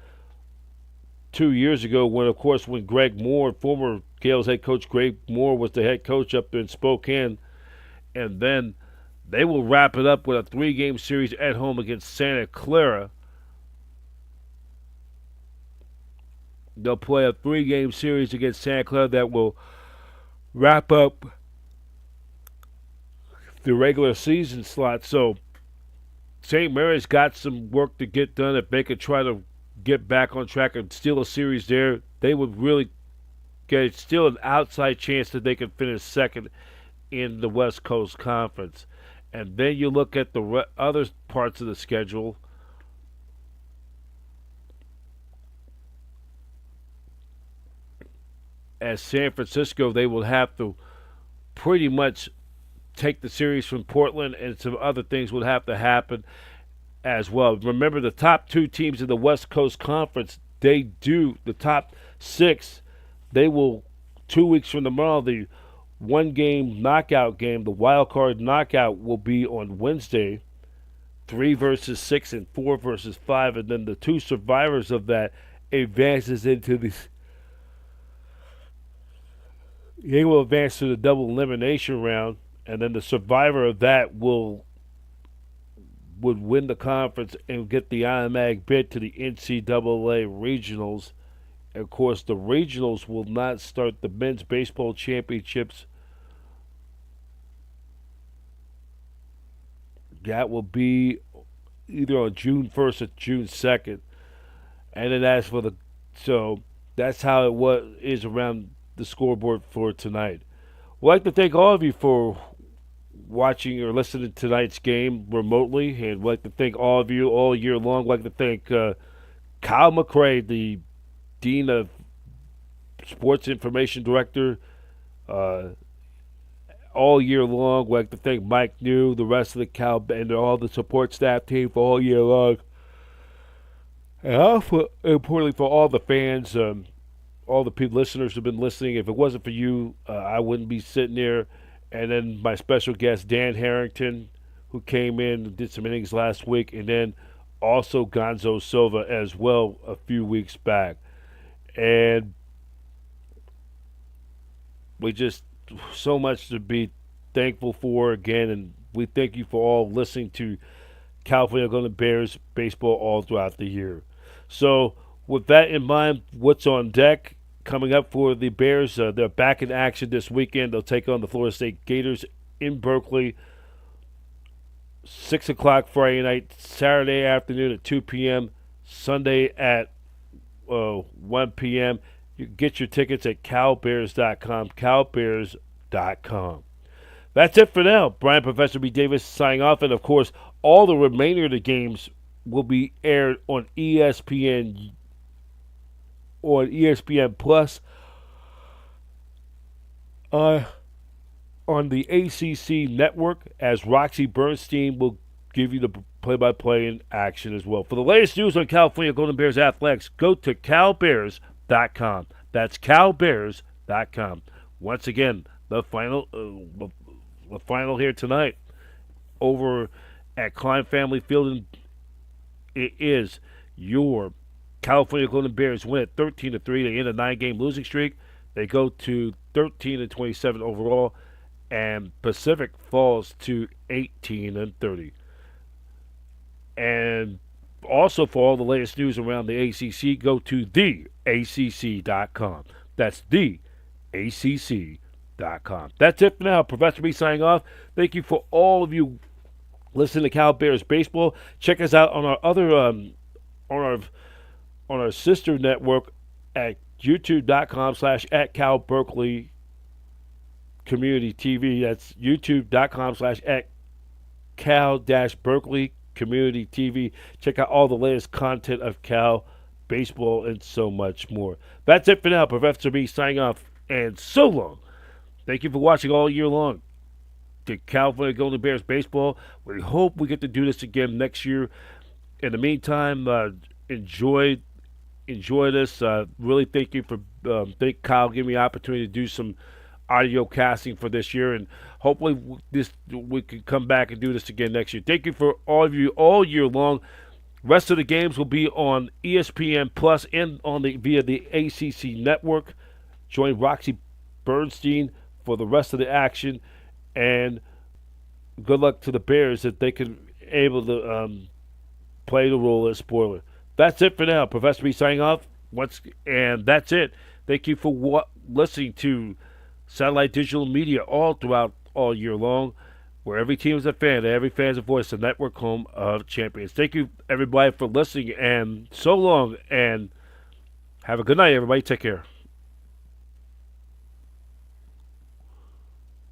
2 years ago when Greg Moore, former Gales head coach Greg Moore, was the head coach up there in Spokane. And then they will wrap it up with a 3-game series at home against Santa Clara. They'll play a 3-game series against Santa Clara that will wrap up the regular season slot. So St. Mary's got some work to get done. If they could try to get back on track and steal a series there, they would really get still an outside chance that they could finish second in the West Coast Conference. And then you look at the other parts of the schedule. As San Francisco, they will have to pretty much take the series from Portland, and some other things would have to happen as well. Remember, the top 2 teams in the West Coast Conference, the top 6, they will, 2 weeks from tomorrow, the 1-game knockout game, the wild card knockout, will be on Wednesday, 3 versus 6 and 4 versus 5, and then the 2 survivors of that advances into the they will advance to the double elimination round, and then the survivor of that would win the conference and get the automatic bid to the NCAA regionals. And of course, the regionals will not start the men's baseball championships. That will be either on June 1st or June 2nd. And then so that's how is around the scoreboard for tonight. We'd like to thank all of you for watching or listening to tonight's game remotely, and we'd like to thank all of you all year long. We'd like to thank Kyle McCray, the Dean of Sports Information Director, all year long. We'd like to thank Mike New, the rest of the Cal, and all the support staff team for all year long. And also, importantly, for all the fans, all the listeners who've been listening. If it wasn't for you, I wouldn't be sitting there. And then my special guest, Dan Harrington, who came in and did some innings last week, and then also Gonzo Silva as well a few weeks back. And we just so much to be thankful for again, and we thank you for all listening to California Golden Bears baseball all throughout the year. So with that in mind, what's on deck coming up for the Bears? They're back in action this weekend. They'll take on the Florida State Gators in Berkeley, 6 o'clock Friday night, Saturday afternoon at 2 p.m., Sunday at 1 p.m. You can get your tickets at calbears.com, calbears.com. That's it for now. Brian Professor B. Davis signing off, and of course, all the remainder of the games will be aired on ESPN Plus uh, on the ACC Network, as Roxy Bernstein will give you the play-by-play in action as well. For the latest news on California Golden Bears athletics, go to calbears.com. That's calbears.com. Once again, the final here tonight over at Klein Family Field, and it is your California Golden Bears win at 13-3. They end a 9-game losing streak. They go to 13-27 overall, and Pacific falls to 18-30. And also, for all the latest news around the ACC, go to theacc.com. That's theacc.com. That's it for now. Professor B signing off. Thank you for all of you listening to Cal Bears baseball. Check us out on our other on our sister network at youtube.com/@Cal Berkeley Community TV. That's youtube.com/@Cal-Berkeley Community TV. Check out all the latest content of Cal baseball and so much more. That's it for now. Professor B signing off, and so long. Thank you for watching all year long to California Golden Bears baseball. We hope we get to do this again next year. In the meantime, enjoy this. Really thank you for thank Kyle giving me the opportunity to do some audio casting for this year, and hopefully we can come back and do this again next year. Thank you for all of you all year long. Rest of the games will be on ESPN Plus and via the ACC Network. Join Roxy Bernstein for the rest of the action, and good luck to the Bears that they can able to play the role as spoiler. That's it for now. Professor B signing off. And that's it. Thank you for listening to Satellite Digital Media all year long, where every team is a fan, every fan is a voice, the network home of champions. Thank you, everybody, for listening, and so long, and have a good night, everybody. Take care.